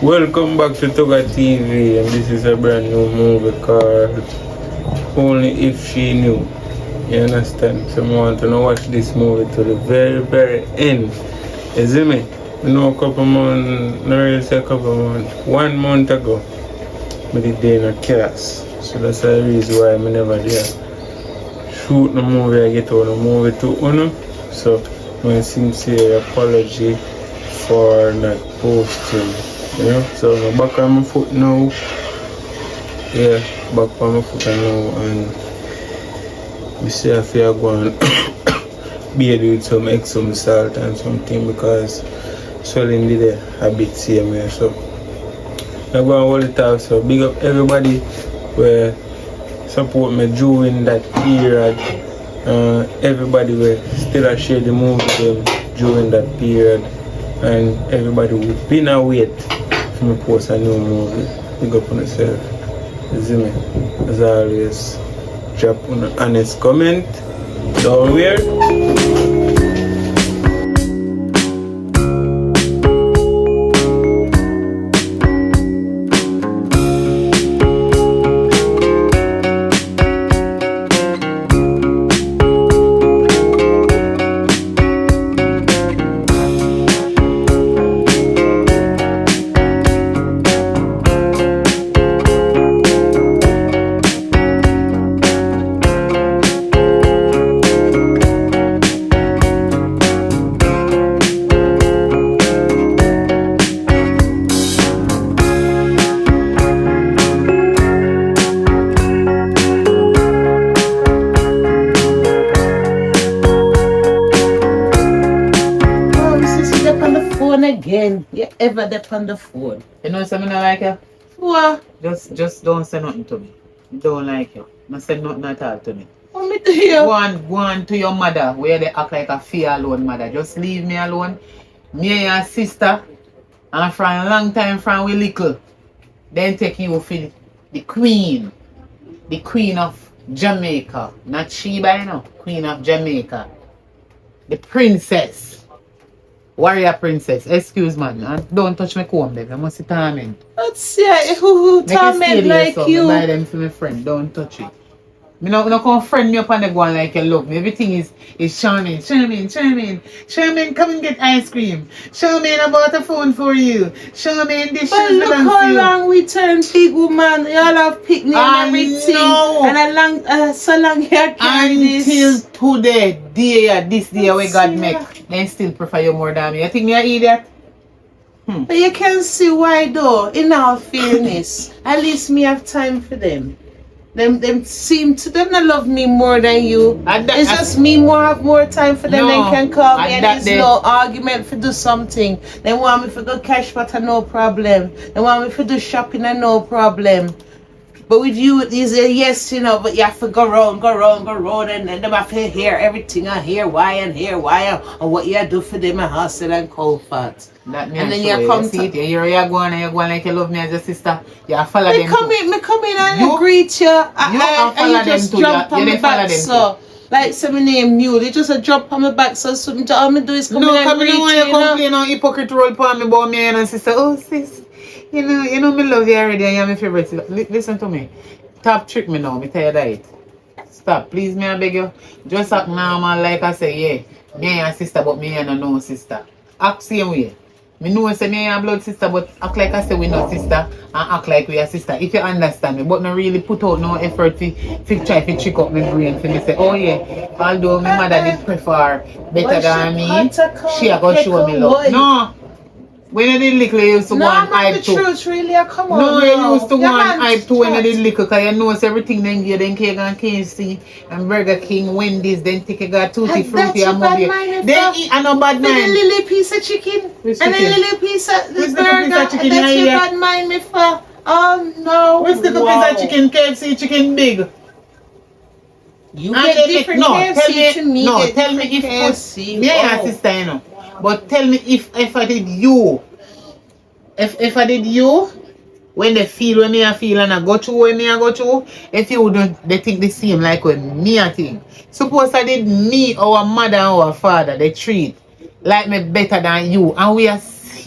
Welcome back to Toga TV, and this is a brand new movie called Only If She Knew. You understand? So I want to watch this movie to the very, very end. You see me? You know, a couple months, not really say a couple months, 1 month ago, I did day in a class. So that's the reason why I'm never there. Shoot the movie, I get on the movie to Uno. So my sincere apology for not posting. You know, so I'm back on my foot now. Yeah, back on my foot now, and we see if I go and beard with some Epsom salt and something because swelling did a bit same here. So I'm going to hold it out. So big up everybody where support me during that period. Everybody will still share the movie with them during that period, and everybody will be now wait for me post a new movie. Big up on yourself. You see me? As always, drop an honest comment down here. Again, you ever dep on the phone? You know something I like you? What? Just don't say nothing to me. Don't like you. Don't say nothing at all to me. What me do you? Go on to your mother where they act like a fear alone mother. Just leave me alone. Me and your sister, and from a long time from we little, then take you for the queen of Jamaica. Not Sheba, you know, queen of Jamaica. The princess. Warrior princess, excuse man, don't touch my comb then, I must see torment. Let's see who torment like you. I buy them for my friend, don't touch it. Me no come friend me up on the go like you love me. Everything is charming, come and get ice cream. Charmaine, I bought a phone for you. Charmaine, this but shoes look belongs how to you. long we turn big woman. Y'all have picnic and everything. Know. And so long here carry until today, this day we God make, then still prefer you more than me. You think me an idiot? But you can see why though, in all fairness. At least me have time for them. Them seem to them not love me more than you. It's just me have more time for them. They can call me and there's no argument for do something. They want me to go cash water, no problem. They want me to do shopping and no problem. But with you, it's a yes, you know, but you have to go round, and then they have to hear everything and hear why, and what you do for them and hustle and comfort. That and then you come to you're going like you love me as a sister. You follow them. Me come in and greet you. And you just jump on my back. So, like say my name Mule, you just jump on my back. So something all me do is come in and greet you. No, you complain on hypocrite role for me about me and sister. Oh sis. You know me love you already and you're my favorite. Listen to me. Stop trick me now, me tell you that. Stop, please me I beg you. Just act normal like I say, yeah. Me and your sister, but me and no sister. Act same way. Me know say me and your blood sister, but act like I say we no sister and act like we are sister. If you understand me, but not really put out no effort to try to trick up my brain for me say, oh yeah, although my mother did prefer better than me, she a go show me love. No. When I did little, you used to want hype too. Truth, really, come on. No, you used to want hype too when I did little, because you know everything then you then cake and KFC and Burger King, Wendy's, then take a got Tutti Frutti and movie. Then eat a no bad mind. And a little piece of chicken. And a little piece of the burger. That's your bad mind me for. Oh no. What's the piece of chicken? KFC chicken big. You get different KFC to me. No, tell me if KFC. Me and your sister, you know. But tell me if I did you, if I did you, when they feel when me I feel and I go through when me I go through, if you wouldn't, they think the same like when me I think. Suppose I did me, our mother and our father, they treat like me better than you, and we are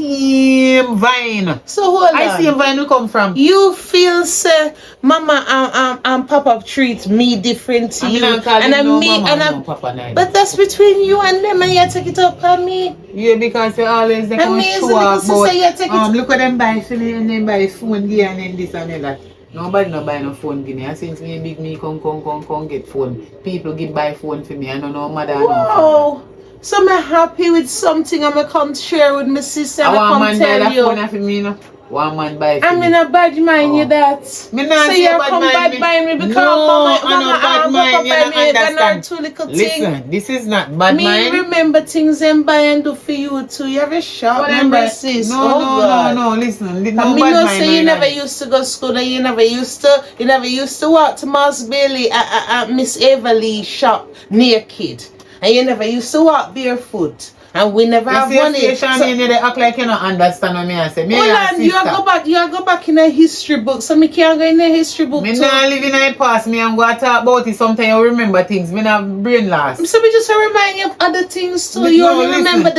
same vine. So hold on. I see a vine will come from. You feel say mama and papa treat me different to you, and I me mama, and no papa neither. but that's between you and them, and you take it up on me. Yeah, because they always they come show up about look at them buy for me and then buy phone here and then this and that. Nobody no buy no phone give me. And since me big me come get phone. People give buy phone for me. I don't know mother. Wow. So I'm happy with something I'm come share with my sister. I want man buy the phone for me, no. One man buy for me. I'm in a bad mind you that. Me not so you come bad mind me because no, mama bad mind. You don't understand. Two little Listen, thing. this is not bad me mind. Me remember things them buy and do for you too. You have a short memory, sis. No, listen. No me bad know mind. say you never used to go to school and you never used to walk to Moss Bailey at Miss Everly shop naked. And you never used to walk barefoot. And we never have money. So, they act like you don't understand what I say. Hold on, you go back in a history book. So me can't go in a history book me not live in a past. Me and go talk about it. Sometimes you remember things. Me not brain loss. So me just remind you of other things too. You only remember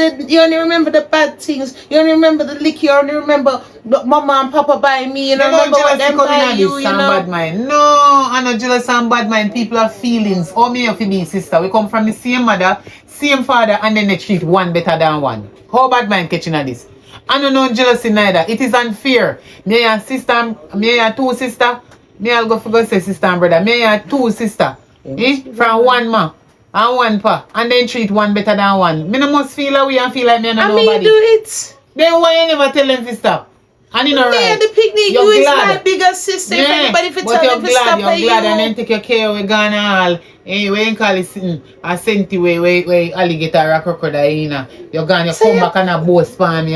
the bad things. You only remember the lick. You only remember mama and papa buy me. You don't remember what them buy you, you know. Bad mind. No, I'm not jealous and bad mind. People have feelings. Oh, me and me sister. We come from the same mother, same father, and then they treat one better than one. How bad mind catching at this? I don't know jealousy neither. It is unfair. Me and sister, me and two sister. Me I'll go for say sister and brother. Me and two sister. From one ma and one pa. And then treat one better than one. Me no must feel away and feel like me and nobody. I mean do it. Then why you never tell them to stop? And you know right. The picnic, you is my bigger sister. Yeah, if anybody if but tell them to stop you're glad and then take your care we gone all. We ain't call it sitting a senti way alligator or crocodile, you know. You're gone, you come back on a boat spam,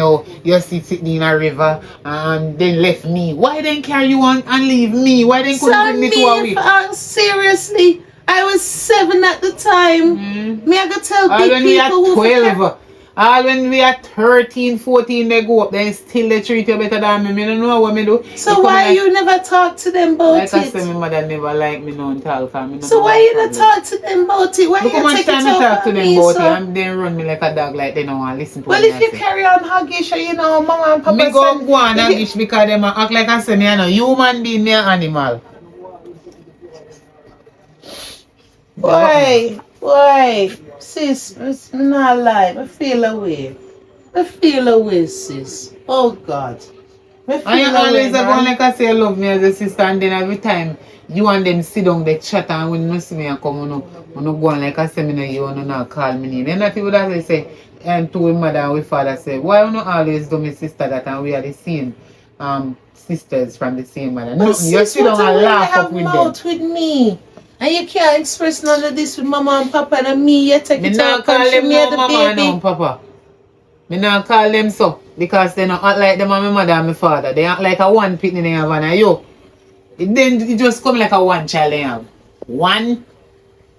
you sitting in a river and then left me. Why then carry you on and leave me? Why then couldn't bring me to a week? Seriously, I was 7 at the time. Me I could tell big people who 12. All when we are 13, 14, they go up, then still they treat you better than me. I don't know what me do. So why you never talk to them about it? Like I said, my mother never like me no talk. So why you not talk to them about it? Why you take it time I talk to them so? about it and they run me like a dog like they don't want to listen to well, if you carry on huggish, you know, mama and papa me go on huggish because them act like I say me a human being, me an animal. Why? Sis, it's not alive. I feel away, sis. Oh God. I always going like I say, love me as a sister, and then every time you and them sit down, they chat, and when you see me and come, you go on like I say, you not call me name. And that people that say, and to my mother and my father say, why you not always do my sister that, and we are the same sisters from the same mother? No, you sit down and laugh up with them. With me. And you can't express none of this with mama and papa and me. You take it out and show me the mama baby. And papa. Me not call them so because they not act like them and my mother and my father. They act like a one pitney they have and you. Then it just come like a one child they have. One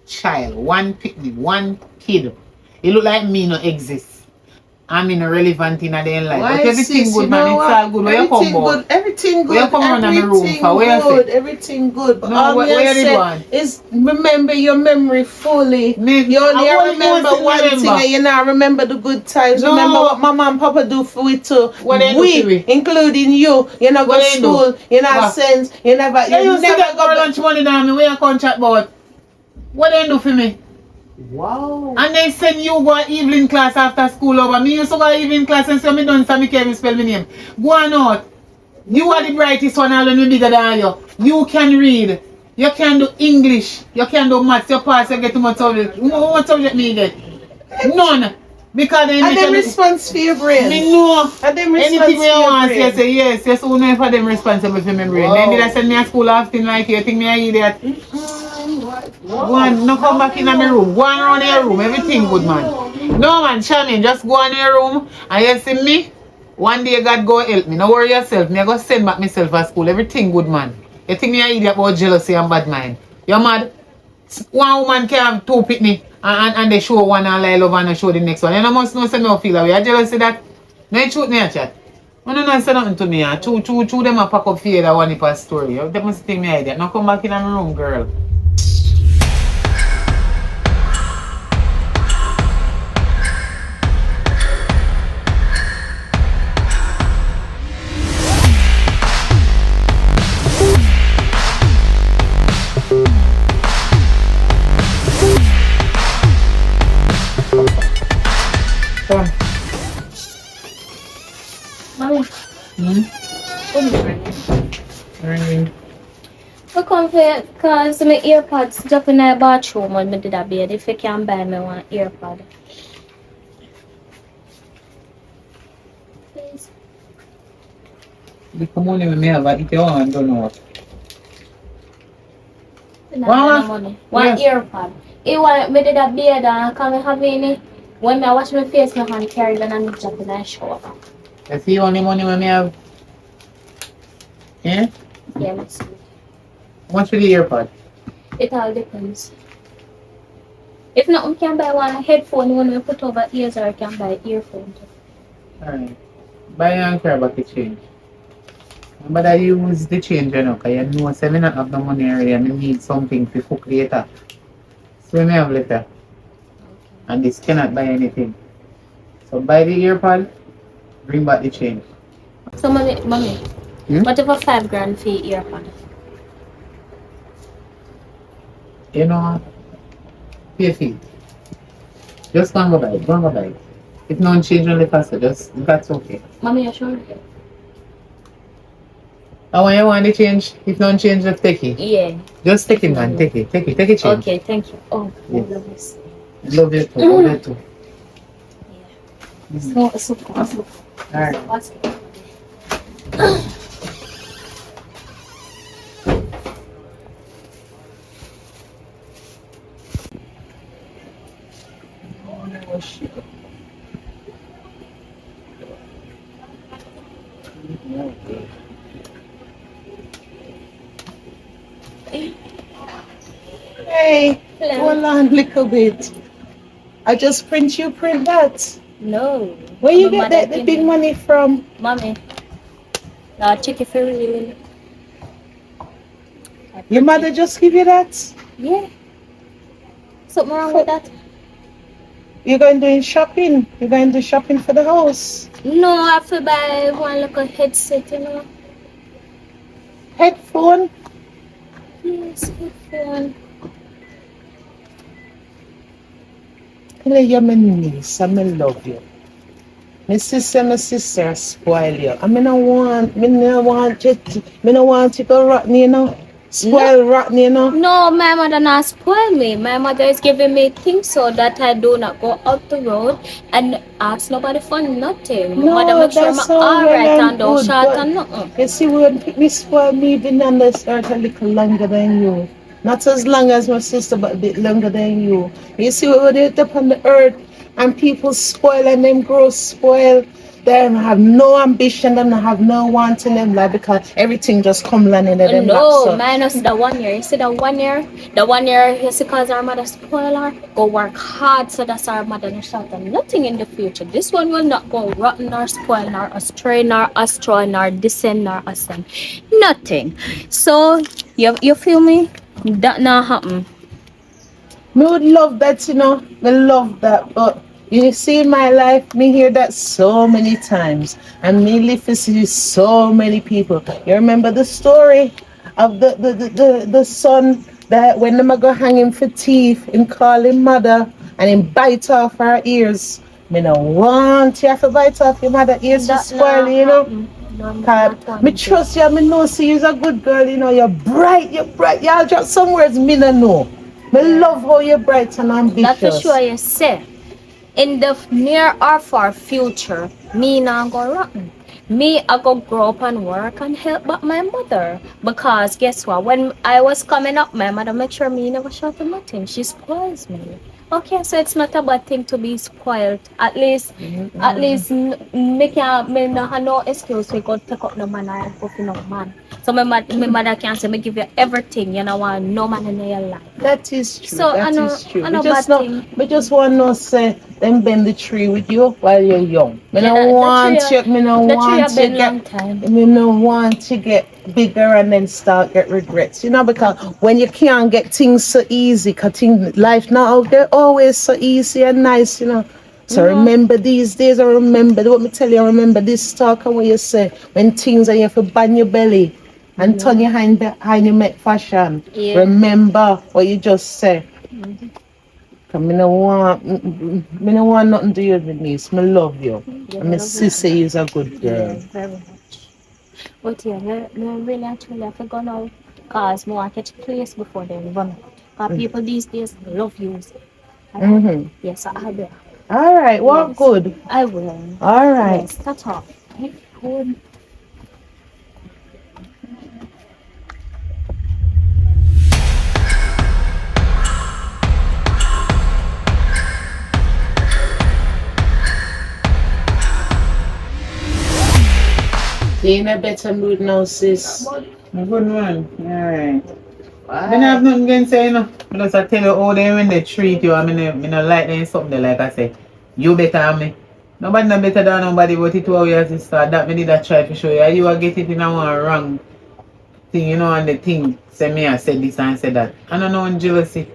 child, one pitney, one kid. It look like me not exist. I'm in a relevant in their life. Why but everything good, man. It's all good. Where you come about? Everything good. Where you come around my room for? Where you say? Everything good. But no, all where me I say is remember your memory fully. You only remember one thing and you not remember the good times. No. Remember what mama and papa do for it too. We, including you. You not go to school. You not sense. You never. You never go lunch money down me. Where you contract about? What they do for me? Wow. And they send you go evening class after school over. Me used to go evening class and say me done so me can't even spell my name. Go on out. You are the brightest one all when we bigger than you. You can read. You can do English. You can do maths. You pass, you get too much subject. What subject me get? None. Because they make a response for your brain. Me know. And them anything we want to say yes, who know for them responsible for my brain. Then did I send me to school often like you think me an idiot? Go on, no come back in my room. Go on around your room. Everything good, man. No, man, Charmaine, just go on your room and you see me. One day God go help me. No worry yourself. Me I go send back myself at school. Everything good, man. You think me an idiot about jealousy and bad mind? You're mad? One woman can have two pitney and they show one and lie love and they show the next one. You know, must know say no feel away. You jealousy that? No, you truth me a chat. No, say nothing to me. Chew them a pack up fear that one if a story. You must think me an idiot. Now come back in my room, girl. Ringing. I come for because my earpods up in the bathroom when I did that bed. If you can buy me one earpod. Please. The money we have, I don't know. Not money. One earpod. It want me did that bed and come have any. When I wash my face, my hand carry when I'm jump in the shower. That's the only money we have. Yeah? Yeah, let's see. How much for the earpod? It all depends. If not, we can buy one headphone when we put over ears, or I can buy earphone too. Alright. Buy and care about the change. But I use the change, you know, because you know, so I don't have no money already and I need something to cook later. So I have later. And this cannot buy anything. So buy the earpod, bring back the change. So, mommy, what if a $5,000 for earpod? You know, pay fee. Just go and go buy it. If no one change on the faster, that's okay. Mommy, you sure? And when you want the change, if no one change, just take it. Yeah. Just take it, man. Take it change. Okay, thank you. Oh, Yes. I love this. Love it too. Love it too. So, so. Alright. Hey, Hello. hold on a little bit. I just print that. No. Where you My get mother the gave big me. money from? Mommy. No, check it for real. Your mother just give you that? Yeah. Something wrong with that? You're going doing shopping? You're going to do shopping for the house? No, I have to buy one little headset, you know. Headphone? Yes, headphone. You're my niece, I love you. My sister spoil you. I mean, I don't want you to go rotten, you know. Spoil rotten, you know. No, my mother not spoil me. My mother is giving me things so that I do not go out the road and ask nobody for nothing. No, Mother make sure I'm that's all alright well and don't good, short but and nothing. you see, when me spoil me, been on this earth a little longer than you. Not as long as my sister, but a bit longer than you. You see, when they're up on the earth and people spoil and them grow spoil, they have no ambition, them have no want in them life because everything just come landing in them. No, minus the 1 year. You see the 1 year? The 1 year, you see, because our mother spoil her, go work hard so that's our mother no short and nothing in the future. This one will not go rotten nor spoil nor astray nor destroy nor descend nor ascend. Nothing. So, you feel me? That not happen. Me would love that, you know. Me love that, but you see in my life, me hear that so many times, and me live to see so many people. You remember the story of the son that when them go hang him for thief, him call him mother, and him bite off her ears. Me no want you to bite off your mother ears to spoil, you know. Me trust you, me know see you're a good girl, you know, you're bright. Y'all just some words me no know. Me love how you're bright and ambitious. That's for sure you say. In the near or far future, me not go rotten. Me, I go grow up and work and help but my mother. Because guess what? When I was coming up, my mother made sure me never shot nothing. She spoils me. Okay, so it's not a bad thing to be spoiled. At least me no have no excuse to go take up the man and put no man. So my mother can say, me give you everything, you know, want no man in your life. That is true. So that is true. I know We just want to say them bend the tree with you while you're young. Me no want to get bigger and then start get regrets. You know, because when you can't get things so easy, cause life now they're always so easy and nice, you know. So remember these days, I remember what me tell you, I remember this talk and what you say when things are you have to bang your belly and turn your hand behind your make fashion. Yeah. Remember what you just said. Cause me no want nothing to do with me niece. Me love you. Yeah, And my I love you sister too. is a good girl. Yeah, very much. But yeah, me really actually have to go now. Cause more catch place before they run out. Cause people these days love you. Alright? Mm-hmm. Yes, I will. All right, well, Yes, good. I will. All right. Yes, that's all. Good. You in a better mood now, sis. Good man. Alright. I Why? don't have nothing against say, you know. I just tell you all them when they treat you, I mean, I like them something there, like I say. You better than me. Nobody no better than nobody, but it was your sister. That me did that try to show you. You will get it in a one wrong thing, you know, and the thing say me I said this and said that. I don't know in jealousy.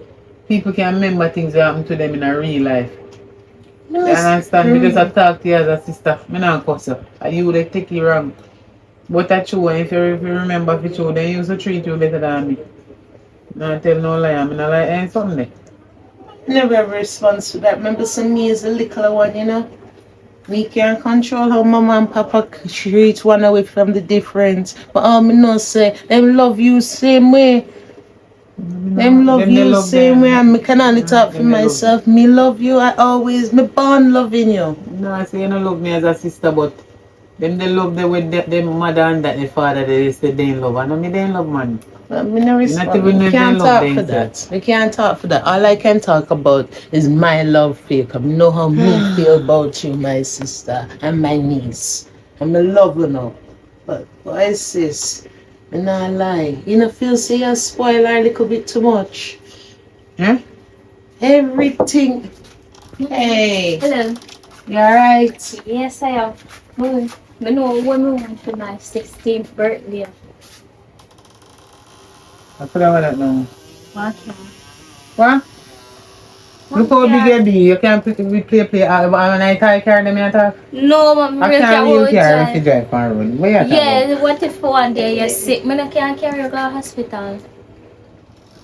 People can remember things that happen to them in a real life. No, You understand? mm. Because I talk to you as a sister. I don't cuss you. And you they take you wrong. But that's true. And if you remember if it's true, then you used to treat you better than me. No tell no lie. I mean, I like ain't something there. Never ever responds to that. Remember, some me is a little one, you know. We can't control how mama and papa treat one away from the difference. But me know say them love you same way. Them love Them they you love same them. way, and me can only talk for Them they love myself. Me love you. I always me born loving you. No, I say you don't love me as a sister, but them they love the way them mother and that the father they say they in love. I know me they in love, man. But me no Not respond. even We if can't they love talk for themselves. that. We can't talk for that. All I can talk about is my love for you. 'Cause me know how me feel about you, my sister, and my niece. And me love you now. But why sis? Me not lie. You know feel say you spoil her a little bit too much. Yeah? Everything. Hey, Hello. you alright? Yes, I am. I know when we went for my 16th birthday. I put out that now. What? What? Look how big you be. You can't play. When I carry them, you talk. No, but I me can't really really carry if you drive. drive for a road. Where you talk Yeah, what if one day you're sick? Me no can't carry you to the hospital. about?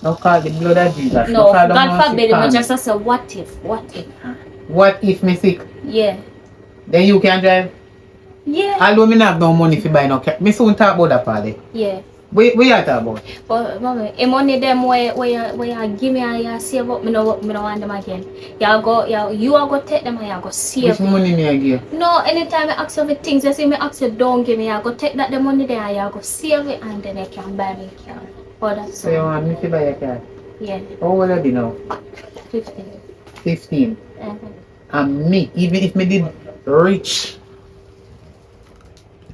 No call the blood of Jesus. No, call the God mouse forbid. call Me me. just say what if? What if? What if me sick? Yeah. Then you can drive? Yeah. Although me not have no money to buy no car. Me soon talk about that party. Yeah. What you talk about? But mommy, the money them where you give me and you save up, me no want them again. You are go take them and you go save. Which money me I give? No, anytime I ask you for things, you say me ask you don't give me, I go take that the money there and you go save it and then I can buy me a car. Oh, that's So you want me to buy a car? Yeah, How old are you now? 15. 15. Uh-huh. And me, even if me did rich,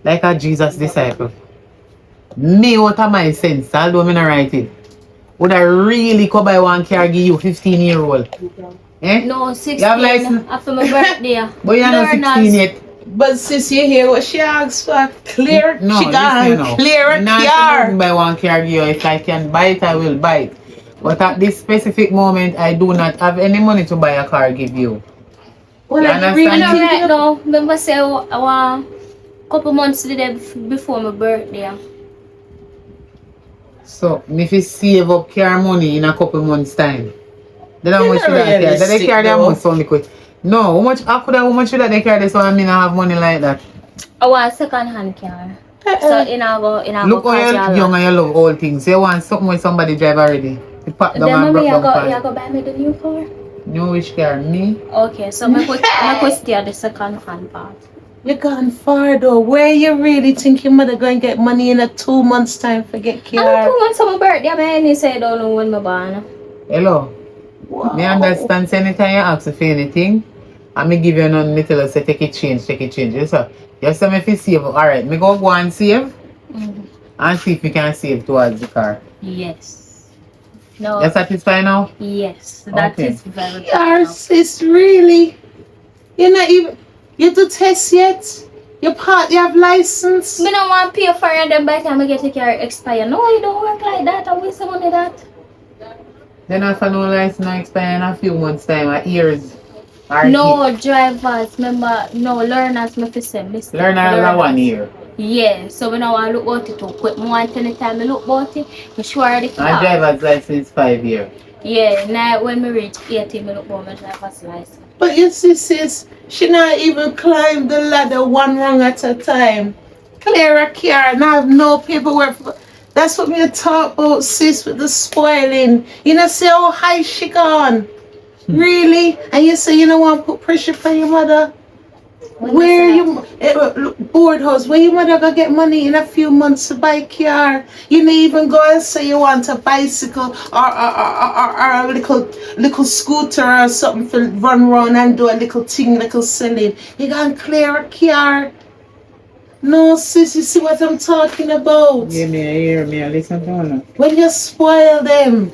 like a Jesus disciple, me out of my sense, although me not write it, would I really come by one car give you 15-year-old? Eh? No, 16 You have license? after my birthday. But you're not 16 yet. But sis, you hear what she asked for? Clear? No, she listen got now. clear a Not car. by one car give you. If I can buy it, I will buy it. But at this specific moment, I do not have any money to buy a car give you. Well, You are you understand? really I know thinking right of- now, remember say I want couple months to the day before my birthday. So, if you save up car money in a couple months' time, then how You're much not should I carry? Then they realistic, carry that though. much only quick. No, how much should they carry this one? I mean, I have money like that. I want a second hand car. So in a Look go how you're casual. young and you love all things. You want something with somebody drive already. You pack down Then and mommy, broke down you go buy me the new car. New which car? Me? Okay, so I could stay at the second hand part. You're gone far though. Where you really think your mother going to get money in a 2 months time for get I don't car? want some birthday, man. He said, I don't know when my born. Hello? Wow. Me understand, say anytime you ask for anything, I me give you none little say take it change. Yes sir. Yes sir, me fi save. Alright, me go and save and see if we can save towards the car. Yes. No. You satisfied now? Yes, that Okay. is very good. Your sis, really? You're not even. You do test yet? You have license? Me don't want to pay for it, then by the time I get the car expire. No, it don't work like that. I waste some money that. Then after no license now expire in a few months time, or years. Or No drivers, remember, no learners, me fi say mistake. learn another 1 year. Yeah, so when I want to look about it too quick, I want anytime I look about it, I'm sure the And car. driver's license 5 years. Yeah, now when we reach 18 minutes moment, I was license. But you see, sis, she not even climb the ladder one rung at a time. Clear a car and have no paperwork. That's what me talk about, sis, with the spoiling. You know, see how high she gone. Really? And you say you don't want to put pressure on your mother? Where you board house? Where your mother gonna get money in a few months to buy a car? You may even go and say you want a bicycle or a little scooter or something to run around and do a little thing, little selling. You gonna clear a car? No, sis, you see what I'm talking about? Yeah, me, I hear me, I listen to her. When you spoil them.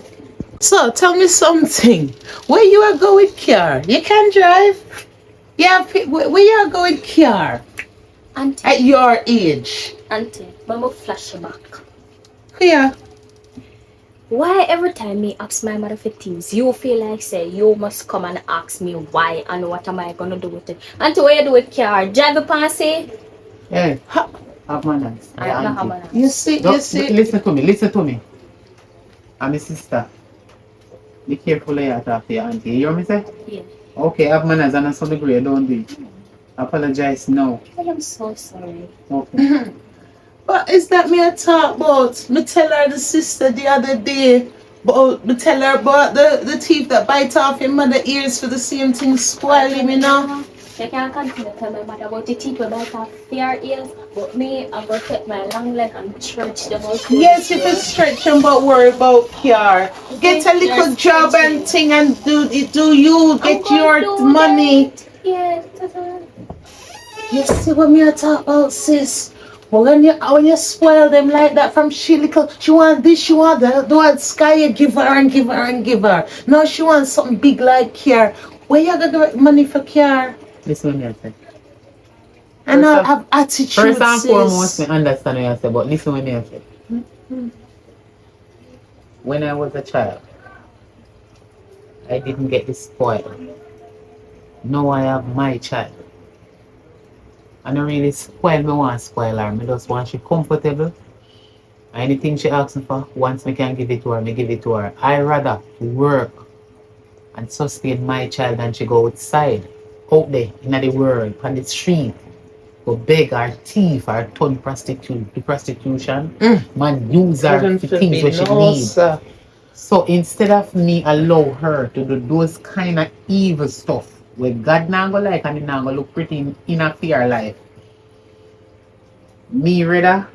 So tell me something. Where you are going with car? You can drive? Yeah, where you are going with car? Auntie. At your age? Auntie, mama flash you back. Yeah. Why every time me ask my mother for things, you feel like say you must come and ask me why and what am I gonna do with it? Auntie, what you do with car? Drive a passy? Hey, have manners. I don't have manners. You see. Listen to me. I'm a sister. Be careful how you talk to your auntie. You hear me say? Yeah. Okay, have manners and some degree, don't do it. Apologize now. I am so sorry. Okay. But is that me I talk about? Me tell her the sister the other day. But me tell her about the thief that bite off your mother ears for the same thing spoil him, you know? You can't continue to tell my mother about the teeth that bite off their ears, but me, I'm going to take my long leg and stretch them out. Yes, you can stretch them, but worry about car. Get a little job and thing and do you get your money. Yes. You see what me I talk about, sis? But when you spoil them like that from she want this, she want that, the one sky you give her and give her and give her. Now she wants something big like car. Where you gonna get money for car? Listen what I say. And I have attitude, First and sis. foremost, I understand what you say, but listen what I say. When I was a child, I didn't get this spoiled. Now I have my child. I don't really spoil me, want to spoil her. I just want she comfortable. Anything she asks me for, once I can give it to her, I give it to her. I rather work and sustain my child than she go outside, out there in the world, on the street, go beg or thief or turn prostitute to prostitution. Man use her for things that she needs. So instead of me allow her to do those kind of evil stuff where God not gonna like and it not gonna look pretty in a fair life, me rather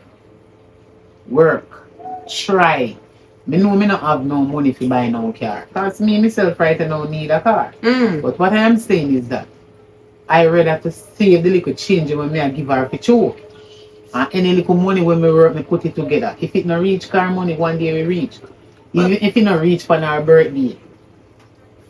work, try. Me know me not have no money to buy no car. Cause me myself right now need a car. But what I am saying is that I rather to save the little change when me I give her for sure. And any little money when me work, me put it together. If it not reach car money, one day we reach. Even if it not reach for our birthday,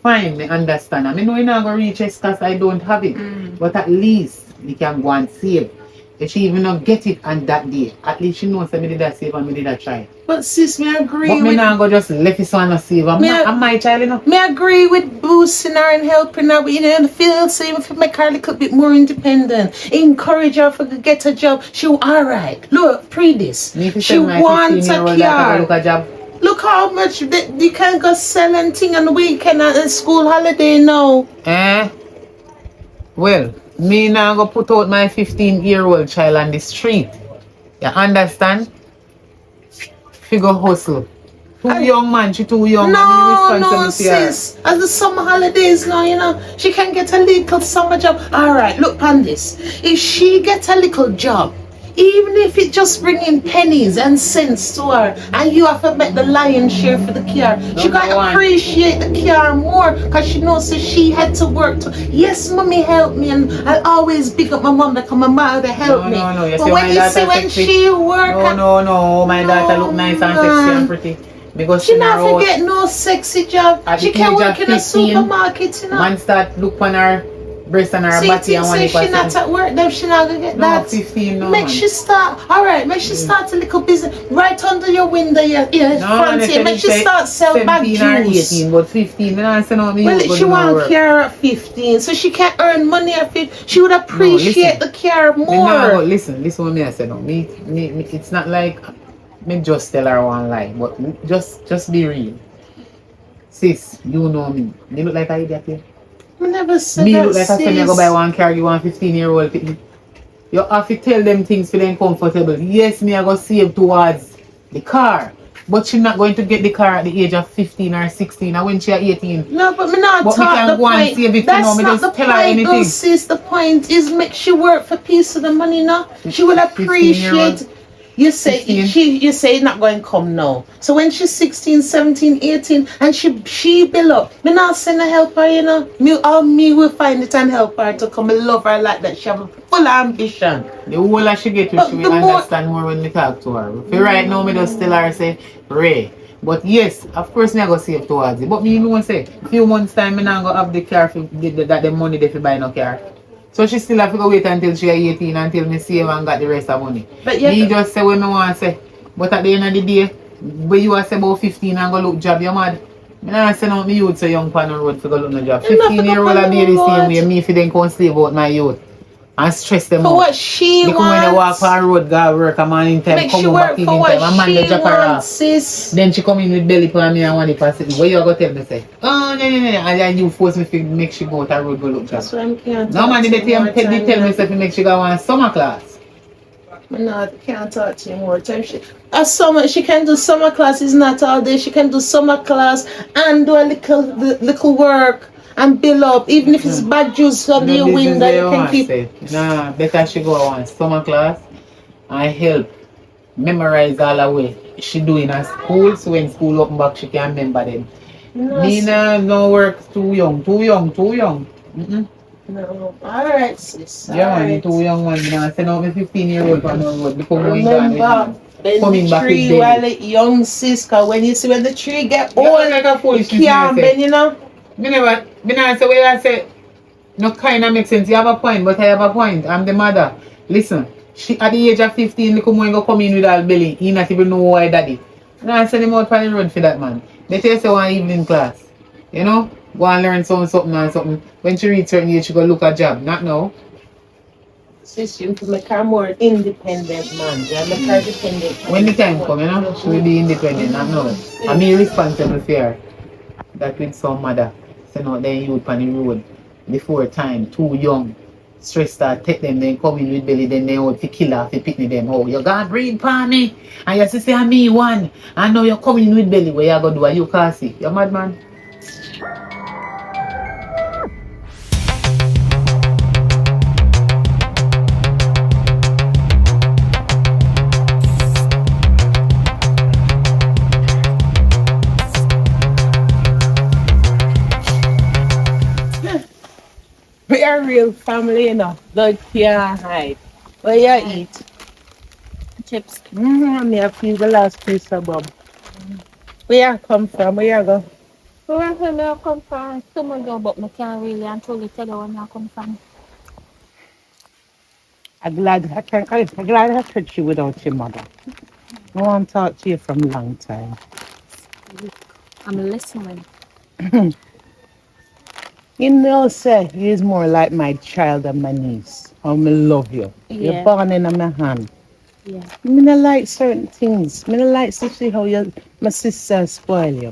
fine, me understand. I mean, know it not gonna reach us because I don't have it. But at least we can go and save. If she even not get it on that day, at least she knows that me did that save and me did that try. But sis, me agree But with... me not go just left it so I not save. I'm my child, you know. Me agree with boosting her and helping her, but you know, feel same if you make her a little bit more independent. Encourage her to get a job. She alright. Look, this. She wants a car. Look how much they can go selling thing on the weekend and school holiday now. Well, me now go put out my 15-year-old child on the street. You understand? Figure hustle. Too young man, she too young. No, sis. As the summer holidays now, you know, she can get a little summer job. Alright, look on this. If she gets a little job, even if it just bring in pennies and cents to her, and you have to make the lion's share for the car, she gotta appreciate the car more because she knows that she had to work. Yes, mommy helped me, and I always big up my mom because my mother helped me. No. But when you see when she work, no, my daughter look nice and sexy and pretty. Because she not forget no sexy job. She can work in a supermarket, you know. Man start look on her breast and her body and one she not at work, then she not gonna get that. 15, no. Make she start, alright, make she start a little business right under your window, front here. Make she start sell back juice. 18, but 15, I say no, well, she want care at 15, so she can't earn money at 15. She would appreciate the care more. Listen what me I say no. Me, it's not like me just tell her one lie, but just be real. Sis, you know me. Me look like an idiot here. I never said Me that, look like I said me sis. go buy one car, you want 15-year-old thing. You have to tell them things for them comfortable. Yes, me I go save towards the car. But she's not going to get the car at the age of 15 or 16 or when she 18. No, but me not But me talk can the go and point. save it, That's you know, me not just the tell her point, though, anything. sis. The point is make she work for piece of the money now. She will 15-year-old. appreciate. You say 15. you say it's not going to come now. So when she's 16, 17, 18 and she build up, me not send a help her, you know. Me will find it and help her to come and love her like that. She have a full ambition. The older she get to, she will understand more when we talk to her. For right now, me just tell her, say, Ray. But yes, of course, me I go save towards it. But me know say, few months time, me not go have the car for the money they fi buy no car. So she still have to go wait until she 18 until me save and got the rest of money. But yeah, me just say what me want to say. But at the end of the day, when you are say about 15 and go look job, you mad. Me not say no me youth so young pan the road for go look no job. 15-year-old a be the same way. Me fi then come slave out my youth. And stress them for out. what she Because wants. when they walk on the road, go work a man in time, Make come she home work back in for time. what A man they she drop her wants, off. sis. Then she come in with belly for me and want it pass it. What you go tell me say? Oh, no. And then you force me to make she go out the road go look job. That's why I can't No talk man, to they you more tell me time. say to make she go on summer class. No, can't talk to you more time. She can do summer classes not all day. She can do summer class and do a little work and build up. Even if it's bad juice under your window, you can keep. Nah, better she go on summer class and help memorize all the way. She do in her school, so when school open back, she can remember them. No, Me no work too young. Mm-mm. No. Alright, sis. Yeah, man, Alright. too young man. Now, send out me 15-year-old on the road before going Remember, down. bend Coming the back tree with while belly. it young, sis. Cause when the tree get You old, act like a fool, you she can't say. bend, you know. Me never say what I say. No kind of make sense. You have a point, but I have a point. I'm the mother. Listen, she at the age of 15, look how go come in with all belly. He not even know why daddy. Now I send him out on the road for that man. They tell you one evening class. You know? Go and learn something and something. When she reach certain age, she go look a job. Not now. Sis, you to make her more independent, man. Yeah, make her dependent. When the time come, you know, she will be independent. Not now. I'm responsible for her. That with some mother. Send out their youth on the road before time, too young. Stress start take them, then come in with belly, then they out to kill her, to pick me them. Oh, you got breed for me. And you say, I'm me one. And now you're coming with belly. What you going to do? Are you Cassie? You're mad man. We are real family, you know. Blood can't hide. What you eat? Chips. Me I feel the last piece of bum. Where you come from? Where you go? Where I come from? Some ago, but I can't really and truly tell you where I come from. I'm glad I touched you without your mother. I want to talk to you from a long time. I'm listening. You know, sir, you're more like my child and my niece. I love you. Yeah. You're born in my hand. Yeah. I don't like certain things. I don't like to see how my sister spoil you.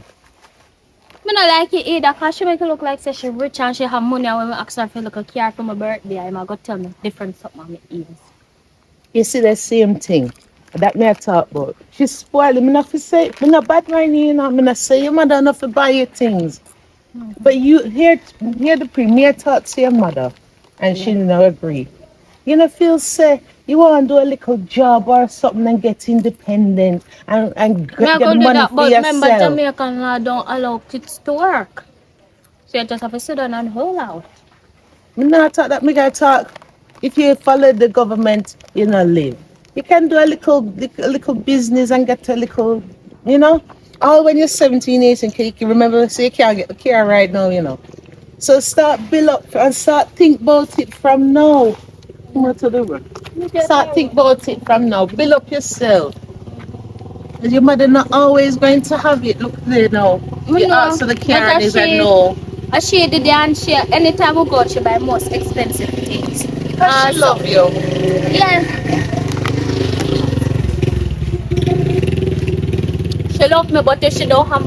I don't like it either because she make it look like say she rich and she have money and when I ask her for like a car for my birthday, I'm going to tell me different something on my ears. You see the same thing. That me I talk about. She spoiled me. I'm not bad right now, you know. I'm not say your mother enough to buy you things. But you hear the premier talk to your mother and she didn't agree. You know, feel say you want to do a little job or something and get independent and get the money for but yourself. remember Jamaican law don't allow kids to work. So you just have to sit down and hold out. Me not talk that, me gotta talk. If you follow the government, you know, live. You can do a little business and get a little, you know. All when you're 17, 18, you can remember, say you can't get the car right now, you know. So start build up and start think about it from now. What to do? Start think about it from now. Build up yourself. Because your mother not always going to have it. Look there now. You ask for the car and is a no. She did and she anytime we go she buy most expensive things. Because she love you. Yeah. She love me but if she don't have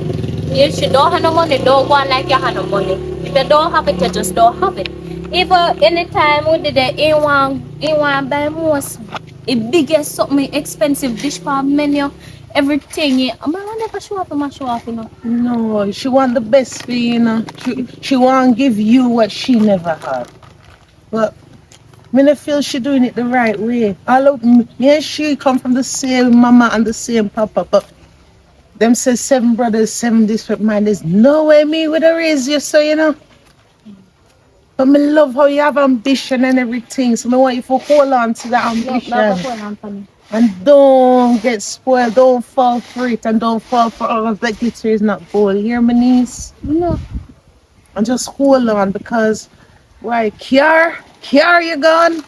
If you don't have no money, don't go on like you have no money. If you don't have it, you just don't have it. If anytime we did it, you want buy most the biggest something expensive dish for menu, everything. I'm never show up, I'm show off, you know. No, she want the best for you, you know. She want to give you what she never had. But me not feel she doing it the right way. All of me and she come from the same mama and the same papa, but them say 7 brothers, 7 different minds. There's no way me would have raised you, so you know. But me love how you have ambition and everything. So me want you to hold on to that ambition. And don't get spoiled. Don't fall for it. And don't fall for all of that glitter is not gold. You hear me, niece? No. And just hold on because, why, Kiar, you gone?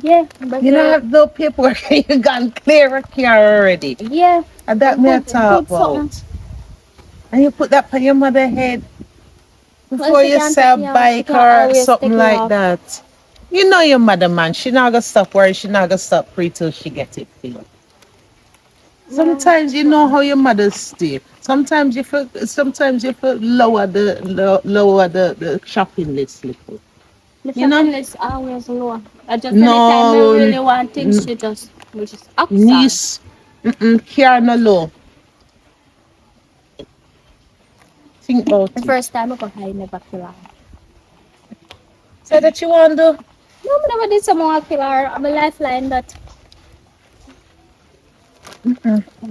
Yeah, but You don't have no paperwork. You gone clear a Kiar already. yeah. And that me I talk about. And you put that on your mother's head before you say a bike or something like that. You know your mother, man. She not gonna stop worrying. She not gonna stop praying till she gets it filled. Sometimes you know how your mother stay. Sometimes you feel lower the shopping list little. The You know? shopping list always low. I just No. anytime I really want things, she just upside. Niece, care no low. Think about The it. first time I got high, never kill her. Say that you want to. No, I never did some more kill her. I'm a lifeline that.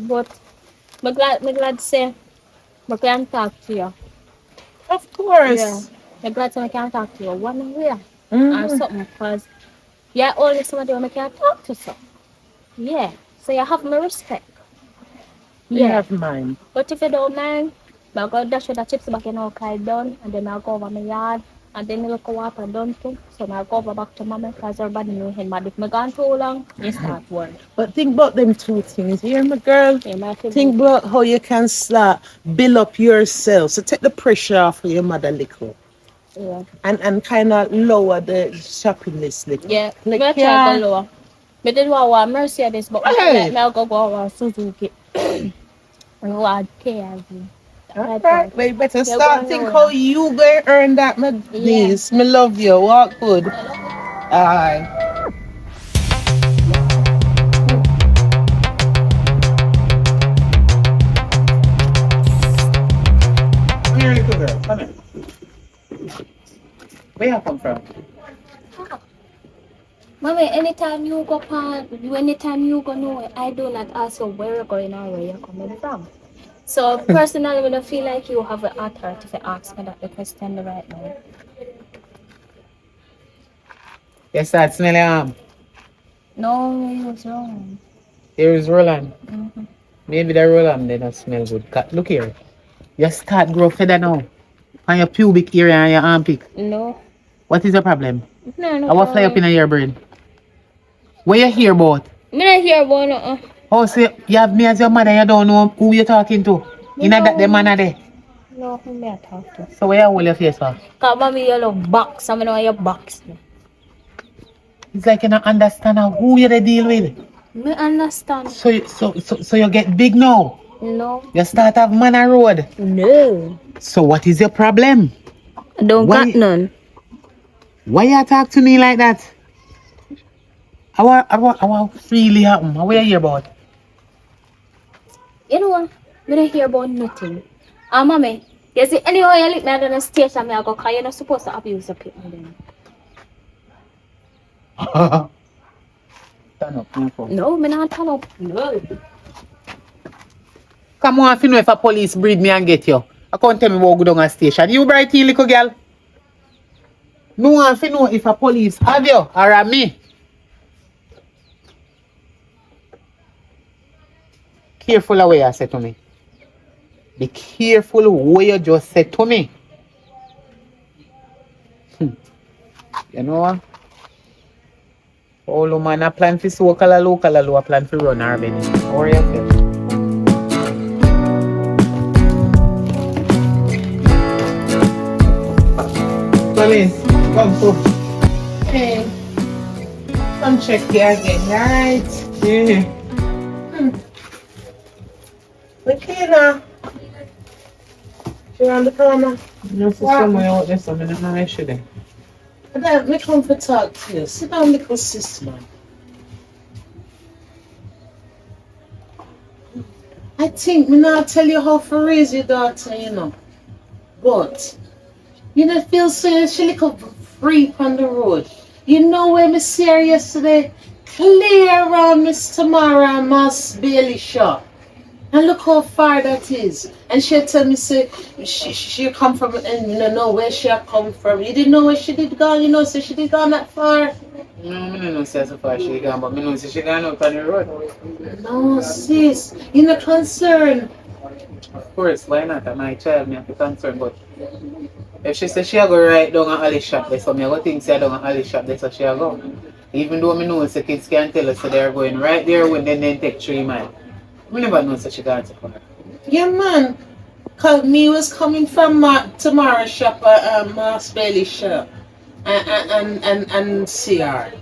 But I'm glad to say I can talk to you. Of course. Yeah. I'm glad to say I can talk to you one way or Mhm. something because you're only somebody who I can talk to. So. Yeah. So you have my respect. You Yeah. have mine. But if you don't mind, I'll go dash with the chips back in our car done and then I'll go over my yard and then look water done too. So I'll go over back to mama because everybody knew him. But if I gone too long, you start worrying. But think about them 2 things. You hear me, girl? Yeah, my Think about how you can start build up yourself. So take the pressure off of your mother little. yeah. And kind of lower the shopping list little. Yeah, Like, me try go lower. Me did want Mercedes, but Hey. me go over Suzuki. I want KRV. Alright, but you better Yeah, start go think on, how you gonna earn that, my Yeah. niece. Me love you. Walk good. Aye. Come here, little girl. Come here. Where you come from? Mommy, anytime you go nowhere, I do not ask you where you're going or where you're coming from. So personally, I don't feel like you have the authority to ask me that the question right now. You start smelling No, it was wrong. Here is Roland. Mm-hmm. Maybe the Roland they don't smell good. Look here. You start grow feather now. On your pubic area and your armpit. No. What is the problem? No. I will fly up in your brain. What you hear about? I'm not here about Oh, so you have me as your mother, you don't know who you're talking to. You know that the man are there. No, who me I talk to? So where you hold your face for? Cause mommy you love box. I know your box. It's like you don't understand who you deal with. Me understand. So you get big now. No. You start have man a road. No. So what is your problem? I don't Why- got none. Why you talk to me like that? I want freely happen. What you hear about? You know what? I don't hear about nothing. Mommy, you see, anyhow you lick me at the station, I go, cause you're not supposed to abuse the people then. Turn up, my phone. No, me not turn up. No. Come on, if you know if a police breed me and get you. I can't tell me what go down a station. You bright here, little girl. No one if you know if a police have you or a me. Careful of what you say to me. Be careful what you just said to me. You know what? All man a plan for so local, a plan for run our business. How are you? Colin, come. Hey. Come check here again, right? Yeah. Okay now. She around the corner. No, so somewhere out there, so I don't know where she there. Let me come for talk to you. Sit down, little sis, man. I think me not tell you how to raise your daughter, you know. But you know, feel so she little freak on the road. You know where me see her yesterday? Clear around Miss Tamara and Mass Bailey shop. And look how far that is. And she tell me say she come from and you know where she come from. You didn't know where she did gone, you know, so she did gone that far. No, I don't know say so far she gone, but I know say she gone out on the road. No, sis, you're not concerned. Of course, why not? I'm my child, me have to concern, but if she say she go right down at Alice shop, that's what me go think say down at Alice shop, that's what she go. Even though I know say kids can tell us so they're going right there when then take 3 miles. We never know such a guy so far. Yeah, man. Cause me was coming from Tamara's shop, Mass Bailey shop, and see her.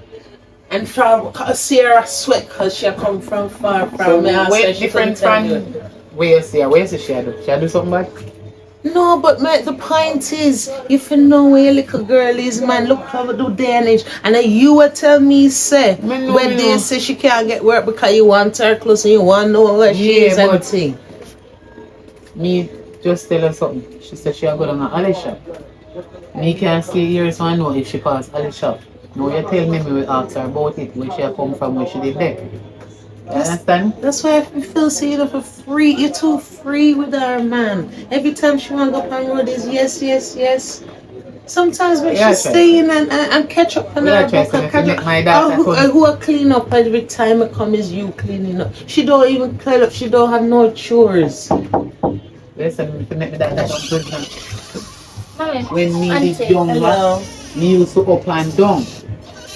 And from see her sweat cause she come from far from so me. Where different from where you see her? Where you see she do? She do something bad? No, but the point is, if you know where your little girl is, man, look how we do day and age. And then you will tell me, say, when they say she can't get work because you want her close and you want to know where she is and thing. Me just tell her something. She said she go down to Alice shop. Me can't stay here so I know if she pass Alice shop. Now you tell me will ask her about it, where she come from, where she did there. You understand? That's why I feel so you know for free. You're too free with her, man. Every time she want to go up on road is yes, yes, yes. Sometimes when she stay in and catch up on her book and catch up, who will clean up every time I come is you cleaning up. She don't even clean up. She don't have no chores. Listen, to make me that don't good now. Hi. When me Auntie. is younger, me used to up and down.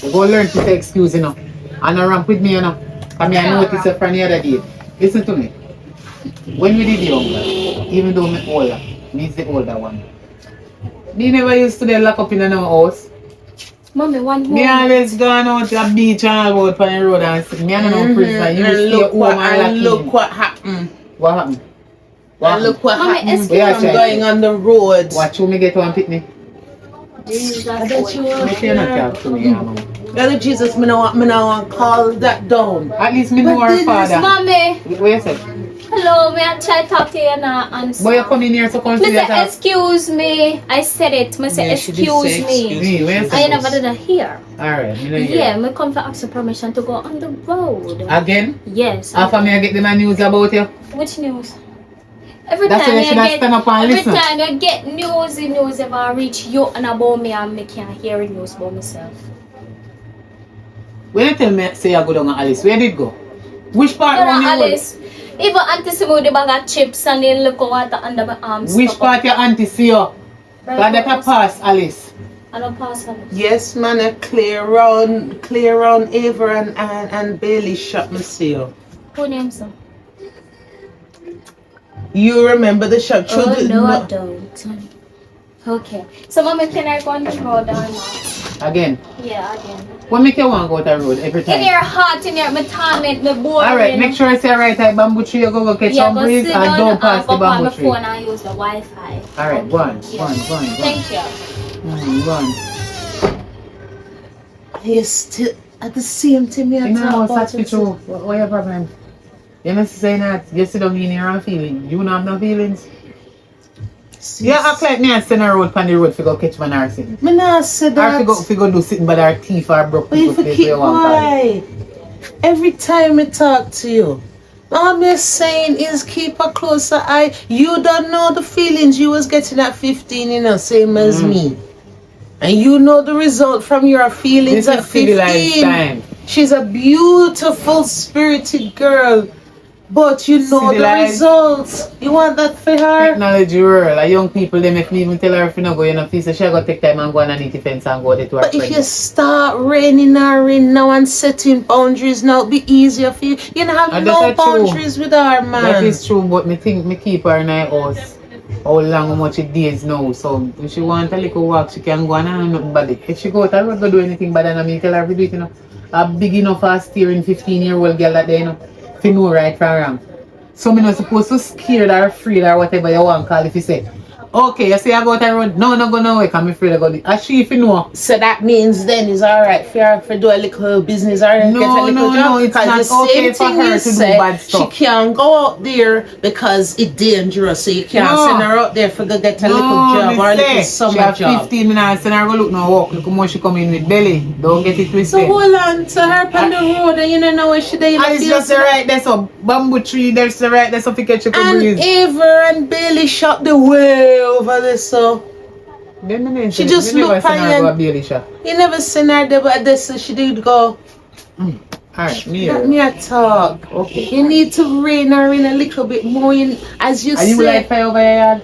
You go learn to say excuse, you know. And ramp with me, you know. I mean, I noticed it from the other day. Listen to me. When we did younger, even though I'm older, me is the older one. Me never used to get locked up in our house. Mommy, one more. Me always gone out to the beach and out on the road and sit. Me and no prison. You stay home and look what happened. What happened? And look what Mommy, happened. Yeah, I'm going on the road. Watch who me get one picnic. I bet you will. Make sure you not talk to me, you know. God Jesus, me no want call that down. At least me know her father. Mommy, What you say? hello, may I try to talk to you now? Answer. Boy, you come in here to Me consider say, that. excuse me. I said it. Me say, Yeah, she did excuse say me. Me, where you say? I never did that here. Alright, me know you. Yeah, me come for ask for permission to go on the road. Again? Yes. After me I get the news about you? Which news? Every That's time why you should have stand up and every listen. time I get news ever reach you and about me and me can't hear news about myself. When you tell me say you go down to Alice, where did you go? Which part You know, around the road? Alice, even Auntie Simo the bag of chips and the look water under my arms. Which part your auntie see you? But that a pass, Alice. I don't pass Alice. Yes, man, I clear around Ava and Bailey shop, me see you. Who names them? You remember the shop? Oh, Children- no, I don't. Okay. So, Mommy, can I go on the road or not? Again. Yeah, again. What make you want to go to the road every In time? your heart, in your torment, me boring. Alright, make sure I say right at bamboo tree, you go catch Yeah, some go breeze sit and down don't and pass go the on my bamboo tree. phone and use the Wi-Fi. Alright, go on, Yeah. go on, go on, go on. Thank you. Go on. You still at the same time you You know talk how about such true. What your problem? You know saying that you sit down in here and feeling. You don't have no feelings. You act like me and send her road on the road to go catch my nurse sitting. Me not say Or that. to go do sitting by our teeth or broke But you people place keep where you want to quiet. Every time I talk to you, all I'm just saying is keep a closer eye. You don't know the feelings you was getting at 15, you know, same as me. And you know the result from your feelings This at is civilized 15. time. She's a beautiful, spirited girl. But you know the Civilized. results. You want that for her? Technology world, like young people, they make me even tell her if you not go, you know, feel so she got take time and go underneath the fence and go there to her But if friend. you start reining her in now and setting boundaries now, it'll be easier for you. You don't have And no that's true. boundaries with her, man. That is true, but me think me keep her in her house. How long, how much it days now. So if she want a little walk, she can go and have nothing bad. If she go out and not go do anything bad, and me tell her to do it, you know. A big enough for steering 15-year-old girl that day, you know, if you know right from wrong. So me not supposed to scared or afraid or whatever you want call if you say, Okay, you say I go out the road. No, not go nowhere. Come afraid of go. As she if you know. So that means then it's alright for her to do a little business or get a little job. No, it's not the same okay for thing her you to do say, bad stuff. she can't go out there because it's dangerous. So you can't send her out there for go get a little job or a little summer she have job. 15 minutes and I go look no walk. Look how much she come in with belly. Don't get it twisted. So hold on to her on the road and you don't know where she there. And it's just the right there's a bamboo tree, there's the right there's something catch you can and breathe. Ava and Bailey shot the way over there, so she just looked at you. You never seen her there, but this so she did go. Alright, Let me a talk. Okay. You need to rein her in a little bit more in, as you Are say. you like fire over your yard?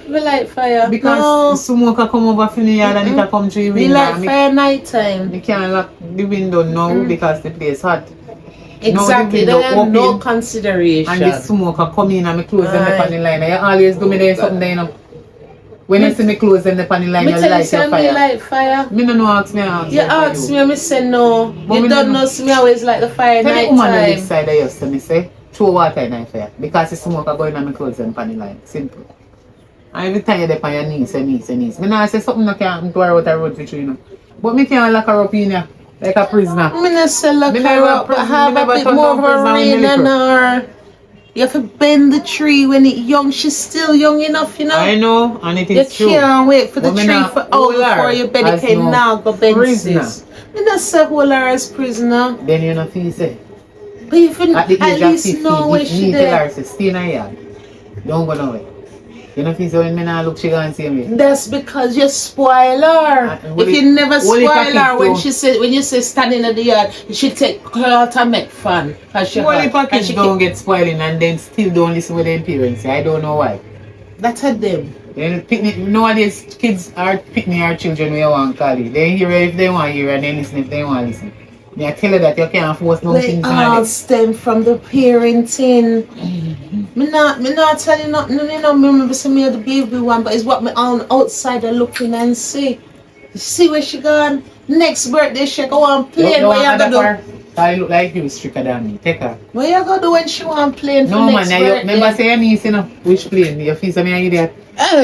We like fire. Because smoke can come over from the yard and it can come through your We window. like fire night time. You can't lock the window now because the place hot. Exactly, Now the there window no open consideration. and the smoke can come in and me close them up on the line. You always do me there something there, you know. When you see me close them up on the line, Me you tell you light say your me fire. like fire. Me no know ask me ask You ask me, me say no. But You me don't no know, see me always like the fire Tell the night woman on this time. side of yours to me say, throw water in the fire. Because the smoke are going on me close them on the line. Simple. And every time you're there on your knees. Me not say something that can't go out the road with you, you know. But me can't lock her up in here like a prisoner. Me not say lock Me her never up, but prison- have me a never bit turn more down of a prison when rain me on little. her. You have to bend the tree when it's young. She's still young enough, you know. I know, and it You is true. can't wait for the But me tree not for hold out her before you better as can no now go bend prisoner. sis. Me not say hold her as prisoner. Then you know feel say. But you can At the at age of least 15, know where if she me tell there. her say stay in her yard. Don't go nowhere. You know feel say when me not look she gonna see me. That's because you spoil her. If you never spoil her when you say standing at the yard, she take cloth and make fun. Cause she Only hot. package She don't get spoiling and then still don't listen with their parents. I don't know why. That's a them. Then picnic, nowadays kids are picnic our children we want call it. They hear if they want to hear and they listen if they want to listen. Me I tell you that you can't force no They things all on them. stem from the parenting. Me not tell you nothing, you know, me remember some of the baby one, but it's what me on outside looking and see. You see where she gone? Next birthday she go on playing. What you gonna do? I look like you stricter than me. Take her. What you gonna do when she want playing for No next man, you birthday? remember say your niece, you know, which plane? Your face of me an idiot.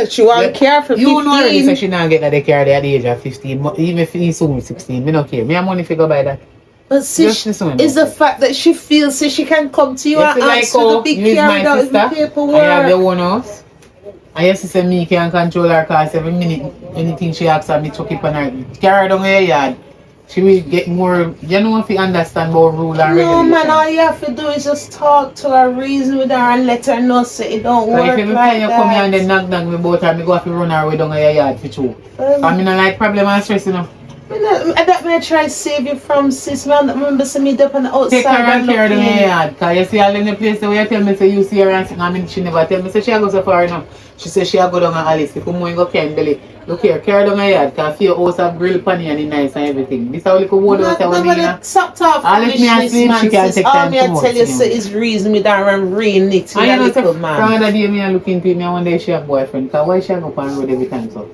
She want care for 15. You know already say she not get that they carry at the age of 15. But even if he's soon 16, me don't care. Me have money figure by that. But see, Just listen to me. it's the fact that she feels so she can come to you You and feel like ask you to how be you is carried my out with the sister, paperwork. I have your own house. And your sister me can control her cause every minute anything she asks her, me chuck it on her. Carry her down her yard. She will get more, you know if you understand about rule and No regulation. man, all you have to do is just talk to her, reason with her and let her know say it don't So work if every like time you that. come here and then knock me about her, me go have to run her way down her yard for true. I mean I like problem and stress, you know. That may I try to save you from sis, man. I remember see me up on the outside Take her and carry her down looking. her yard. Cause you see all in the place where you tell me say you see her and sing, I mean she never tell me say she a go so far enough. She say she a go down her Alice, because more go carry belly. Look here, carry down her yard, cause your house have grill pan and it nice and everything. This how little word out when you know. Stop talking All if me and foolishness, sleep, man, she can sis. take All time me to I tell watch you you. say is reason with her and rein it to And your you know, little say, man. from the day me a look into it, me one day she have boyfriend. Cause why she a go on road every time so?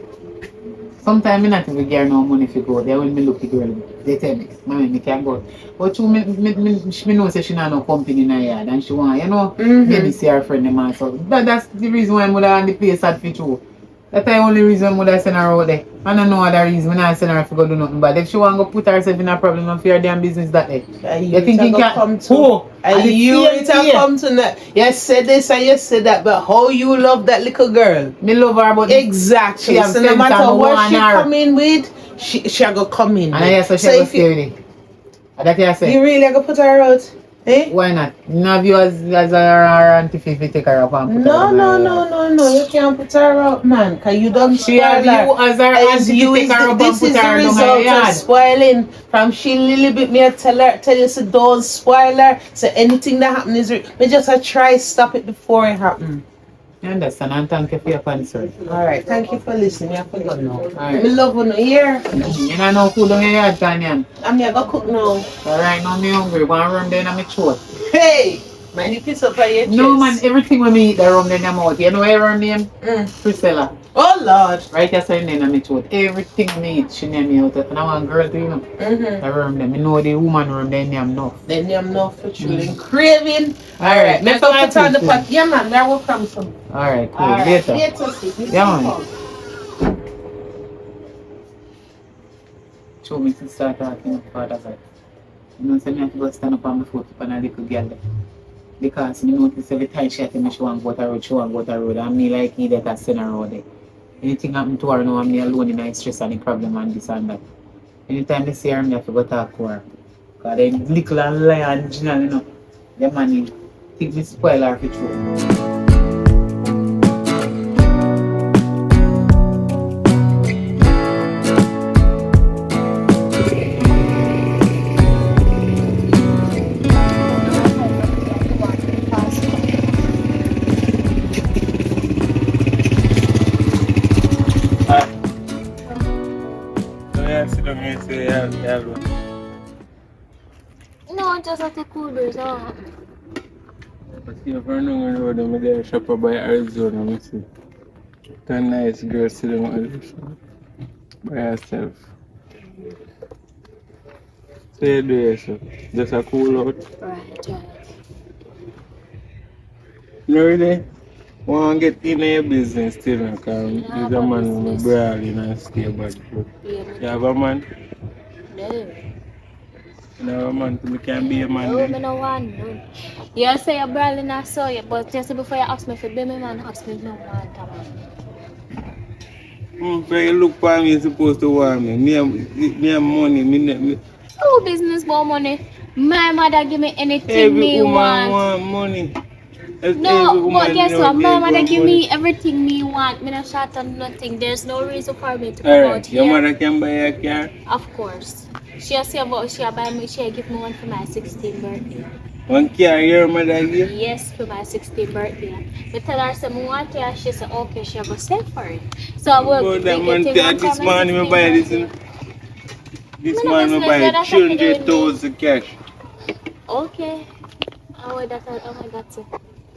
Sometimes me not even get no money if you go there when me look the girl. They tell me, mommy, me can't go. But you, me know say she not no company in her yard and she want, you know, maybe see her friend them and so. That's the reason why I'm on the place at for you. That's the only reason I send her out there. I don't know other reason when I send her to go do nothing. But if she want to go put herself in a problem and fear damn business that day. You think you can come to? who? And you it a come to that. You said this and you said that, but how you love that little girl? Me love her, but Exactly. she have So no sense matter and what want she her. come in with, she a go come in. And I guess she so go if stay you, with it. And that you say. you really go put her out, eh? Why not? You know you as her auntie if you take her up and put her No, on no, her no, no, no. You can't put her out, man. Cause you don't She have spoil her. you as her As auntie you to take is her the, up and this put is the her down her result of yard. spoiling. From she little bit me I tell you say don't spoil her. So anything that happen is we just try stop it before it happen. You understand? And thank you for your concern. Alright, thank you for listening. I forgot now. Alright. Me love you here. You don't know food on your yard, Tanyan. I'm here go cook now. Alright, now me hungry. One run there in my throat. Hey! Man, you piss up on your chest. No man, everything when me eat the rum in my mouth. You know your rum name? Mm. Priscilla. Oh Lord. Right after I name me throat. Everything me eat, she name me out. And I want girl to, you know. I room them. I know the woman room, they name enough. They name enough for children. Craving. Alright, Let's go put on the pot. Yeah, man, there will come some. Alright, cool. Alright, Later. Yeah, man. Show me to start talking of father side. You know, so I have to go stand up on my foot and a little girl there. Because I notice every time she tell me she want to go to the road, and me like he that I send her out there. Anything happen to her now, I'm me alone in her stress and the problem and this and that. Anytime they see her, I have to go talk to her. Because they little and lie and general, you know. The man think me spoil her for true. No, just at the cool breeze. I see if I know the road, I'm there shop by Arizona. I see 10 nice girls sitting on the shop by herself. So you do yourself. Just a cool out. Right. You really want to get in your business still, because he's a man who's brawling and stay bad. You have a man? No. You have a man to can be a man? No, I don't want none. You say you're brawling, I saw you, but just before you ask me if you be my man, ask me if you don't want a man. But you look for me, you're supposed to want me. Me have money. Me. Oh, business more money. My mother give me anything me want. Want money. No, but guess what? My mother give me everything me want. Me not short on nothing. There's no reason for me to come out here. Your mother can buy a car? Of course. She buy me. She give me one for my 16th birthday. One car your mother give? Yes, for my 16th birthday. I tell her some want car. She said okay. She go sell for it. So I will. This morning I buy this. This morning I buy 300,000 cash. Okay. Oh, that's it.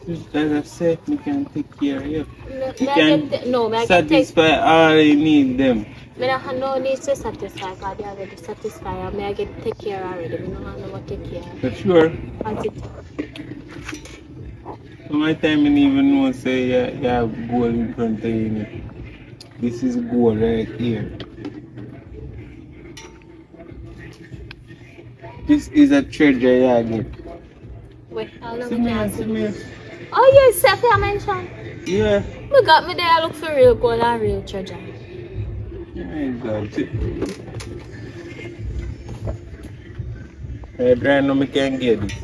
As I said, we can take care of you. You can satisfy all you need them. I have no need to satisfy because they already satisfy. I get take care already. I don't have no more take care. For sure. So my time I even know say you have goal in front of you. This is goal right here. This is a treasure you get. Wait, how long see me. Oh yes, I mentioned. Yeah. We got me there. I look for real gold and real treasure. I got it. Right now I can't get this.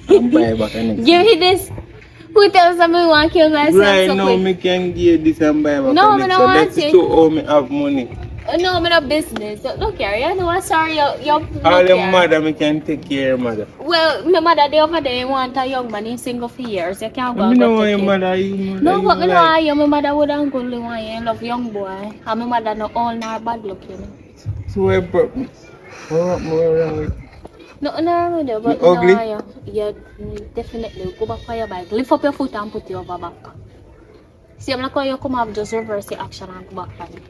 I'm buy back next. Give me this. Who tells me we want to kill myself? Right so now quick? I can't get this and buy back no, next. I don't want That's it. to how me have money. No, I'm not business. Don't care. You know what? Sorry, you're all your mother, I can take care of your mother. Well, my mother, they over there want a young man, he's single for years. You can't go I and know go your take mother, it. No, but me know like. You. My mother wouldn't go want you. Love young boy. And my mother no all nor bad looking. So what wrong with no wrong with you, but ugly? No, you definitely go back for your bike. Lift up your foot and put it over back. See, I'm not going to come up, just reverse the action and go back for me.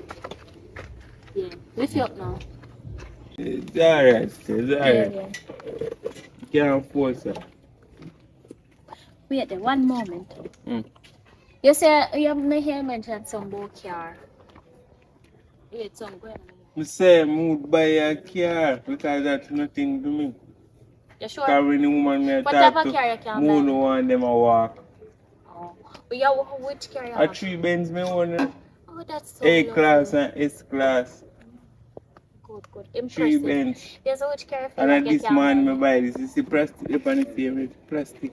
Yeah, lift you up now. It's alright, it's alright. Yeah. Can't force it. Wait there, one moment. You say you have my hair mentioned some about car. Wait, some go ahead. I say I would buy a car because that's nothing to me. You sure? Because when the woman me what talk type of car you can buy? buy? No want them to walk. Oh. Which car you have? A 3 Benz me want. Oh, that's so A-class and S-class. Good. 3 Impressive. Benz. There's a which car you And like this morning I buy this. This is plastic upon the favorite plastic.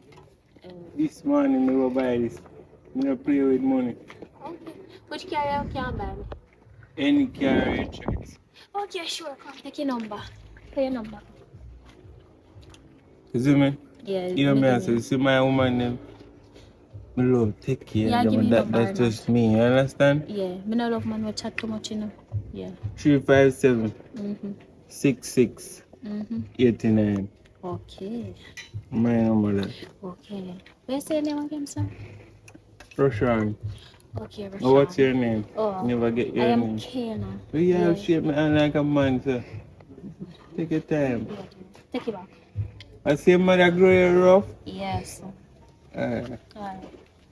This morning I will buy this. I don't play with money. Okay. Which car you can buy? Any car you choose. Okay, sure. Come take your number. Take your number. You see me? Yeah. You know me, I say, you see my woman name? I love take care of them. That's just me, you understand? Yeah. I don't love man who chat too much, you know. Yeah. 357 66 89. Okay. My number that. Okay. Where's your name again, sir? Foreshadowing. Okay, Rashawn. Oh, what's your name? Oh, Never get I your am name. Kana. We have shape me hand like a man, sir. Take your time. Take it back. I see mother grow you rough. Yes. Alright. Alright.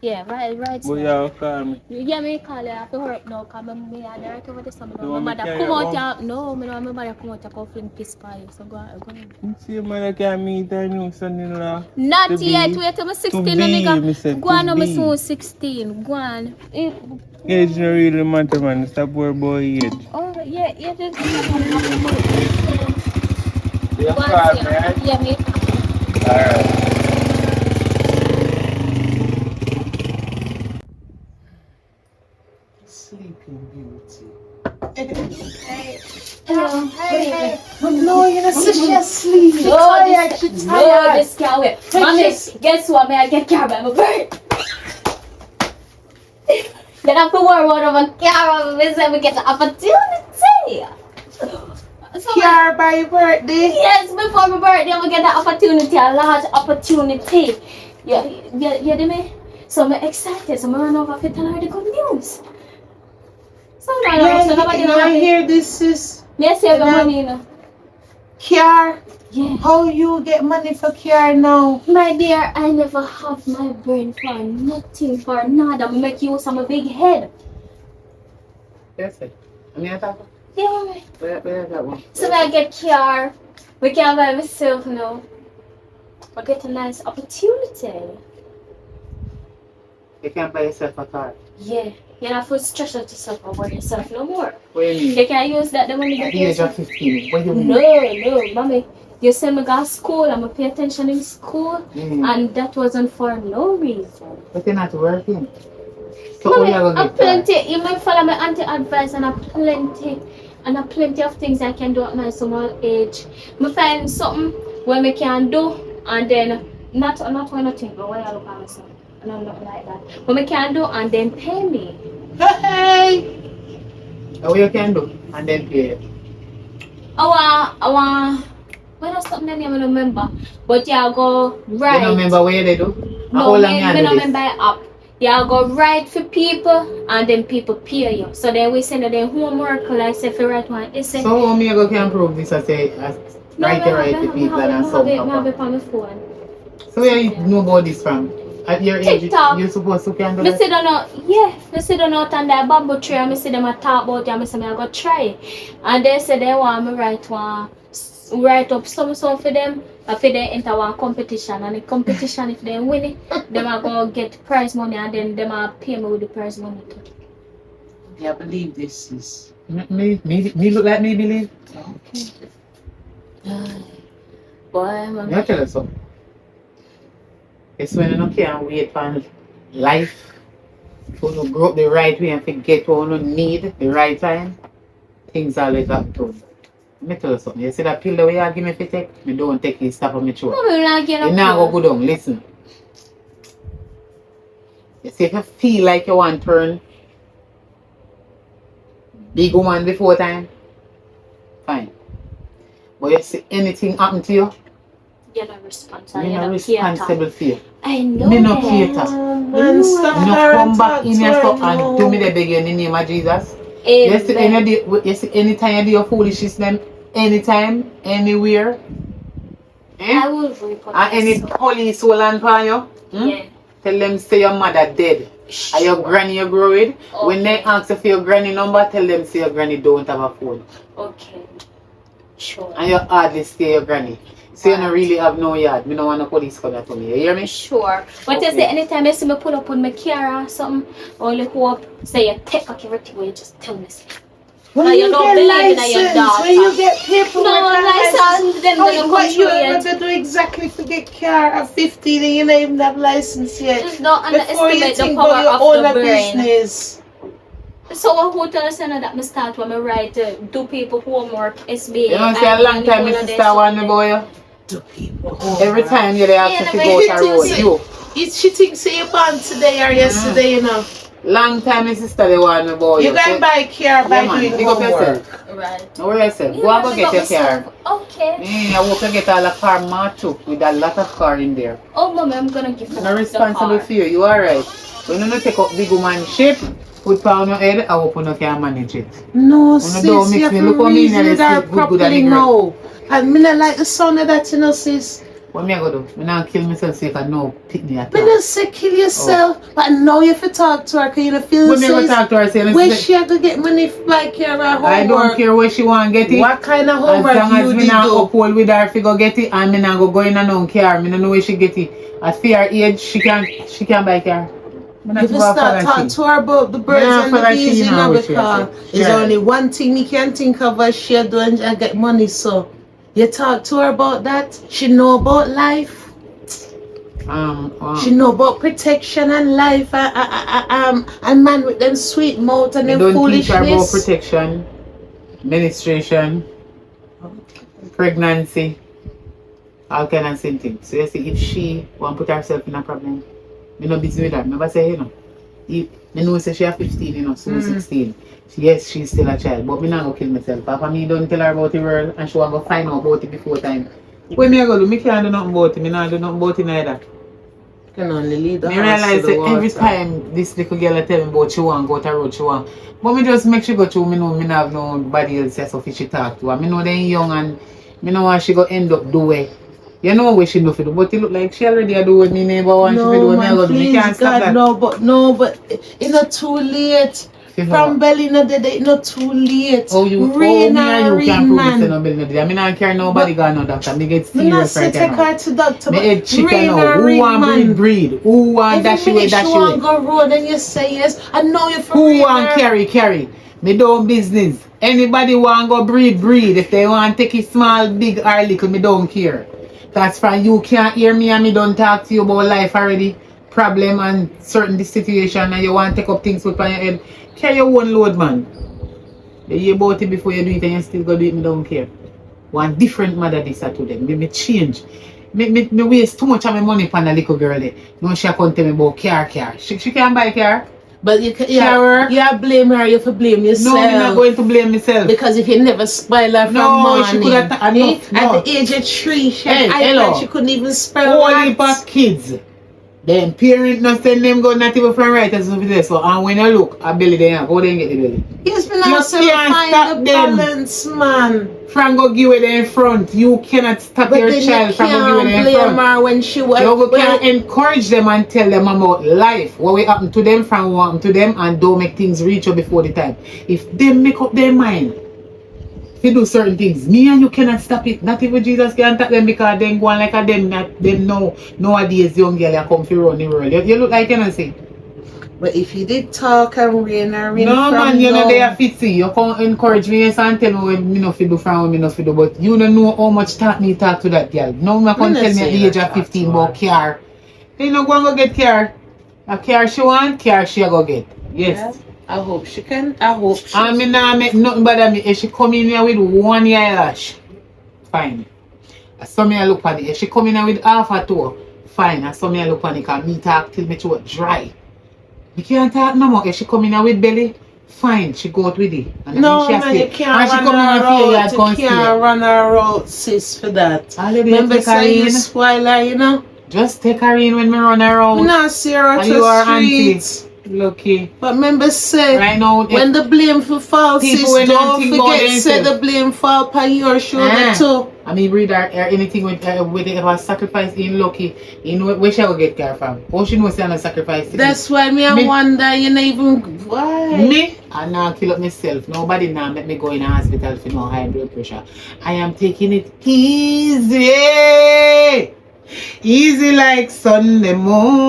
Yeah, right. But you have call me. Yeah, me call you after work now, because me are direct over this summer. You My want me mother carry come you out home? here. No, me know my mother come out here go fling piss for you. So go on. You see mother can meet her new son-in-law. Not To yet, be- wait till I'm to 16, be, no nigga. me said, Go on, to I'm be. soon 16. Go on. Age no really matter, man. Stop worry about age. Oh, yeah, just You go on, call see me, ya. right? Yeah, me. Alright. Sleeping Beauty. Hello. Hey. No, you're not such a sleep. She No, tired. She this tired. can't wait. Take Mommy, this- guess what? May I get care by my bird? Then after worry about my care, we say we get the opportunity. So Care by your birthday. yes, before my birthday, we get the opportunity, a large opportunity. Yeah, do me? So I'm excited. So I'm run over to tell her the good news. So I hear this is Yes, you have the money, you know. care. Yeah. How you get money for care now? My dear, I never have my brain for nothing, for nada. I make use of my big head. Yes, sir. I mean, I thought, Yeah, mommy. where that one? So when I get care, we can buy myself now. I get a nice opportunity. You can't buy yourself a car. Yeah. You don't have to stress out yourself or worry yourself no more. What do you mean? You can use that the money At that the you age of 15, what do you mean? No, mommy. You send me go to school, I'm going to pay attention in school, and that wasn't for no reason. But you're not working. So Mommy, how you I'm gonna get plenty, you might follow my auntie advice, and I'm plenty of things I can do at my small age. I find something where I can do, and then, not for nothing, but when I look at myself, and I'm not like that. What I can do, and then pay me. Hey. What you can do and then pay it. I want, well, that's something I don't remember, but yeah, I'll go right. You don't remember what they do? No, How long me you don't do this? remember it up. Yeah, I'll go write for people and then people pay you. So then we send them homework, like say for write one essay. So how me go can prove this as write to people and some I have it on my phone. So where you know about this from? At your age, TikTok. you're supposed to can do I that? sit down out, yeah, I sit down out on that bamboo tree and I see them a talk about it and I say I go try. And they say they want me write up some for them. If they enter one competition, and the competition, if they win it, them are going to get prize money and then them are pay me with the prize money too. Yeah, I believe this is. Me look like me believe? Okay. Boy, man. I'll tell you something. It's when you can't wait for life to grow up the right way and forget what you need the right time, things always happen. Let me tell you something. You see that pill the way you give me for take, me don't take it, stop on me throat. You now go down, listen. You see if you feel like you want to turn big woman before time, fine. But you see anything happen to you, You're not responsible. you're You're not not responsible for you. I know Me no that. cater. Man, stop You her come and back talk in to your her stuff now. and do me the beg you in the name of Jesus. You see, Amen. you see anytime you do your foolishness, them anytime, anywhere. I will report And any myself. police will land for you. Yeah. Tell them say your mother dead. And your granny you grow with. When they ask you for your granny number, tell them say your granny don't have a phone. Okay. Sure. And you hardly stay your granny. So you don't really have no yard. Me don't want no police come to me. You hear me? Sure. But you say anytime you see me pull up on my car or something, only hope say you take everything when you just tell me. When No, you you don't get believe in your license, daughter. when you get paperwork, No, and license, them how- don't come what you through yet. ever do exactly to get car at 15 and you don't even have license yet? Just don't Before you underestimate the think power about your of own the brain. business. So who tell us that I start when I write do people homework, SBA. You know, say a long time my sister want me boy. Do people Every time you ask Yeah, if you but go you to think road, so- you. She thinks say you're born today or yesterday, you know. Long time my sister they want me boy. You can buy car by Yeah, man, doing big up homework. yourself. Right. Know what I said? Go and go get your car. Okay. I hope you get all the car marked too, with a lot of car in there. Oh, mommy, I'm gonna give you I'm not the responsible car. for you. You alright? When you take up big woman ship, put on your head, I hope you can manage it. No, When you sis, don't you mix have me, to look what me reason and it out properly now. And me not like the sound of that, you know, sis. What me I go do? Me not kill myself so you can know pick me at Me all. not say kill yourself, but now you have to talk to her because you don't feel When me go talk to her, say, where she gonna get money by care her homework? I don't care where she want get it. What kind of As homework long as you me did not do? uphold with her if go get it and me not go in and don't care. Me not know where she get it. At her age, she can buy car. You have to start talking to her about the birds and the bees, you know, because there's only one thing you can think of as she do and get money. So you talk to her about that. She know about life. She know about protection and life. And man with them sweet mouth and them foolishness. Don't teach her about protection, menstruation, pregnancy, all kind of same things. So you see, if she want to put herself in a problem, me no busy with her. Never say, you know. If me know say she have 15, you know, soon 16. Yes, she's still a child, but me not gonna kill myself. Papa me don't tell her about the world and she want to find out about it before time. When me go do, me can't do nothing about it. Me not do nothing about it neither. Can only lead the me realize that every time this little girl tell me about she want go to road she want. But me just make sure go through, me know me not have nobody else so fit she talk to her. Me know they young and me know what she go end up doing. You know what she do for do, but it look like she already do with me neighbor want she do with me I go do. Me can't stop that. No, but it's not too late. From belly no dead, it's not too late. Oh, you can prove this no belly no dead. I mean I care nobody got no doctor. Me get serious right now. Take her to doctor. Me head chicken now. Who want breed? Who want dash away? If you want go road and you say yes, I know you from who want carry? Me don't business. Anybody want go breed. If they want take it small, big or little, me don't care. That's fine. You can't hear me and me don't talk to you about life already. Problem and certain situation and you want to take up things with your head. Carry your own load, man. You hear about it before you do it and you still go do it, me don't care. One different mother this to them. Me change. Me waste too much of my money on a little girl there. No, she can't tell me about car. She can buy car. But you blame her, you have to blame yourself. No, I'm not going to blame myself. Because if you never spoil her from morning, she could have at the age of 3, she couldn't even spell all the kids. Then parents not send them go not even from writers over there. So and when you look at belly there, go then get the belly. Yes, but now find the balance, man. From go give it in front. You cannot stop your child from go give it in front. Her when she was you can encourage them and tell them about life. What will happen to them from what happened to them and don't make things reach you before the time. If they make up their mind to do certain things, me and you cannot stop it. Not even Jesus can stop them because they go on like a them know nowadays young girl are come to run the world. You look like you know say. But if you did talk and rain no man, you know they are fit see. You can't encourage me and tell me when me not fit do from when me not fit do, but you don't know how much talk to that girl. No man can tell me at the age of 15 about car. You know go and go get car. A car she want, car she go get. Yes. Yeah. I hope she can. I hope she and me not make nothing bother me. If she come in here with one eyelash, fine. I saw me look at it. If she come in here with half a toe, fine. I saw me look at it because me talk till me throat dry. You can't talk no more. If she come in here with belly, fine. She go out with it. And no, man, you can't run her out, sis, for that. Remember say you spoil her, you know? Just take her in when me run her out. Me not see her at the streets. Lucky. But remember say right now, when the blame for fall, sis, don't forget say the blame fall upon your shoulder too. I mean read her anything with a sacrifice in Lucky, you know where she will get care from. How she knows she not sacrifice. That's why me I wonder you know even why. Me? I now kill up myself. Nobody now make me go in a hospital for no high blood pressure. I am taking it easy. Easy like Sunday morning.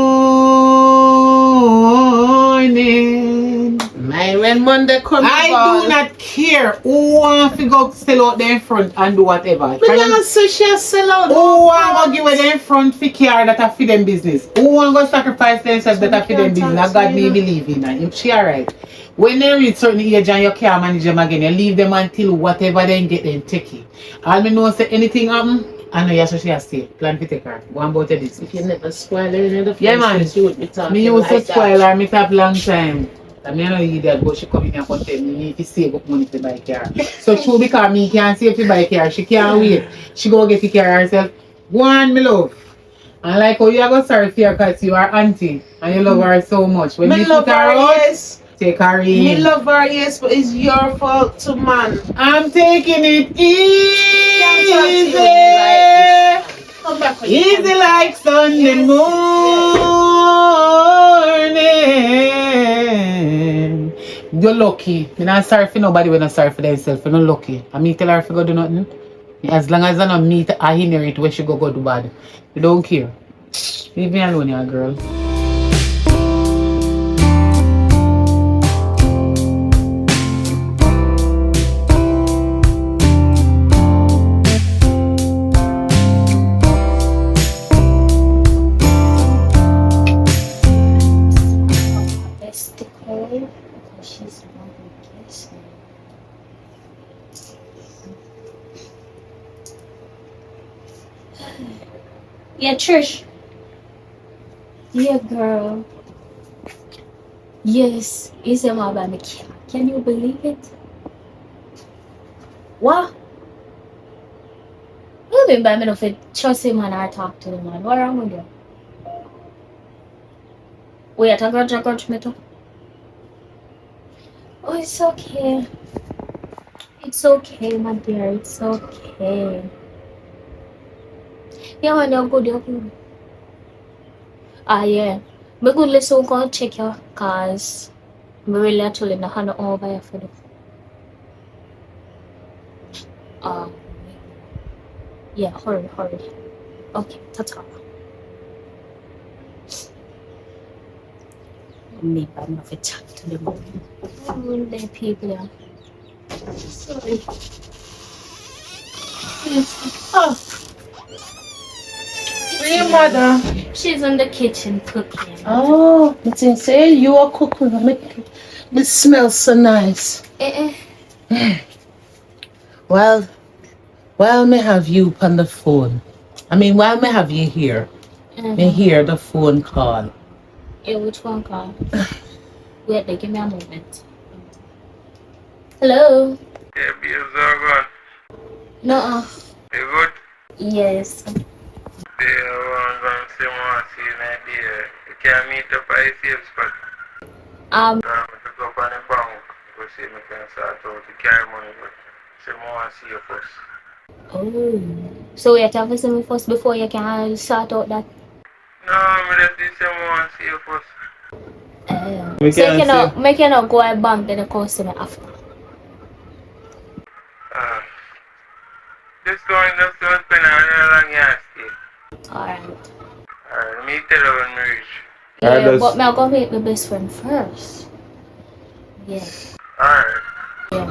Man, when Monday comes, I do not care who want to go sell out there in front and do whatever. But now so she sell out. Who want to give it in front for care that I feed them business? Who want to go sacrifice themselves that I feed them business? God me believe in that. She alright. When they reach certain age and you can't manage them again, you leave them until whatever they get them take it. All me know say anything happen. I know you're she has to plan to take her. Go on about this. If you never spoil her in the first place, you would be talking me used like to spoil her, me have long time. I mean, I know you that, but she come in here and tell me need to save up money to buy car. So true because me can't save to buy car. She can't wait. She go get the car herself. Go on, me love. And like how you are going to sorry for her because you are auntie And you love her so much. When Me you love put her her, out, yes. take her Me in. love her, yes, but it's your fault to man. I'm taking it Can't talk to you easy. like this, man. Come back when you Easy come. like Sunday Yes, morning. You're lucky. I'm not sorry for nobody when I'm sorry for themselves. You're not lucky. I mean, tell her if you go do nothing. As long as I don't meet I inherit where she go do bad. You don't care. Leave me alone, yeah, girl. Best to call because she's not vacation. Yeah, Trish. Yeah, girl. Yes, it's a mama. Can you believe it? What? You been by me if it trust him and I talk to him, man. What wrong with you? Wait, I got me too. Oh, it's okay. It's okay, my dear. It's okay. Yeah, man, you're good. You're good. Ah, yeah. Me good listen go check you, cause me really actually not hand over you for the. Um, yeah, hurry. Okay, ta-ta. Me, I'm not fit chat to the moment. The people, yeah. Sorry. Oh. Where your mother? She's in the kitchen cooking. Oh, I think say you are cooking. Me smell so nice. Well, while me have you on the phone, while me have you here, me hear the phone call. Yeah, which phone call? Wait, give me a moment. Hello? Yeah, beers are gone. No. You good? Yes. They are going to see more see an idea. You can meet up at a safe spot. To go up on the bank. Go see me can start out to carry money, but see more see you first. Oh. So you have to see me first before you can sort out that? No, I just need some more see you first. So you cannot go at bank then you come see me after? Just don't spend a long year stay. Alright. Alright, me tell you when we reach. Yeah, but I'm going to meet my best friend first. Yeah. Alright. Yeah.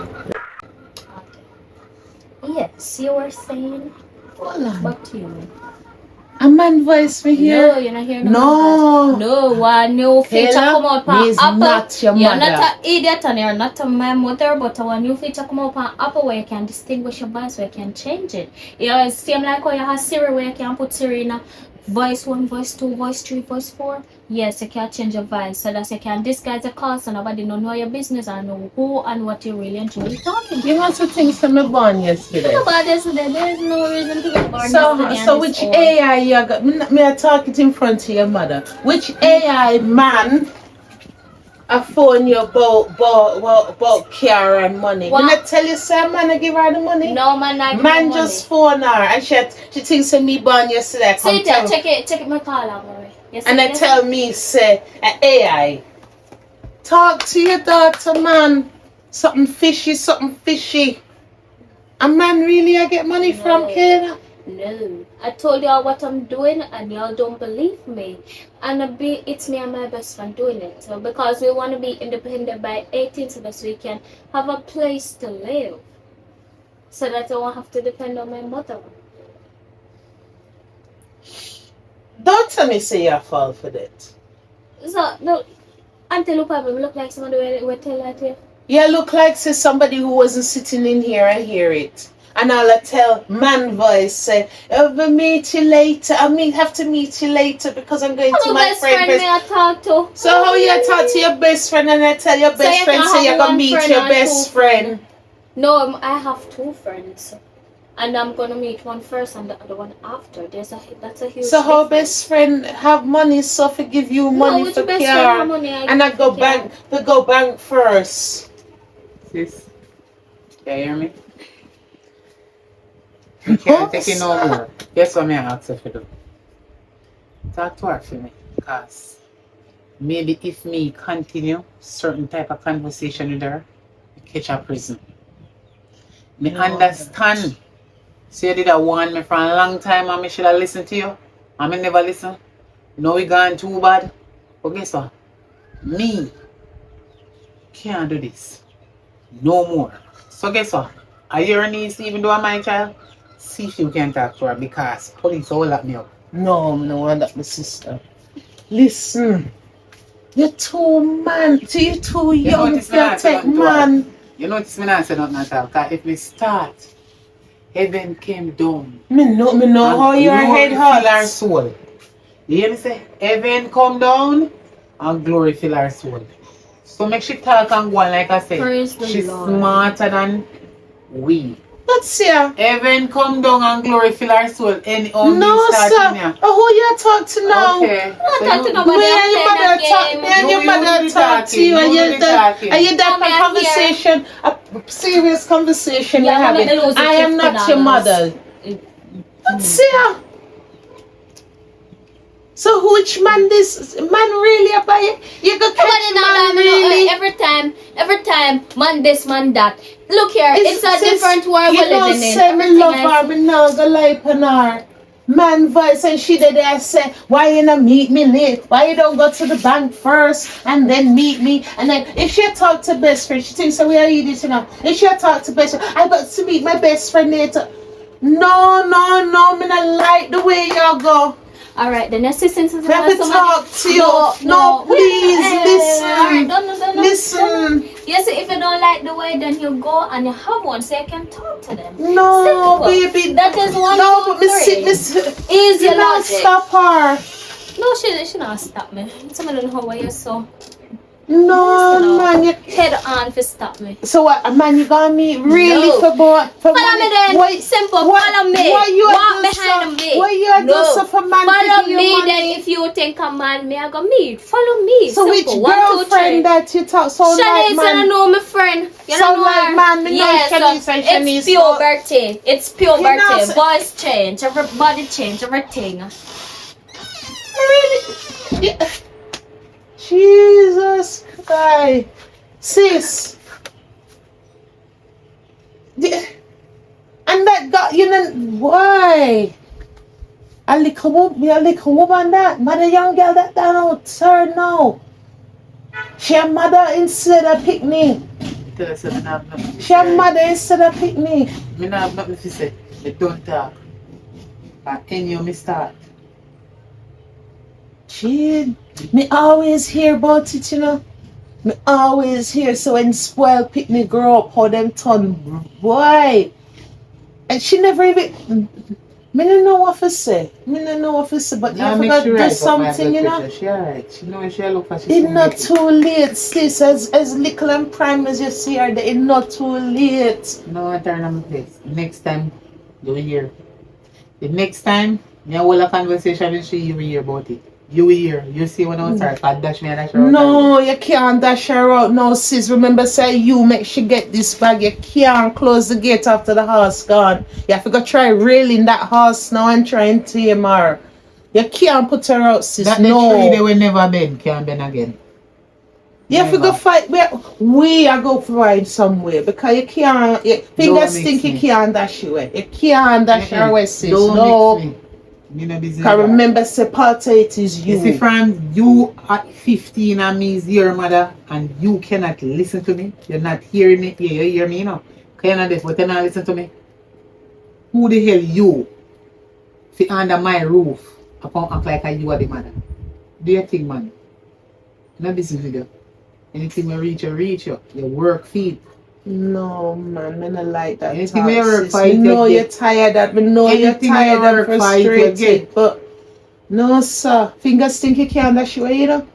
Okay. Yes, you were saying? Hold on. Back to you. A man voice me here? No, you're not hearing No. No, one new feature come up on is Apple. not your You're mother. not an idiot and you're not a my mother, but a new feature come up on Apple where you can distinguish your voice, where you can change it. Yeah, it's same like how you have Siri where you can put Siri in a voice 1, voice 2, voice 3, voice 4. Yes, you can change your voice so that you can disguise the call so nobody don't know your business and know who and what you really enjoy talking to. You want to think from me born yesterday? No, but there's no reason to get born So yesterday which AI you got? Me I talk it in front of your mother. Which AI man a phone you about car and money? What? Did I tell you say man I give her the money? No, man, not Man just phone her and she thinks say me born yesterday. So check it my call out, Mary. And they tell me say AI. Talk to your daughter, man. Something fishy. A man really I get money from Kayla? No. I told y'all what I'm doing and y'all don't believe me. And it's me and my best friend doing it. So because we want to be independent by 18 so that we can have a place to live. So that I won't have to depend on my mother. Don't tell me say you fall for that. So, no. Until you probably look like somebody will tell that to you. You look like say somebody who wasn't sitting in here and hear it. And I'll tell man voice say, I'll meet you later. Have to meet you later because I'm going to my friend. May I talk to? So how you talk to your best friend and I tell your best friend say you're gonna meet your best friend? No, I have 2 friends. and I'm gonna meet one first and the other one after. That's a huge So how difference. best friend have money, so for give you money with for your best friend car, have money, and I go bank, we go bank first. Sis, you hear me? You can't take it no more. Guess what me ask you to do? Talk to her for me. Because maybe if me continue certain type of conversation with her, we catch a prison. Me No, understand. So you did a warn me for a long time and me should have listened to you. And me never listen. Now we gone too bad. But guess what? Me can't do this. No more. So guess what? Are your niece, even though I'm my child? See if you can talk to her because police will lock me up. No, no one that my sister. Listen, you're too man, you're too young notice me to not say take nothing to her? man. You notice me not say nothing at all. Because if we start, heaven came down. Me know how your head fill our hurts. soul. You hear me say? Heaven come down and glory fill our soul. So make she talk and go on like I said. Praise the She's Lord. smarter than we. Let's see her. Heaven come down and glory fill our soul. Anyhow, No, sir. Oh, who you talk to now? Okay. I'm not So talking you- about Me the and your mother talk. game. Me and your You mother be talk to talking, you, and you you be that, talking. and you that Come a here. conversation, a serious conversation Yeah, you're I'm having. gonna lose I am not your $50. mother. Let's see her. So which man this man really about you? You go catch Nobody man not really? every time, man this, man that. Look here, it's a different world you we're know, living in. say me Everything love I her, me now go lie on her. Man voice and she did there say, why you not meet me late? Why you don't go to the bank first and then meet me? And then if she talk to best friend, she thinks so we are eating you know. If she talk to best friend, I got to meet my best friend later. No, me not like the way y'all go. All right, the next since Let me talk to you. No, please listen. Listen. Yes, if you don't like the way, then you go and you have one so you can talk to them. No, Simple. baby. That is one, No, two, but me three. sit. Easy You not logic. stop her. No, she not stop me. Someone don't know how you're so. No, Listen, man. You, head on for stop me. so what, man? You got me really No. for boy? For Follow me then. Why, Simple. why- Follow me. Why you Walk do behind so, me. Why you do so for man? Follow to give you me money? then. If you think a man, me I go meet. Follow me. So Simple. which 1, 2, 3. girlfriend that you talk so like Shanice, you man? don't know my friend. You So don't know like her. man, me know Yes, Shanice and Shanice. it's puberty. It's puberty. know, so- Voice change, everybody change, everything. Really? Yeah. Jesus Christ. Sis. And that got you know why? A little woman that mother young girl that down out sir no. She a mother instead of picnic. Tell us that me not have nothing to She a say. mother instead of picnic. Me not have nothing to say. Me don't talk. And any you me start. She me always hear about it, you know. Me always hear so when spoiled picnic grow up how them turn boy. And she never even me don't know what to say. But Nah, you make forgot she to do right up my something, blood you know. pressure. She alright. She know she look for she It's soon not make it. too late, sis. As little and prime as you see her, it's not too late. No, I turn on my face. Next time, you will hear. The next time, me hold a conversation with she, you will hear about it. You will hear. You see when I was start, I dash me and dash her out. No, you can't dash her out. No, sis. Remember, say you make she get this bag. You can't close the gate after the horse gone. You have to go try railing that horse now and try and tame her. You can't put her out, sis. That no. the tree they will never bend, can't bend again. You have to go fight. We are go find somewhere because you can't. Fingers mix think you me. can't dash her away. You can't dash her away, sis. Don't No. mix me. Me no busy. Because remember, say part it is You see, you. Fran, you at 15 and me is your mother and you cannot listen to me. You're not hearing me. Yeah, you hear me, you know. Because you're not this, but you not listen to me. Who the hell you? Fi under my roof. Upon act like you are the mother. Do your thing, man. Not this video. Anything will reach you. Your work feed. No, man, me not like that. Anything talk, we ever sis. fight, Me know you you're tired of. Me know you're Anything we tired ever and fight, you frustrated. get. But no, sir. Fingers think you can't dash away, you know.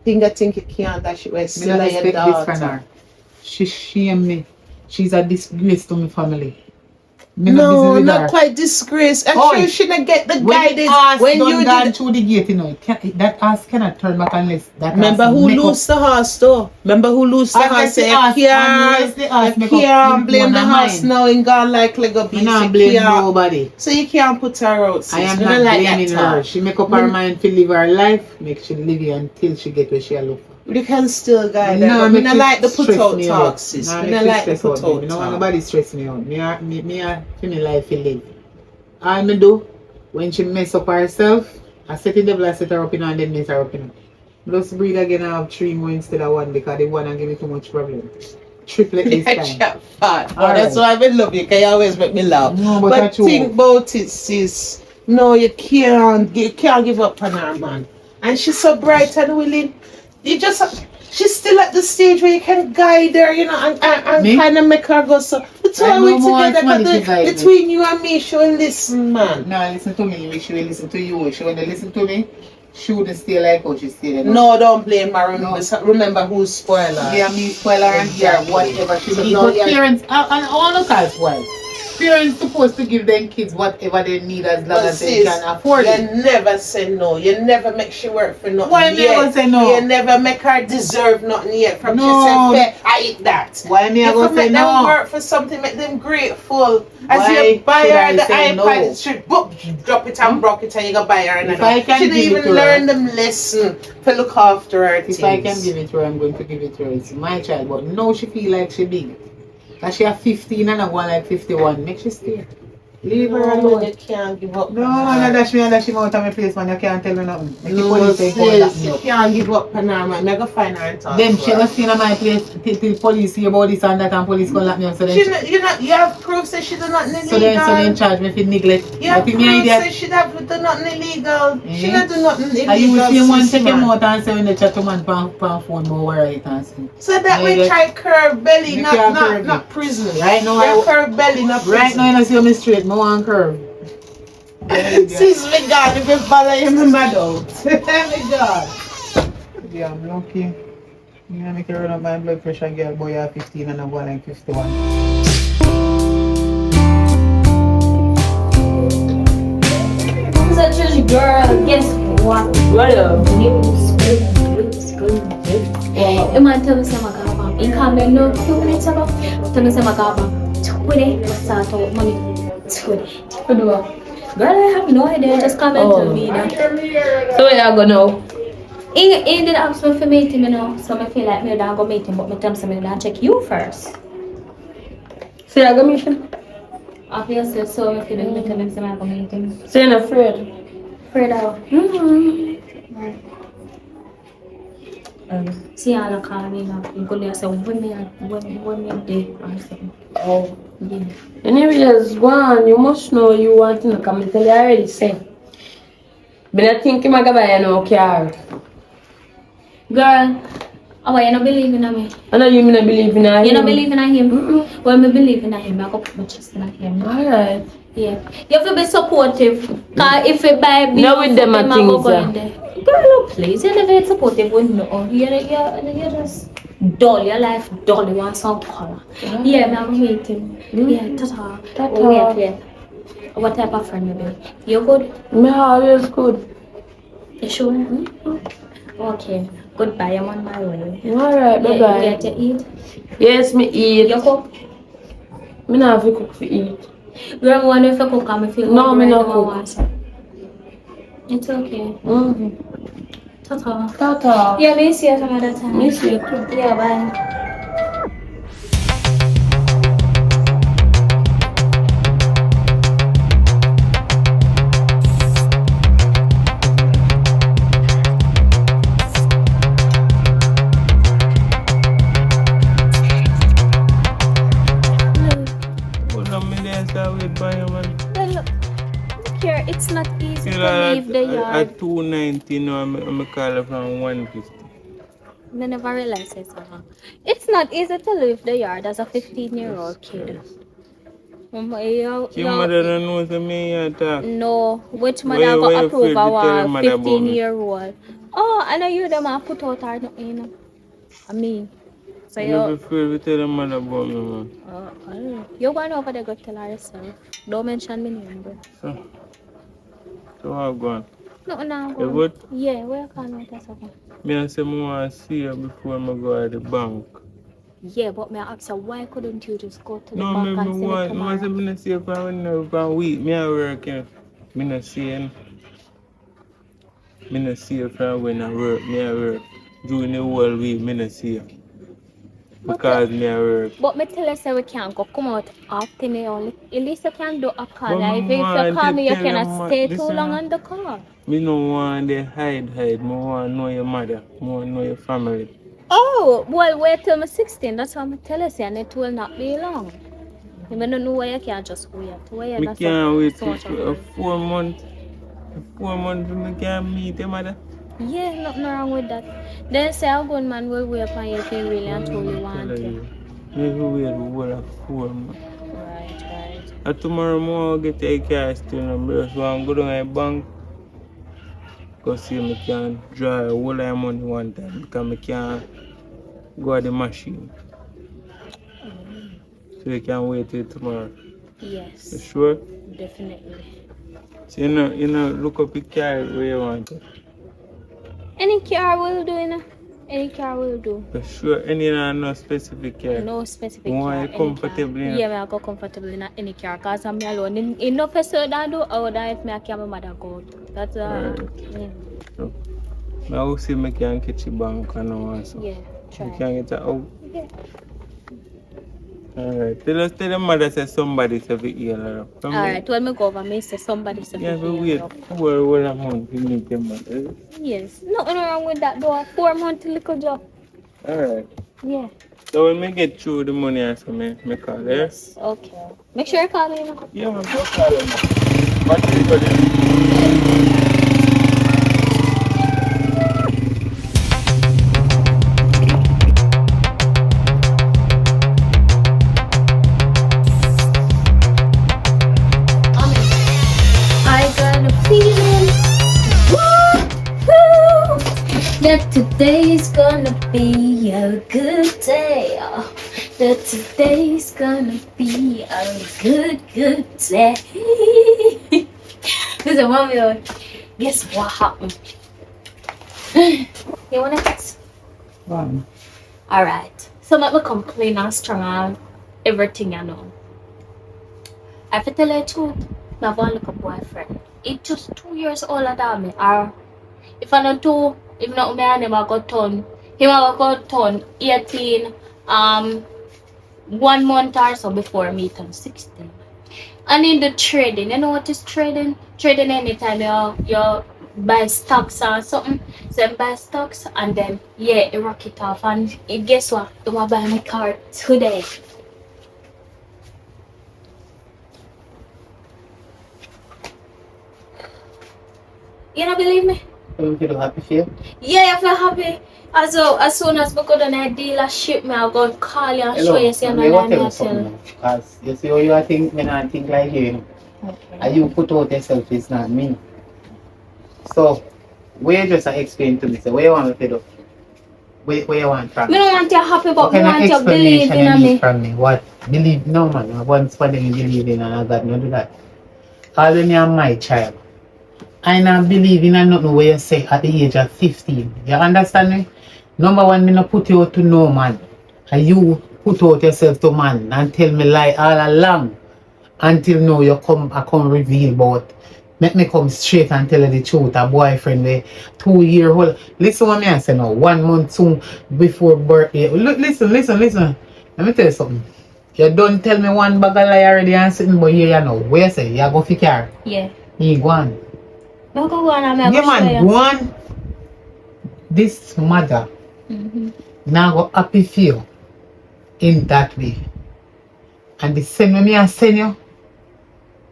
Finger think you can't dash away. Me Still not like your respect this from daughter. her. She shame me. She's a disgrace to my family. No, not quite disgrace. Actually, she not get the guidance when you did through the gate, you know. That ass cannot turn back unless that. Remember who lose the horse though? Remember who lose the horse? You can't blame the horse now in God like Lego beast. You can't blame nobody. So you can't put her out. Sis. I am not blaming her. She make up her mind to live her life. Make she live it until she get where she look. You can still guide her. No, I don't like the put out talk, sis. I don't like the put out talk. No want nobody stress me out. Me life to live. All me do, when she mess up herself, I set the devil, I set her up in and then mess her up in. Just breathe again, I have 3 more instead of 1 because the one and give me too much problem. Triplet this time. That's why I love you, because you always make me laugh. No, but think about it, sis. No, you can't give up on her, man. And she's so bright and willing. She's still at the stage where you can guide her, you know, and kind of make her go. So it's all we together. But between you and me, she will listen, man. No, listen to me. She will listen to you. She will listen to me. She wouldn't stay like how she stayed. No, don't blame her. Remember who's spoiler. Yeah, me spoiler and whatever she does. But parents, and all look as well. Parents supposed to give them kids whatever they need as long as they can afford it. You never say no. You never make she work for nothing. Why me I say no? You never make her deserve nothing yet. From she said, I eat that. Why me I go say no? Make them work for something, make them grateful. As you buy her the iPad, she drop it and broke it and you go buy her another. She didn't even learn them lesson to look after her. If I can give it to her, I'm going to give it to her. It's my child, but now she feel like she big. That she have 15 and I go like 51. Make she stay. Leave her alone. You can't give up. No, man, dash me out of my place, man. You can't tell me nothing. No, sis, you can't give up on her, man. I go find her and talk. Them she was staying in my place till police see about this and that and police gonna lock me up. So then you have proof that she did nothing illegal. So then charge me for neglect. You have proof that she have done nothing illegal. She not do nothing illegal. And you will see one take him out and say when they chat to man pan phone more where it and see. So that we try curve belly, not prison. Right now I curve belly, not prison. Right now I see me straight, more on curve. Since me God, if you follow him, I'm mad out. Me God. Yeah, I'm lucky. You know, make her run up my blood pressure, girl. Boy, you're 15 and I'm going like 51. Such a girl, guess what? The man tell me say magaba. He come in no few minutes ago. Tell me say magaba. Today, start out money. Today. Girl, I have no idea. Just come and tell me that. So where you go now? He did ask me for meet him, you know. So I feel like me don't go meet him, but me tell him I don't check you first. So you go meet him? Obviously, so I feel like me tell him I go meet him. So you're not afraid? Afraid of? See, I'll call me now. I'm going to say, when me day or something. Oh. Yeah. Anyways, one, you must know you want to come and tell you already say. But I think I'm going to buy no car. Girl, oh, you don't believe in me? I know you don't believe in him. You don't believe in him? Well, I believe in him. I go put my trust in him. Alright. Yeah. You have to be supportive. Because if you buy me, no with them and things. Girl, please, you never supportive with no. You just dull your life, dull. You want some color. Yeah, I'm waiting. Yeah, ta-ta. Wait. What type of friend you be? You good? Me always good. You sure? Okay. Goodbye, I'm on my way. Alright, bye-bye. You get to eat? Yes, me eat. You cook? Me not have to cook for eat. Girl, I wonder if I cook and I feel no, me not cook. It's okay. Ta-ta. Ta-ta. Yeah, miss you some other time. Miss you too. Yeah, bye. It's not easy to leave the yard. At 290, you know, I'm calling from 150. I never realized it. It's not easy to leave the yard as a 15-year-old kid. Your mother don't know what me talk. No, which mother got approve our 15-year-old? Oh, I know you them have put out our, you know. I mean, So I never feel to tell the mother about me, man. you're going over there, go tell her yourself. Don't mention me name, bro. So how going? No, no, You go. good? Yeah, where can I tell something? Me I say I want to see you before I go to the bank. Yeah, but me ask her, why couldn't you just go to the No, bank me and send it want, I tomorrow? say me not see you for one week. Me I working. Me not see you. Me not see you from when I work. Me I work. During the whole week, me not see you. Because me I work. But me tell her say we can't go come out often only. At least you can do a call. But If me you want call to me, you tell cannot them, stay too listen, long on the call. me no want to hide. Me want to know your mother. Me want to know your family. Oh, well, wait till I'm 16. That's what I'm telling you, and it will not be long. You may not know why you can't just wait. Why you Me not can't wait so much of for it? 4 months. 4 months me can meet your mother. Yeah, nothing wrong with that. Then say a good man will wait upon you if he really and truly want you. Maybe wait a whole of 4 months. Right. And tomorrow morning I get a car still number. So I'm going to my bank. Because see me can draw a whole lot of money one time. Because I can't go at the machine. So you can wait till tomorrow. Yes. You sure? Definitely. So you know, look up your car where you want it. Any car will do, you know. Any car will do. You sure? Any no specific car? No specific You car. want it comfortable? Car. Yeah, I go comfortable in any car. Because I'm alone. In no person that do, I would if I can my mother go. That's Right. yeah. So, I will see me can catch a bank and all that. So. Yeah, try. You can get it out. Yeah. Alright. Tell the mother say somebody say we heal her up. Alright, when me go over, me say somebody say Yeah, for but you. wait. What a month you meet your mother. Yes. Nothing wrong with that though. 4 months little job. Alright. Yeah. So when me get through the money or something, me call her. Yes. Okay. Make sure you call me. You know. Yeah, man, go call her. What do you got there? I got a feeling that today's gonna be a good day. That today's gonna be a good day. Listen, mommy, guess what happened? You wanna guess? Alright. So let me complain and strong on everything I know. I have to tell you the truth. I have one little boyfriend. He's just 2 years older than me. Or if I not 2, if not me and him I got turn. Him I got turn 18 1 month or so before me turn 16. And in the trading, you know what is trading? Trading anytime you buy stocks or something. So you buy stocks and then yeah, you rock it off and guess what? You want to buy my car today. You don't believe me? You feel happy for you? Yeah, I feel happy. As soon as we go to the dealership, I'm going to call you and show you see me what tell you another something. Because you see how you are think, me not think like you, you know. Okay. And you put out yourself, it's not me. So, where you just explain to me, so where you want me to do? Where you want from I me? don't want you happy, but What I kind of want you to believe explanation you in need me. from me? What? Believe? No man, I want for them believe in and I got no do that. Because when you're my child, I not believe in and nothing where you say at the age of 15. You understand me? Number one, me not put you out to no man. And you put out yourself to man and tell me lie all along. Until now you I come reveal but make me come straight and tell you the truth. A boyfriend with 2 year old. Listen what me I say now. 1 month soon before birthday. Look, listen. Let me tell you something. You don't tell me one bag of lie already and sitting but here you know. Where you say? You go for car? Yeah. You go on. No, go on, I'm Yeah man, go on. This mother now go happy feel in that way. And the same way me I send you.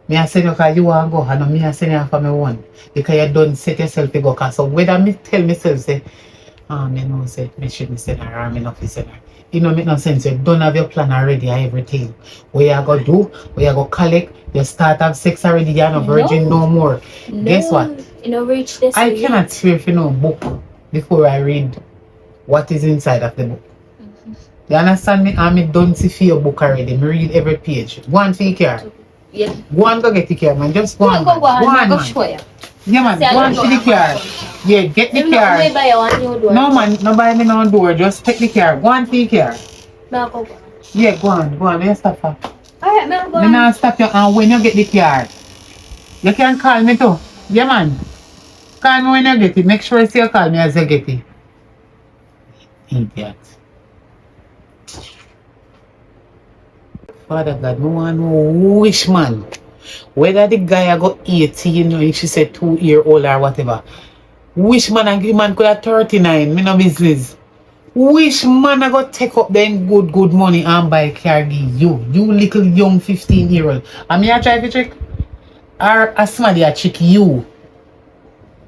Me I send you because you want to go. And me I send you for me one. Because you don't set yourself to go. Cause so whether me tell myself say, me know say, me shouldn't send her or me not send her. It don't make no sense. You don't have your plan already and everything. What you go do, what you go collect, you start have sex already, you're not virgin no more. No, Guess what? You know, reach this. I cannot swear for no book before I read what is inside of the book. You understand me? I'm done see for your book already. Me read every page. Go on for your car. Yeah. Go on go get the car, man. Just go on. Go man. on, man. show you. Yeah, man. See, I Go on don't to the know car. Yeah, get the car. Maybe buy one new door. No, man. No buy me no door. Just take the car. Go on for your car. No, go. Yeah, go on. Go on. Let's stop her. Alright, man, go Me on. now stop you, and when you get the car, you can call me too. Yeah, man. Call me when you get it. Make sure you call me as you get it. Idiot. Father God, no one know which man. Whether the guy I got 18 or she said 2-year-old or whatever. Which man and man could have 39, me no business. Which man I got take up them good money and buy car give you? You little young 15-year-old. And me I try to check? Or a somebody a check you?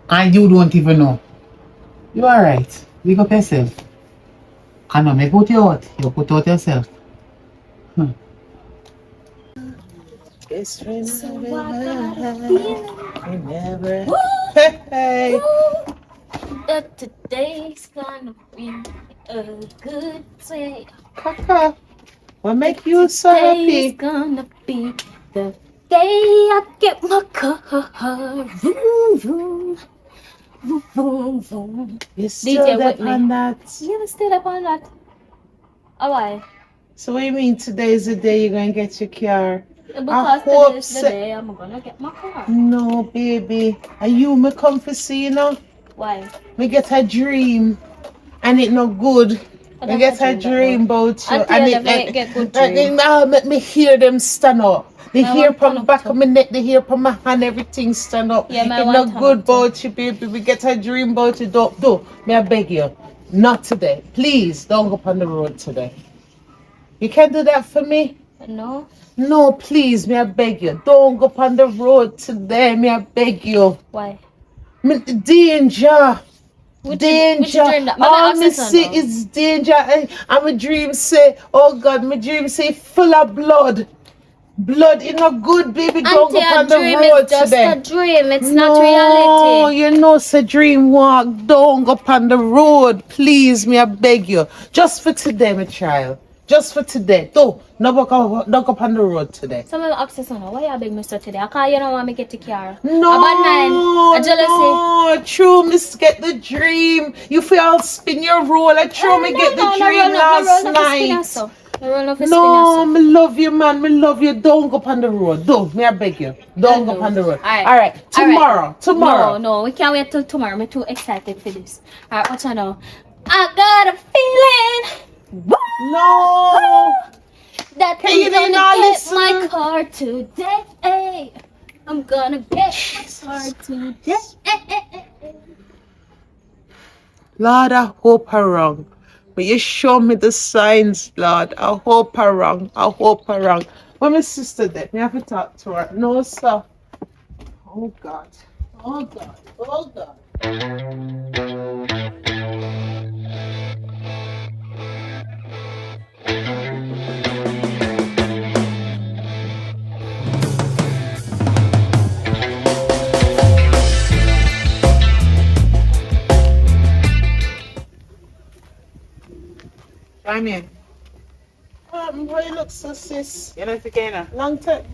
And you don't even know. You alright. Big up yourself. I know me put you out. You put out yourself. Best friend So I've I ever got a had. feeling Never. woo, Hey. woo, that today's gonna be a good day. Kaka. What make you so Today's happy? gonna be the day I get my car. Vroom, vroom, vroom, vroom, vroom. You still DJ that with me. on that? You ever stood up on that? Oh, why? So what you mean today is the day you're gonna get your car? Because hope today's the so. day I'm gonna get my car. No, baby. Are you me come for see, you know? Why? Me get a dream and it no good. Me get a dream about you Until you never get good dream. Make me hear them stand up. The I hair want from turn up back too. of my neck, the hair from my hand, everything stand up. Yeah, It I no want turn good up too. about you, baby. We get a dream about you. Do. Me I beg you. Not today. Please don't go on the road today. You can't do that for me? No? No, please, me I beg you. Don't go on the road today, me I beg you. Why? Me, danger. Which Danger. dream that? All me see is danger. And my dream say, oh God, my dream say full of blood. Blood in a good baby. Don't go on the dream road is just today. a dream. It's No, not reality. you know, say dream walk. Don't go on the road. Please, me I beg you. Just for today, my child. Just for today. Don't go on the road today. Some of the access on why you beg me so today? I can't, you don't want me get the car. No, A jealousy. no, true, miss get the dream. You feel I'll spin your roll. I true me get the dream last night. No, me love you, man. Me love you. Don't go on the road. Don't. Me I beg you. Don't go on the road. All right. Tomorrow. No, we can't wait till tomorrow. I'm too excited for this. Alright, watch out now. I got a feeling. No. That Can you I'm not gonna get listen? my car today. I'm gonna get my car today. Lord, I hope I'm wrong. But you show me the signs, Lord. I hope I'm wrong. I hope I'm wrong. When my sister dead, me have to talk to her. No, sir. Oh, God. Oh, God. Oh, God. Come in. Why you look so sis? You know see Kena? Long time.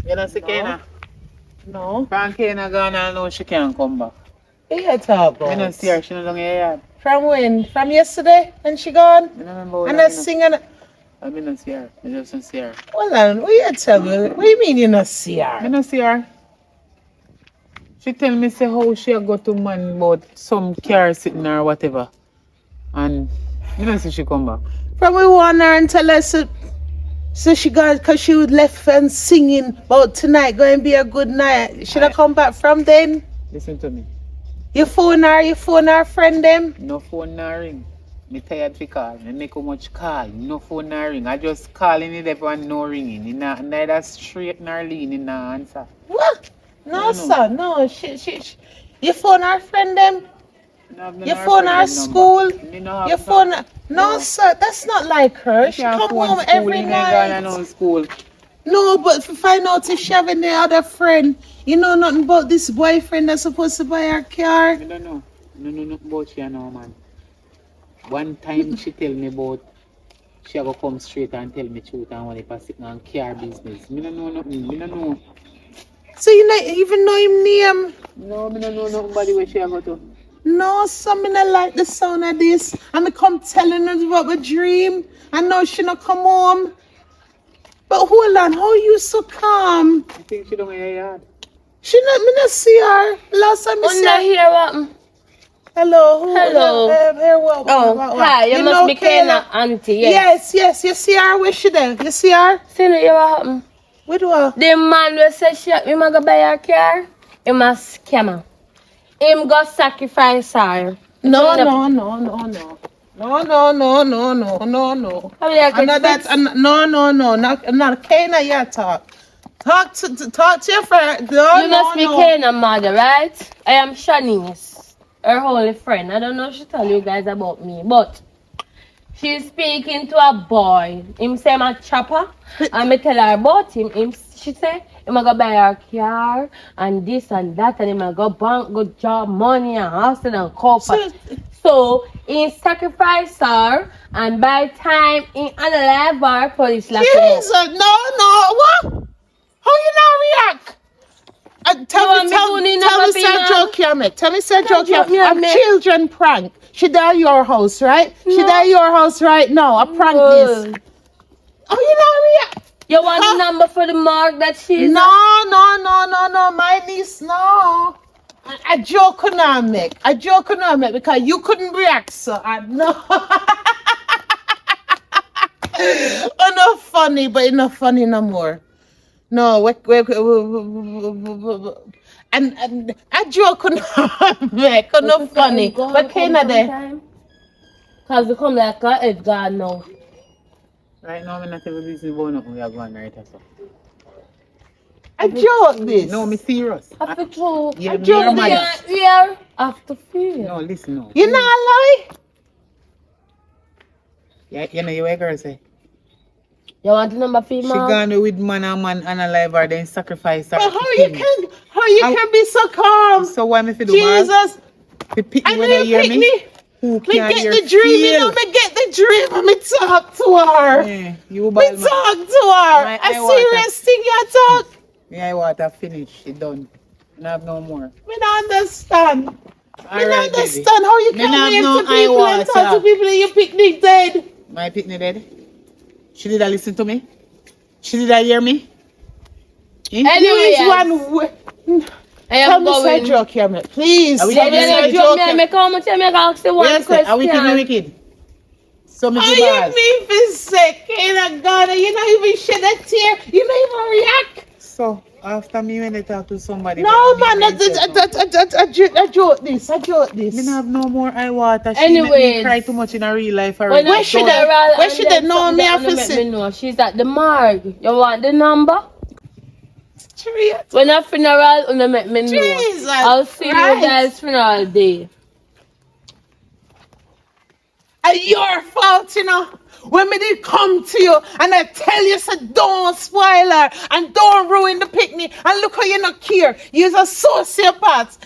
You know see Kena? No. From Kena gone and now she can't come back. What you talk I about? don't see her, she no down your yard. From when? From yesterday? And she gone? I don't remember when And I sing and... I don't see her. I just don't see her. Hold on. What you tell me? What you mean you not see I her? don't see her. She tell me say how she a go to man about some car sitting or whatever. And I don't see she come back. From we want her and tell her so she got, because she would left and singing about tonight going to be a good night. Should I come back from then? Listen to me. You phone her friend them? No phone no ring. Me tired to call. Me make how much call. No phone no ring. I just calling it up and no ringing. It neither straight nor lean in no answer. What? No, No. sir, no. She. You phone her friend them? No, You phone her school? You phone her... No, No. sir, that's not like her. She come home every night. No school. No, but to find out if she have any other friend. You know nothing about this boyfriend that's supposed to buy her car? I don't know. No, nothing about you, no, man. One time she tell me about she go come straight and tell me truth and when if I sit and care business. Me no know nothing. Me no know. So you not even know him name? No, me no know nobody where she go to. No, so me not like the sound of this. And me come telling her about my dream. I know she not come home. But hold on, how you so calm? I think she don't hear yard. She not, me not see her. Last time me see her. Here what? Hello. Hello. What? Hi, you must be Kayla auntie, yes. Yes. You see her? Where she there? You see her? See no, you what happen? Where do I? The man will say she we might go buy her car, he must scam her. Him go sacrifice her. No. How will you No. Not Kena yet talk. Talk to your friend. No, you must be Kayla mother, right? I am Shanice, her holy friend. I don't know if she tell you guys about me, but she's speaking to a boy. Him say I'm a chopper. And me tell her about him. She say him a go buy her car and this and that, and him a go bank, go job money and house and cover. So he sacrifice her, and by time he unalive her, police lock him up. Jesus, no, what? How you not react? Tell me, say joke here, mate. Tell me, say joke here. A children prank. She there your house, right? No. She there your house right now. I prank this. How you not react? You want the number for the mark that she's No. My niece, no. I joke on her, make. Because you couldn't react, so I know. Enough funny, but enough funny no more. No, and I joke on her, make. Enough funny. But Kena there. Because we come like a head God now. Right now, I'm not even busy about nothing. We are going right or so. I joke this. No, me serious. I feel true. Yeah, I me joke your this. mother. We are after fear. No, listen, no. You not lie? Yeah, you know, you what girl say? You want the number for your She mom? gone with man and alive her, then sacrifice her. But to how you kill me. can be so calm? So why me fi do Jesus. The pick I me know when I you hear pick me? me. Who Me can get hear the dream, you know, feel? me get the dream and me talk to her. Yeah, you Me bad man. talk to her. My A eye water. serious thing you talk. Me I water finish, it done. I have no more. Me not understand. Me not Alright, baby. understand how you Me can not wave no to people and eye talk to water. people and your picnic dead. My picnic dead. She did listen to me? She did hear me? Eh? Anyway, Please, one way. I am Tell me say going. joke here, mate. Please. Are we Tell getting me ready say to joke Me here. come and tell me ask you one Yes, question. are we kidding wicked? So me How give you balls. mean for sick? Ain't God, you not even shed a tear. You not even react. So after me when they talk to somebody. No, they man, make myself now. I joke this. Me not have no more eye water. She make Anyways. me cry too much in her real life When already. Where she I there? funeral Where and she then there? No, something me that have to make see. me know. She's at the morgue. You want the number? Cheerio. When a funeral, you make me know. Jesus I'll see Christ. you guys funeral day. And your fault, you know. When me did come to you and I tell you, so don't spoil her and don't ruin the picnic. And look how you not care. You're a sociopath.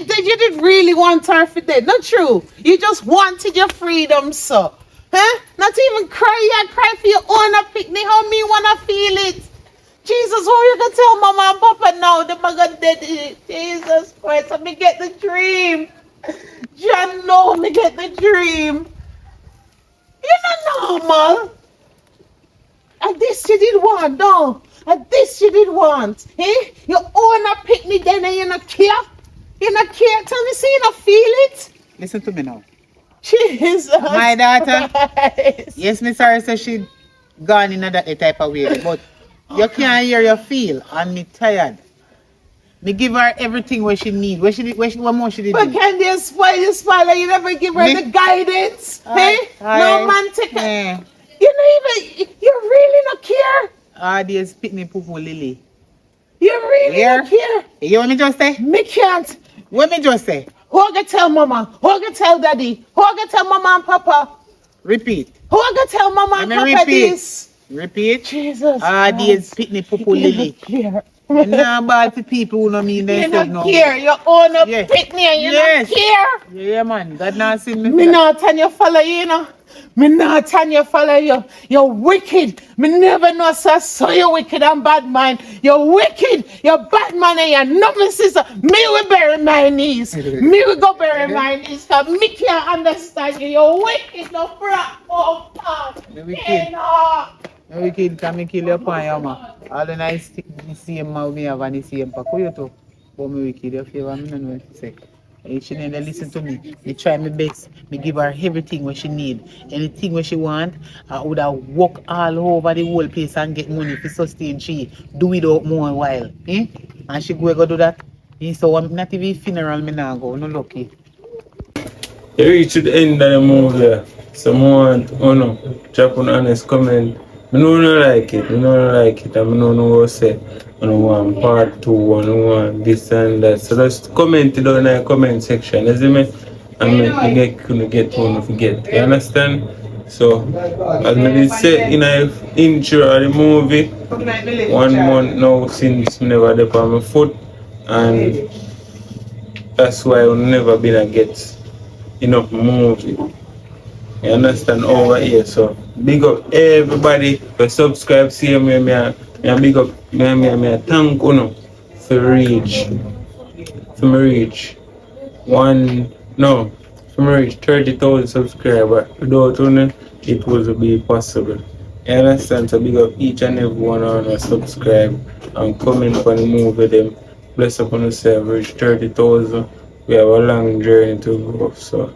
You didn't really want her for dead. Not true. You just wanted your freedom, so. Huh? Not even cry. You cry for your own picnic. How me wanna feel it? Jesus, how you gonna tell mama and papa now the mother dead? Jesus Christ, let me get the dream. John, no, me get the dream. You're not normal. And this you did want, no. And this you did want. Eh? You own a picnic then and you not care. You not care. Tell me, see you not feel it. Listen to me now. Jesus. My daughter. Christ. Yes, me sorry say she gone in that type of way. But you can't hear your feel and me tired. Me give her everything what she need. What more she did But need? can you spoil her? You never give her Me- the guidance. Eh? No man take her. Eh. You not even, you really not care. Ah, there's picnic poo Lily. You really Here. not care. You want me just say? Me can't. What me just say? Who I gonna tell mama? Who I gonna tell daddy? Who I gonna tell mama and papa? Repeat. Who I gonna tell mama and Let me papa repeat. this? Repeat. Jesus. Ah, there's Christ. picnic poo You Lily. care. You not bad for people who don't mean You themselves not no. care. You own a Yes. picnic and you Yes. not care. Yeah, man. God not seen me. Me not and you follow you know. Me not Tanya follow you. You're wicked. Me never know so you wicked and bad man. You're wicked. You're bad man and you're nothing, sister. Me will bury my knees. Me will go bury my knees. Cause me can't understand you. You're wicked. No brat. Oh God. Me wicked. Me wicked can me kill your pan, yeah, man. All the nice things the same man me have and the same pack. Who you too? But me wicked. You favor me, no know what to say. She never listen to me. Me try my best. Me give her everything what she need. Anything what she want, I would have walk all over the whole place and get money to sustain she. Do it out more while. Eh? And she go do that. So I'm not even funeral me now go. No lucky. You reach the end of the movie. Someone, drop an honest comment. I don't like it. And I don't know what to say. I don't want part 2, I don't want this and that. So just comment it down in the comment section, you see me? And me get one if you get. You understand? So, as I did say in the intro of the movie, 1 month now since I never dip on my foot. And that's why I've never been a get enough movie. You understand over here, so big up everybody for subscribe, see me big up me thank you for reach 30,000 subscribers. Without you it would be possible. You understand? So big up each and every one on us subscribe and comment on the movie them. Bless up on yourself, reach 30,000. We have a long journey to go, so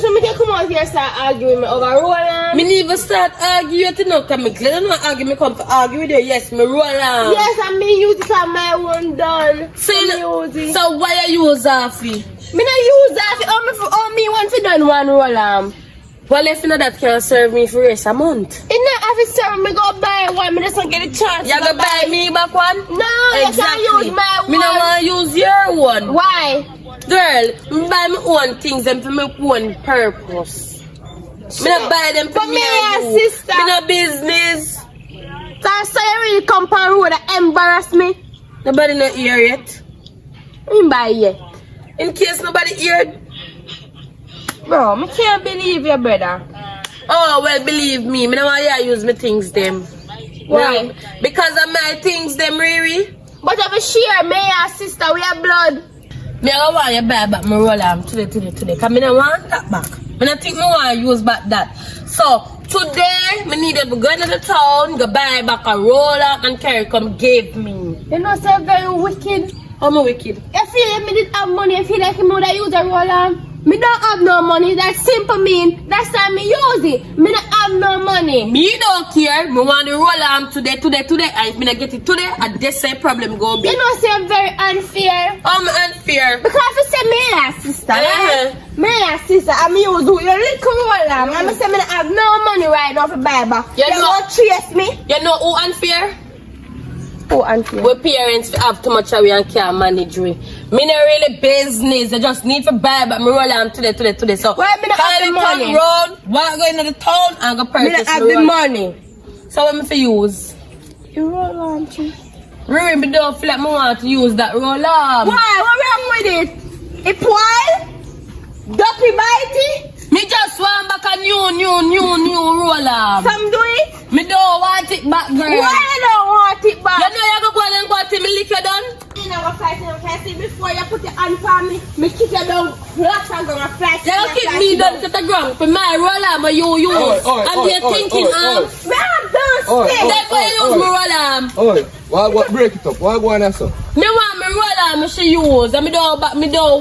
So me can come out here and start arguing me over Roland. Me never start arguing to no come. I don't want to argue. Me come to argue with you. Yes, me Roland. Yes, I mean use it on my one done. So why you use Afi? Me not use Afi. All me want to done one Roland. Well, if you know that can serve me for rest a month. It not Afi serve me go buy one. Me just don't get a chance. You go buy me back one? No, exactly. You can't use my one. Me don't want to use your one. Why? Girl, me buy my own things and for my own purpose. Me not buy them for me and you. Sister. Me no business. So you really come on road and embarrass me? Nobody not hear yet. Me buy yet. In case nobody heard. Bro, I can't believe you, brother. Oh, well, believe me. Me don't want you to use my things them. Why? Because of my things them, Riri. But if I share, me and sister, we are blood. Me don't want you buy back my roll today. Because me don't want that back. I don't think me want to use back that. So, today, me needed to go into the town, go buy back a roller and Carrie come give me. You know, so very wicked. How am I wicked? I feel like me didn't have money. I feel like me would use a roller. Me don't have no money. That's simple mean. That's why me use it. Me don't have no money. Me don't care. Me want the roll today. And if me not get it today, I just say problem go be. You know, say I'm very unfair. I'm unfair. Because you say me and sister, right? Me and sister, I'm use your little roller. I'm say me don't have no money right now for buy back. You don't chase me. You know who unfair? Who unfair? We parents have too much away and can't manage we. Me not really business. I just need to buy back me roll today. So why me not have the money? Road, walk go into the town and go purchase me not have the money. So what me for use? You roll on too. Really, me don't feel like me want to use that roll Why? What wrong with it? It spoil? Ducky bitey? Me just want back a new roller. Some do it? Me don't want it back, girl. Why you don't want it back? You know you go and go till me lick you down? You know what fighting okay? See before you put your hand on me kick you down flat and go and fly. You don't kick me down to the ground for my roller, but you use. And you're thinking, we have done that's why you use my roller. What break it up? What go on and so? Me want my roller roll arm she use. And me don't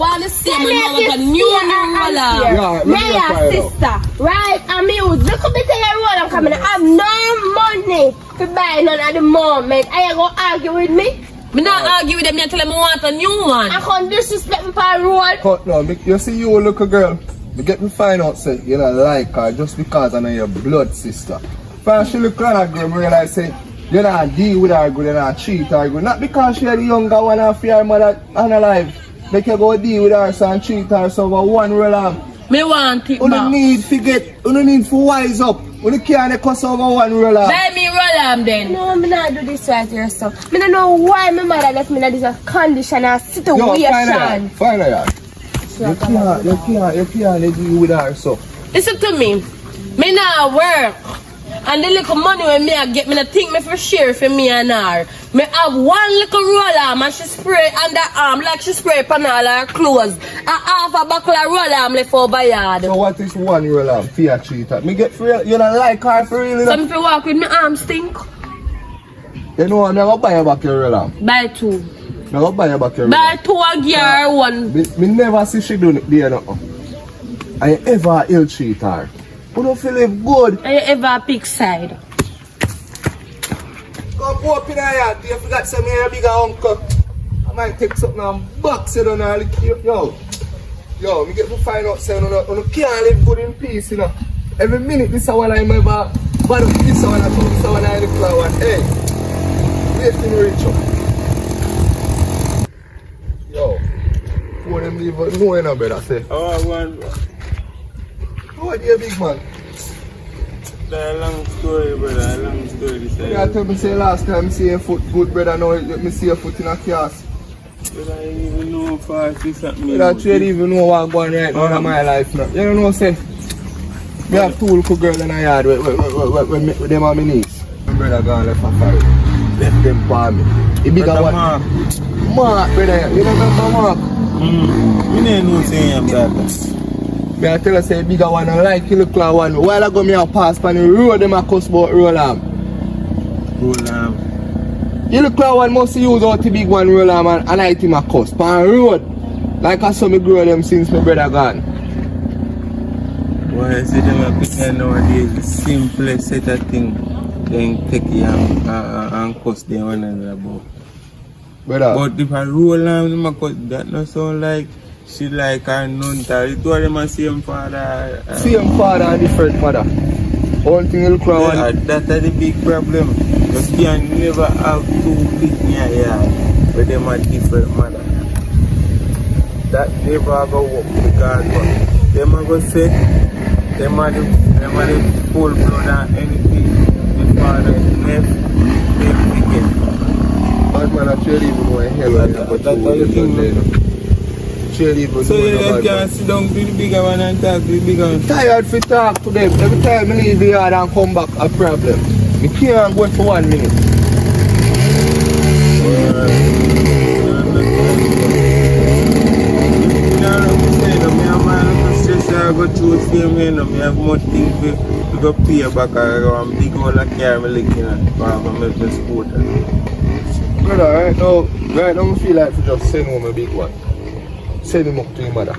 want to see me now with a new roll arm. Yeah, sister. Right? I'm used. Look at me tell you roll arm coming. I have no money to buy none at the moment. Are you going to argue with me? Me not argue with them, I tell them I want a new one. I can't disrespect me for a roll. Cut no, you see you look a girl. Me get me find out say you don't like her just because I know your blood sister. But she look like a girl, me realize say you don't deal with her good, you don't treat her good. Not because she the younger one and fear her mother unalive. Make you go deal with her so and treat her so over one roll arm. Me want it You back. need to get, you need to wise up. You can't cuss over one roll arm. Buy me roll arm then. No, me not do this right here, so. Me don't know why my mother left me in this condition and situation. Yo, find her. You can't deal with her so. Listen to me. Me not work. And the little money when me I get, me not think me for share for me and her. Me have one little roll arm and she spray on the arm like she spray upon all her clothes. And half a buckle of roll arm left over yard. So what is one roll arm for your treater? Me get for real, you don't like her for real? So if you walk with me arm stink. You know I'm gonna buy you back your roll arm. Buy two. I'm gonna buy you back your roll Buy arm. two and give her one. Me never see she do it there no. I ever ill treat her. You don't feel it good. And you ever pick side. Come up in her yard. You forgot to say me a bigger uncle. I might take something and box it on her. Yo, me get to find out say you can't live good in peace, you know. Every minute this is what I'm ever bad up this is what I do, this is what I look for one. Hey, wait till me reach up. Yo, who them leave no in a bed I say. Oh, one. How are you big man? That's a long story, brother. A long story. This You tell me say last time see your foot good, brother. Now me see your foot in a cast. But I don't even know how fast this happening. That you don't even know what's going right now in my life now. You don't know, say, me have two little girls in the yard with them on my knees. My brother gone left for fight. Left them for me. The bigger one. Mark, brother. You don't remember Mark? You don't know saying I'm brother. Me I tell you say the bigger one I like you look like one. While ago me a pass on the road, them a cuss about roll arm. Roll arm. You look like one must use out the big one roll arm and I like him a cuss. On the road. Like I saw me grow them since my brother gone. Why I say them a pick nowadays the simplest set of things. Then take it and cuss them one another about. Brother. But if I roll arm them a cuss, that not sound like she like her nun tell. It was them a same father. Same father and different mother. One thing you look like one. That's the big problem. You can never have two kids in your yard, but them are different mother. That never go work because them are go say them are the full blood and anything. The father left, they forget. Bad man actually even know hell But that's how you think. So you just can't sit down to the bigger one and talk to the bigger one. Tired to talk to them. Every time I leave the yard and come back, a problem. I can't go for 1 minute. I go through the same way now. I have much things to go pay back around big hole of car I'm looking at for my scooter. Brother, right now I feel like to just send home a big one. Send him up to your mother.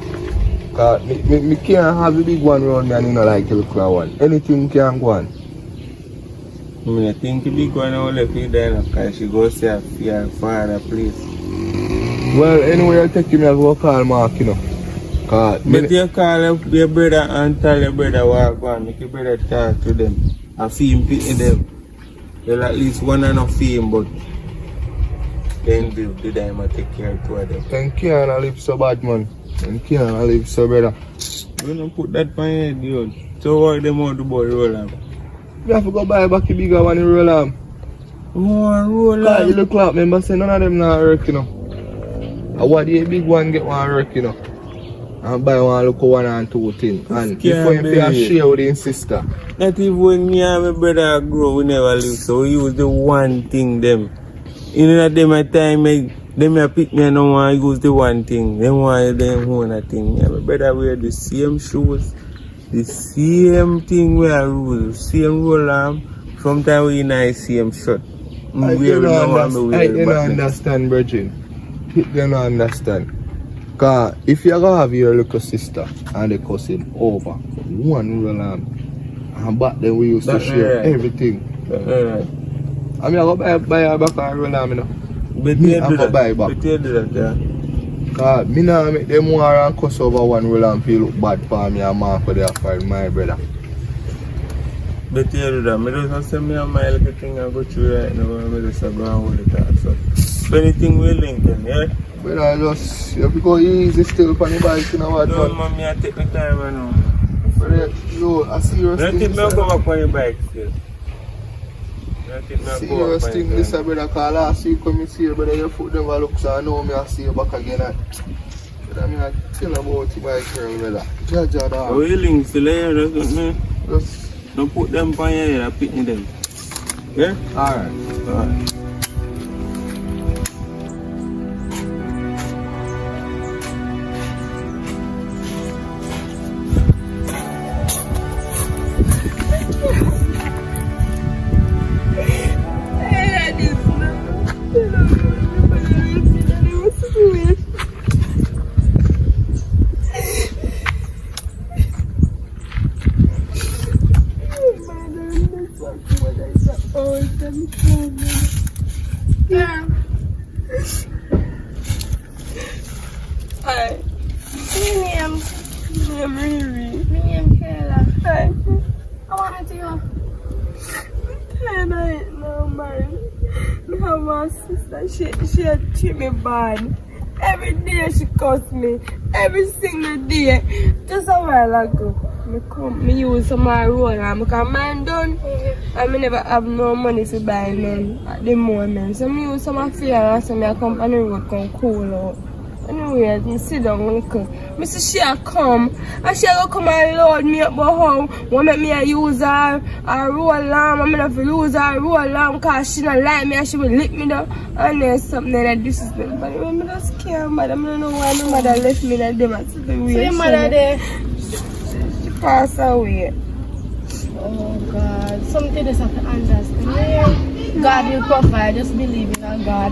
Cause me can't have the big one around me and you know like the little one. Anything can go on. I think the big one will left you there because she goes to her father place. Well, anyway, I'll take him and go call Mark, you know. But you call your brother and tell your brother what go on. Make your brother talk to them and fee him pity them. They'll at least one and a fee him, but then the time I take care of two of them. Then can't live so bad, man. Then can't live so brother. You don't put that on your head, dude. So what them want to buy roll arm? You have to go buy back the bigger one in roll arm. More roll Cause arm? you look like, remember, say none of them not work, you know. And what the big one get one work, you know. And buy one look one and two things. And before you pay share with his sister. Not even when me and my brother grow, we never live. So we use the one thing them. You know that them at time, them pick me and no one use the one thing. Them want them own a thing. Yeah, my brother wear the same shoes, the same thing we are rules, same roll arm. Sometimes we in the same shirt. I don't understand, Virgin. they don't understand. Because if you're going to have your little sister and they cousin over one roll and back then we used to share everything. I mean, I go buy a back and roll you know. But Me, you I do go that. buy back. But you do that, yeah. Because me now make them war and cuss over one roll and feel look bad for me and mark for their fight, my brother. But you do that. I just say me and my little thing I go through right now and I just go and hold it out. So anything we link in, yeah? But I just, you have to go easy still for the bike, you know what? No, mommy, I take my time right now. But no, a serious I thing. think I'll go back on the bike still. Serious thing, this brother, because last week when I see you, brother, your foot never look, so I know me I see you back again. But I mean, I tell about the bike, brother. Jaja, dog. We link still here, doesn't me? Just, don't put them on your head, I pick them. Yeah? alright. Alright. Hi. I'm Riri. Me and Kayla. Hi. I want to go. I'm tired now, man. I have my sister. She had treated me bad. Every day she cussed me. Every single day. Just a while ago. Me use some of my roll and because mine done. I never have no money to buy none at the moment. So me use some of fear and so I come on the road come cool out. Anyway, I sit down uncle. Me see she come and she go come and load me up but how want make me use her roll alarm. I'm gonna use her roll alarm because she don't like me and she will lick me down and there's something that disrespect. But I'm just scared, but I don't know why my mother left me that day. So your mother there? She passed away. Oh God, something just have to understand. God will provide, just believe in God.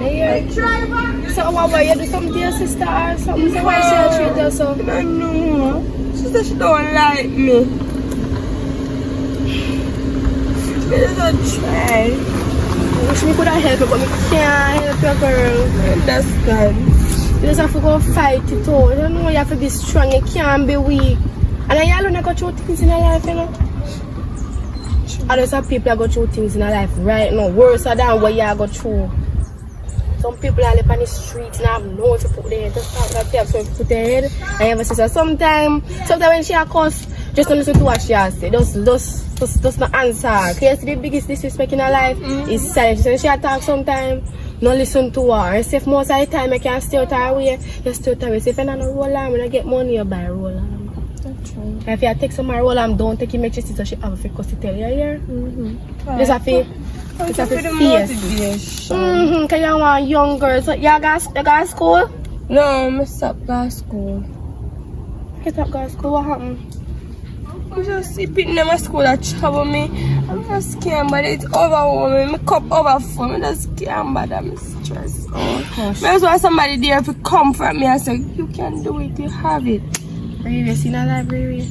So why you do something to your sister or something? So why she treat you so? I know. She said she don't like me. She just try. I wish me could have helped you, but I can't help you, girl. I understand. You just have to go fight it out. You know you have to be strong, you can't be weak. And I alone go through things in your life, you know. Others have people that go through things in their life right now, worse than what you go through. Some people are on the streets and have no to put their head. Just talk that they have something to put their head. And you ever see her sometimes when she cuss, just don't listen to what she has to say. Just not answer. Because the biggest disrespect in her life is silence. When she talk sometimes, no listen to her. And if most of the time you can stay out her way, you stay out her way. So if you're not a roll arm, when you get money, you buy a roll arm. And if you take some of her roll arm, don't take it, make sure she have a fake to tell you here. Just have to face. Because you want young girls. So you got school? No, I stopped going to school. You stopped going to school? What happened? I just see people in my school that trouble me. I'm just scared, but it's overwhelming. My cup overfull. I'm just scared, but I'm stressed. There's why somebody there to comfort me and say, you can do it, you have it. Riri, see in life, Riri?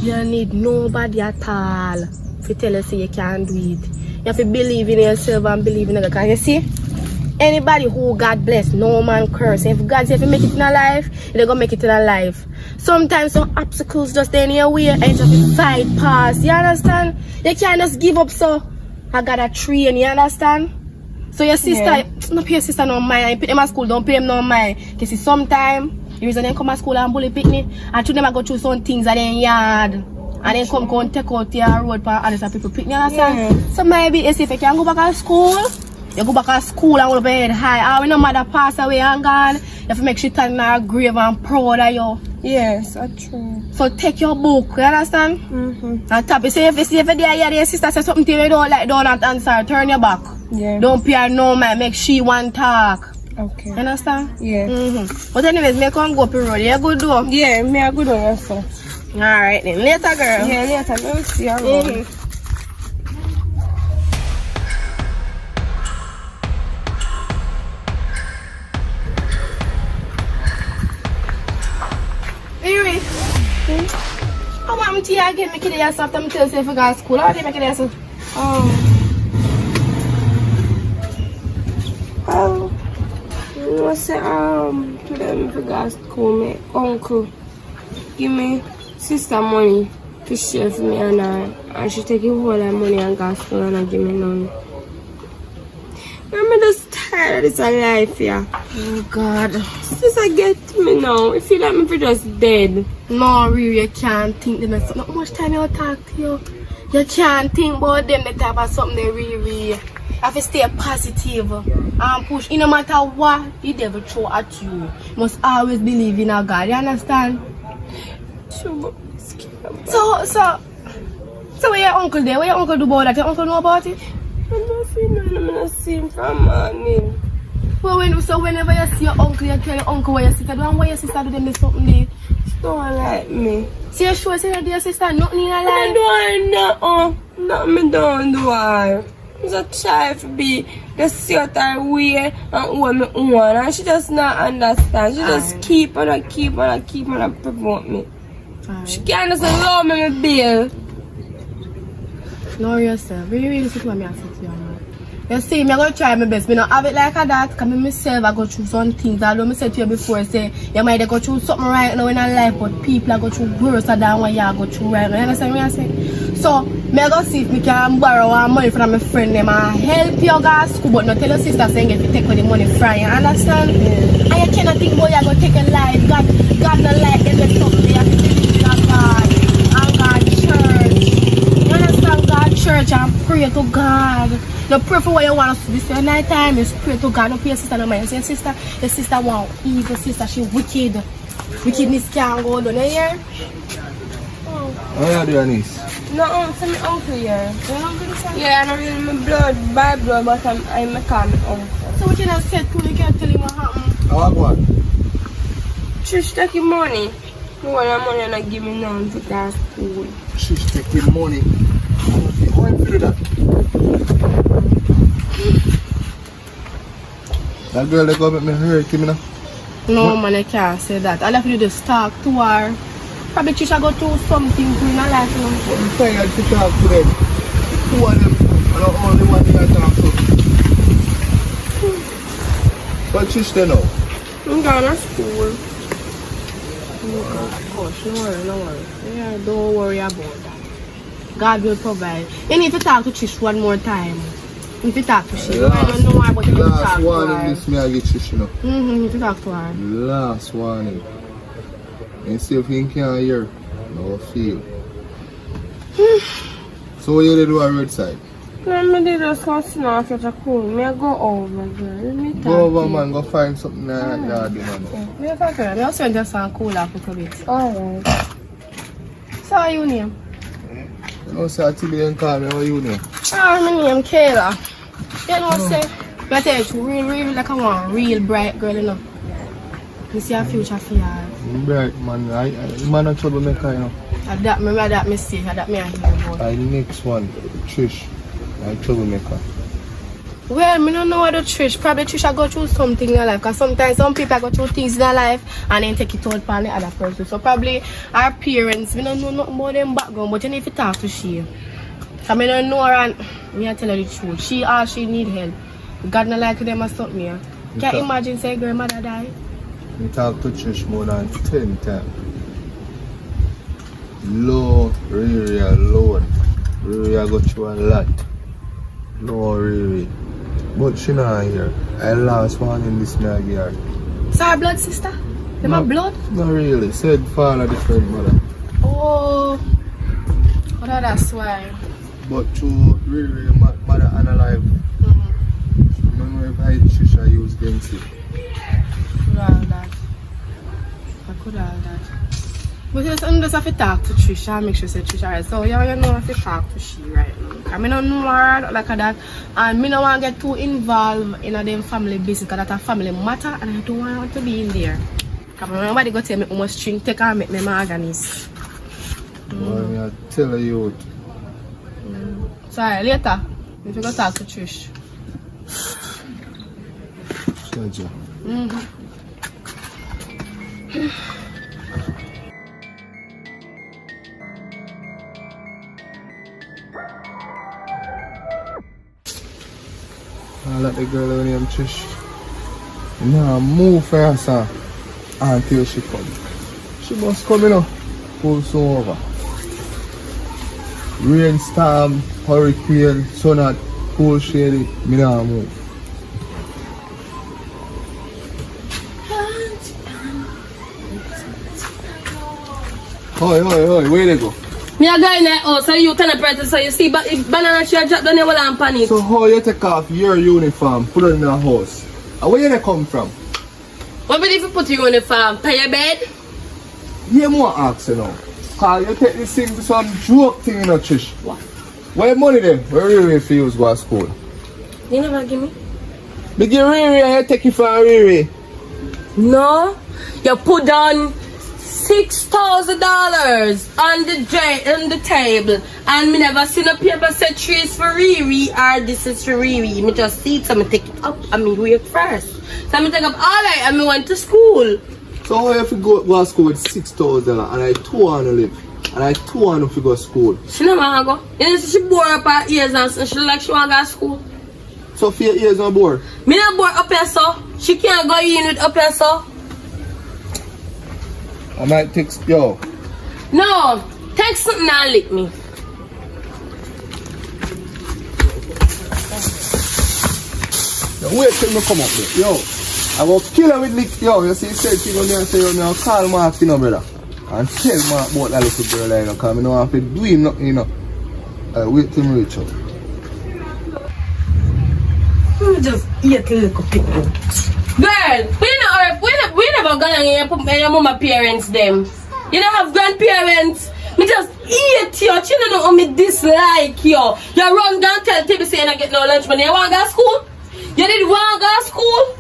You don't need nobody at all to tell you say you can't do it. You have to believe in yourself and believe in other. Because you see, anybody who God bless, no man curse. If God says if you make it in a life, you're gonna make it in a life. Sometimes some obstacles just stay in your way and you have to fight past. You understand? You can't just give up. So I got a tree and you understand? So your sister, not pay your sister no mind. You put them at school, don't pay them no mind. Because see sometimes the reason they come to school and bully picnic and to them I go through some things at their yard and then come and take out your road for other people picnic. So maybe if you can go back to school, you go back to school and hold up your head high. Or when your mother pass away and gone, you have to make sure you in her grave and proud of you. Yes, that's true. So take your book, you understand? And tap it. So if you see if your sister says something to you don't like, don't answer, turn your back. Yeah. Don't pay her no mind, make she one talk. Okay. You understand? Yeah. But anyways, me come go up the road. You good though? Yeah, me a good one also. Alright then. Later, girl. Yeah, later. We'll see you around. I want to again make it yes after me tell say if I go to school. How do you make it yes? Well, you know say to them if I go to school, my uncle give me sister money to share for me and her, and she take all that money and go to school and not give me none. I'm just tired of this life, yeah. Oh God. Sister get me now. I feel like I'm just dead. No, really, you can't think them. Not much time you talk to you. You can't think about them, the type of something they really. You have to stay positive and push. No matter what the devil throw at you, you must always believe in a God. You understand? So what your uncle there? What your uncle do about that? Your uncle know about it? I'm not seeing from morning. Well, whenever you see your uncle, you tell your uncle what your sister do and what your sister do them something there. She don't like me. So you sure say that your sister nothing in her life? I don't do her. I just try to be the certain way and hold me on, and she just not understand. She just keep on provoke me. She can't just allow me to bill. No, yourself. Really sit with me and sit here now. You see, I'm going to try my best. I don't have it like that. Because myself, I go through some things. Although I said to you before, say, you might go through something right now in your life, but people are going through worse than what you go through right now. You understand what I say? So, I'm going to see if I can borrow money from my friend and help you go to school, but not tell your sister saying if you take the money from you. Understand? And you cannot think about you going to take a life. God not like them stuff. You have to believe in God and God church. You understand? God church and pray to God. You pray for what you want to do. This night time is pray to God. Don't pay your sister no mind. Say your sister want evil. Sister she wicked. Wickedness can't go down. You hear? How are you doing this? No, it's my uncle here. Your uncle is here? Yeah, I'm not really my blood, by blood, but I'm a calm uncle. So what you have said to me? You can't tell him what happened. How about what? Trish take your money. You want your money and not give me none to go to school. She's taking money. Why you do that? That girl that go make me hurt me now. No man, I can't say that. I'll have to just talk to her. Probably Trisha go through something in her life. I'm tired to talk to them. Two of them are the only one I talk to. But Trish they know. I'm going to school. Gosh, no worry. Yeah, don't worry about that. God will provide. You need to talk to Trish one more time. You need to talk to her. I don't know why, but you need to talk to her. Last warning this me I get Trish, you know. You need to talk to her. Last warning. And see if you can hear. No feel. So what you do on roadside? I'm just going to sit down after the cool. I go over, girl. Go over, man. Go find something like that. We're talking. I'll send you some cool off a little bit. Alright. So, what's your name? You know, say Tilly and call me. How you name? My name Kayla. You know, say, I tell you, real like I want real bright girl, you know. You see a future for you. Bright, man. Man a troublemaker, you know. That me see, that me I hear about. The next one, Trish. I troublemaker. Well, I don't know what the Trish. Probably Trish I go through something in her life. Because sometimes some people go through things in their life and then take it out upon the other person. So probably our parents, we don't know nothing about them background, but you need to talk to she. Because I don't know her and I tell her the truth. She need help. God not like them or something. Yeah. Can't imagine say grandmother died. We talk to Trish more than 10 times. Low, really alone. Really I go through a lot. No, really. But she not here. I lost one in this yard. So her blood sister? Them are blood? Not really. Said father different mother. Oh, that's why. But to really mother and alive. Remember if I Trisha use against it. I could have that. But you just have to talk to Trisha and make sure say Trisha right. So you know have to talk to she right now. I don't know her like that, and I don't want to get too involved in them family business because that's a family matter and I don't want to be in there. Because nobody go tell me how much string take and make me organize. I tell you. Sorry, later. If you go talk to Trish. Pleasure. I'll let the girl named Trish. Nah, move for her, sir. Until she come. She must come, you know. Pull so over. Rainstorm, hurricane, sun hot, cool shady, me nah move. Oi, where they go? Me a guy in that house, so you turn up right, so you see banana tree drop down there while I'm panic. So how you take off your uniform, put it in the house? And where you come from? What if you put your uniform? Pay your bed? You more ask you now. Cause you take this thing to some joke thing in a Trish. What? Where money then? Where Riri for you go to school? You never give me? Me give Riri and you take it from Riri. No. You put down $6,000 on the table, and me never seen a paper say trees for Riri or this is for Riri. Me just see it, so me take it up and me wait first. So me take up alright and me went to school. So how you have to go to school with $6,000 and I too want to live and I too want to go to school? She never want to go. You know, she bore up her ears and she like she want to go to school. So for your ears not bored? Me not bored up here, so she can't go in with up here, so. I might text yo. No, take something and lick me. Now wait till me come up there. Yo, I will kill her with lick. Yo, you see, said she gonna say, yo, now call Mark, you know, brother. And tell Mark about that little girl, you know, because I don't have to do him nothing, you know. Wait till me reach out. Just eat a little pickle. Girl, we never gonna your mama parents them. You don't have grandparents. Me just eat you. You don't know how me dislike you. You run down tell Tibby say you don't get no lunch money. You want to go to school? You did want to go to school?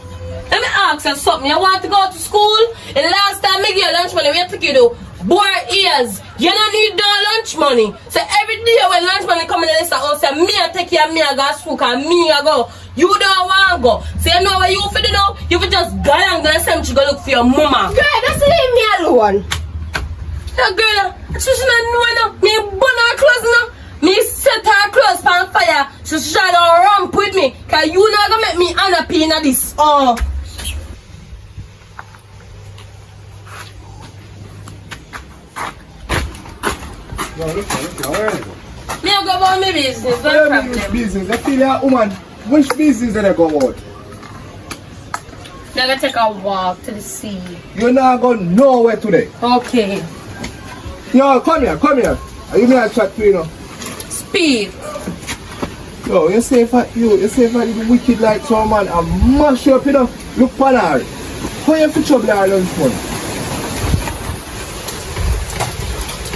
Let me ask you something. You want to go to school? And the last time I give you lunch money, what you do? Bore ears. You don't need no lunch money. So every day when lunch money come in the list, I say, me I take care of me I go to school and me I go. You don't want to go. So you know what you for do now? You for just go and go and say you go look for your mama. Girl, just leave me alone. Yeah, girl, she should not know now. Me burn her clothes now. Me set her clothes on fire. She should not ramp with me. Cause you not gonna make me unhappy in this. Oh. Yo, look, where are you? Me I go about my business, no problem. Which business? I feel like, woman, which business did I go out? I'm gonna take a walk to the sea. You're not going nowhere today. Okay. Yo, come here. Are you gonna chat to you know? Speak. Yo, you say if I do wicked like some man and mash you up, you know? Look for her. How you fit trouble her lunch money?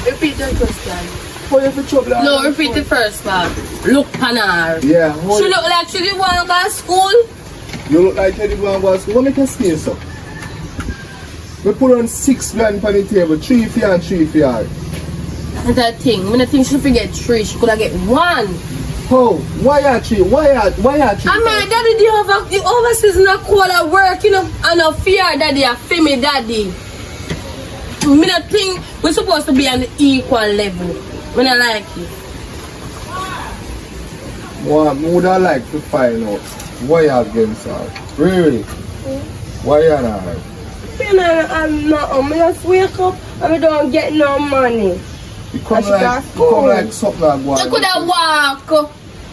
Repeat the question. How you fit trouble her? No, repeat the first part. Look panar. Yeah. She look like she didn't want to go to school. You look like you didn't want to go to school. What make you stay so? We put on 6 grand on the table, 3 for you and 3 for you. That's that thing. When I think she forget 3, she could have get 1. How? Why are 3? Why are 3? And my daddy, the overseas not call at work, you know, and no fear daddy, a family daddy. Me not think we're supposed to be on the equal level. When I like it. Well, I would have liked to find out why you against her. Really? Why you not? I'm just wake up and I don't get no money. You come like something like what? You could have walk.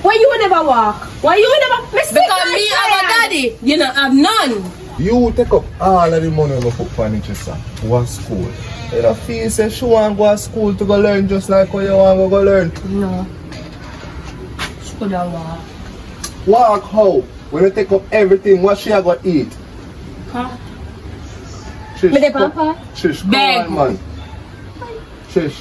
Why you never walk? Why you never? Because me have a daddy, you know, have none. You take up all of the money you put for Manchester. Go to school. You don't feel say she want to go to school to go learn just like how you want to go learn. No. She could have walk. Walk how? When you take up everything, what she going to eat? Huh? Trish, Me the papa? Trish, come Beg. on, man. Trish,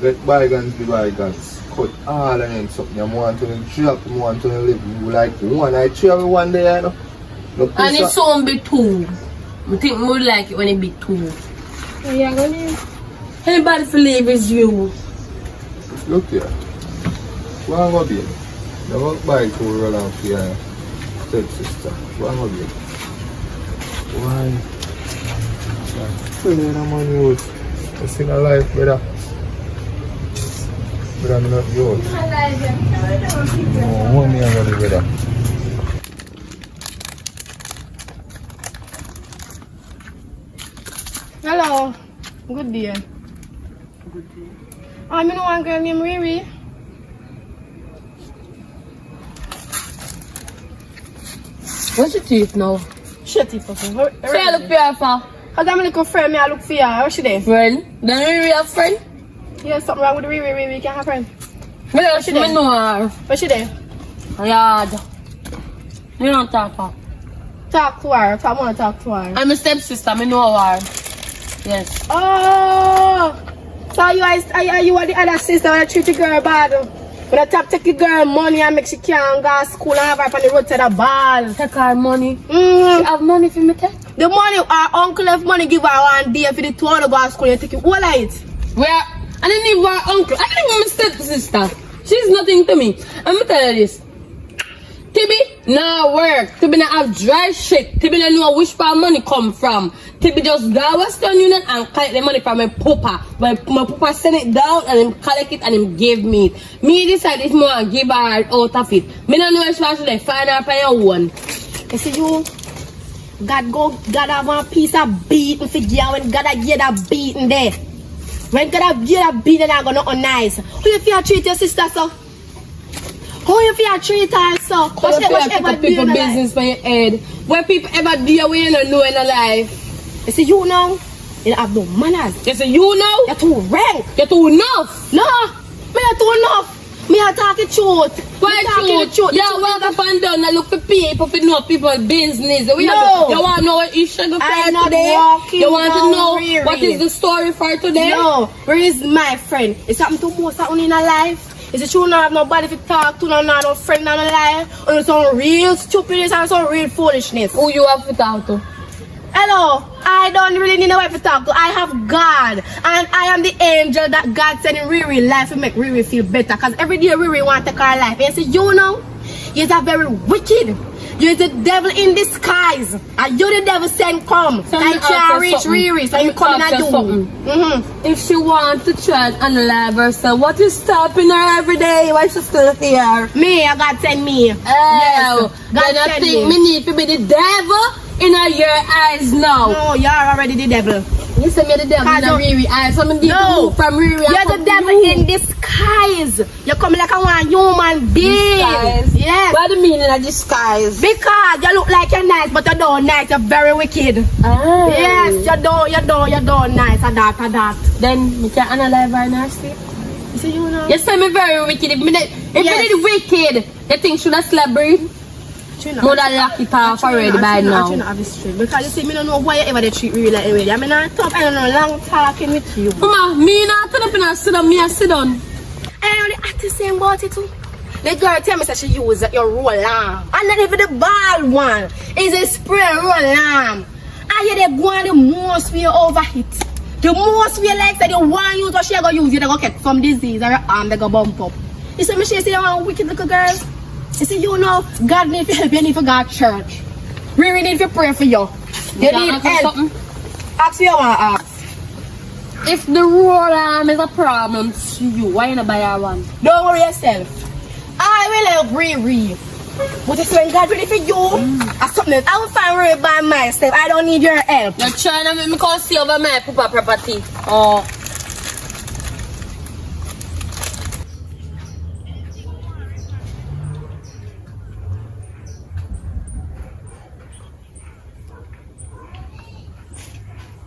let bygones be bygones. Cut all of them something. You want to drop, you want to live. You like one. I cheer one day, you know. No And it's soon be 2. I think more like it when it be 2. Where you gonna leave? Anybody for leave is you. Look here. Where am I going? You walk by to roll on for your stepsister. Where am I going? Why? Pray that money was. I sing a life, brother. But I'm not yours. No, money I'm gonna brother. Hello. Good day. Good day. I know one girl named Riri. What's your teeth now? Shut it, fucking. So you look for her for? Cause I'm a little friend, me I look for her. Where she there? Friend? Then Riri a friend? Yeah, something wrong with Riri. Riri can't have friend. Well, she me there? know her. Where she there? Yard. You don't talk her. Talk to her. I want to talk to her. I'm a stepsister, me know her. Yes. Oh! So you are the other sister that treat the girl bad? When I take the girl money and make she can't go to school and have her on the road to the ball. Take her money. Mm. She have money for me take? The money, her uncle left money give her 1 day for the 2 to go to school and take it all of it. Where? I didn't even her uncle. I didn't even my stepsister. She's nothing to me. I'm gonna tell you this. Tibby nah work. Tibby nah have dry shit. Tibby nah know which part money come from. Tibby just go Western Union and collect the money from my papa. But my papa send it down and him collect it and him give me it. Me decide if more give her out of it. Me nah know if she should find her by your own. You see you? God have one piece of beating for you when God give that beating there. When God give that beating, I'm gonna not nice. Who you feel treat your sister so? Who you feel treat her so? What you pick up people business for your head? Where people ever deal with you don't know in their life. You see you know? You don't have no manners. You say you know? You're too rank. You're too enough. No, me not too enough. Me are talking truth. Why truth? You walk up and down and look for people know people's business. No. You want to know what you should go I'm for not today? walking You want to down know Riri. what is the story for today? No, where is my friend? It's something to most of in her life. Is it true not have nobody to talk to, no friend in her life? Or some real stupidness and some real foolishness? Who you have to talk to? Hello, I don't really need nobody to talk to. I have God. And I am the angel that God sent in Riri life to make Riri feel better. Because every day Riri want to take her life. And you see, you know, you're very wicked. You're the devil in disguise. And you're the devil sent come. So I can't reach Riri. So you come and do. If she wants to try and unalive herself, what is stopping her every day? Why she still here? Me, I God send me. Oh, God then I send think me. me need to be the devil in your eyes now. No, you're already the devil. You say me the devil in Riri eyes. So me need to move from Riri. You're the devil in disguise. You're coming like a one human being. Disguise? Yes. What do you mean in a disguise? Because you look like you're nice, but you don't nice. You're very wicked. Ah. Yes, you don't nice. A that. Then we can unalive her in her sleep. You see, you know. You say me very wicked. If me did wicked, you think should I slap breathe? More than lock it off already by now. Because you see, me don't know why you ever treat me like anyway. I mean, I talk, I don't know, long talking with you. Mama, me not turn up and I sit down, me I sit down. I only have to say about it too. The girl tell me that she use your roll arm. And not even the ball one. It's a spray roll arm. And you they go on the most way over it. The most way like that you want to use what she going to use, you they go get some disease or your arm they go bump up. You see me, she say you want a wicked little girl. You see, you know, God need to help you, need to go to church. We really need to pray for you. You need help. Ask you want to ask. If the roll arm is a problem to you, why you not buy her one? Don't worry yourself. I will help Riri. But if when God ready for you, or something else, I will find Riri by myself. I don't need your help. You're trying to make me come see over my papa property. Oh.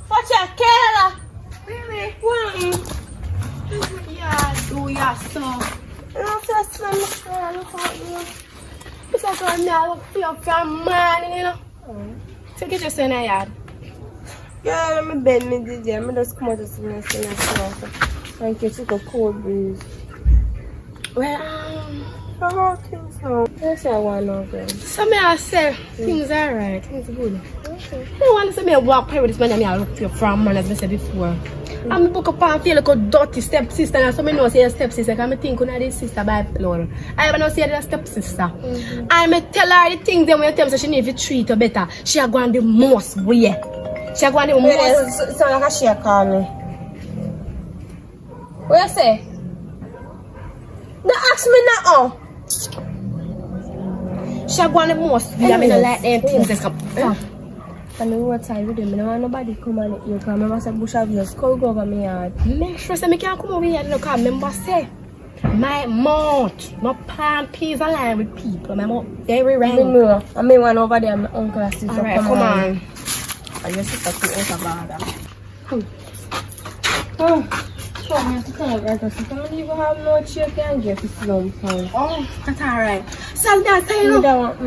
What's your Kayla? Riri, what? Yeah, do your stuff. I'm just trying to look at you. Because I'm now feel from man, you know. So get yourself in the yard. Yeah, let me bend me DJ. I'm just come out to see me sing a song. And catch a cold breeze. Well, How things now? Yes, I want to know. so me I say things are right, things are good. I don't want to say me walk here with this man and I look to you from man as I said before. I'm a book up and feel like a dirty stepsister and so me know say a stepsister because I think you know this sister by blood. I ever know say a stepsister. And me tell her the things that when you tell me so she need to treat her better. She a go on the most way. She a go on the most. It's not like a she call me. What you say? Don't ask me now. She a go on the most way. I mean like them things that come. on the roadside with him. I don't want nobody come on it here because I remember say bush have your skull go over my yard. Make sure say I can't come over here because I remember say my mouth no plant peas aligned with people. My mouth very rank. I know. I may one over there, my uncle and sister. Alright, come on. And your sister too out of bother. Oh, so I have to come right because I don't even have no chair can get to sit down. Oh, that's alright. So that's how you look.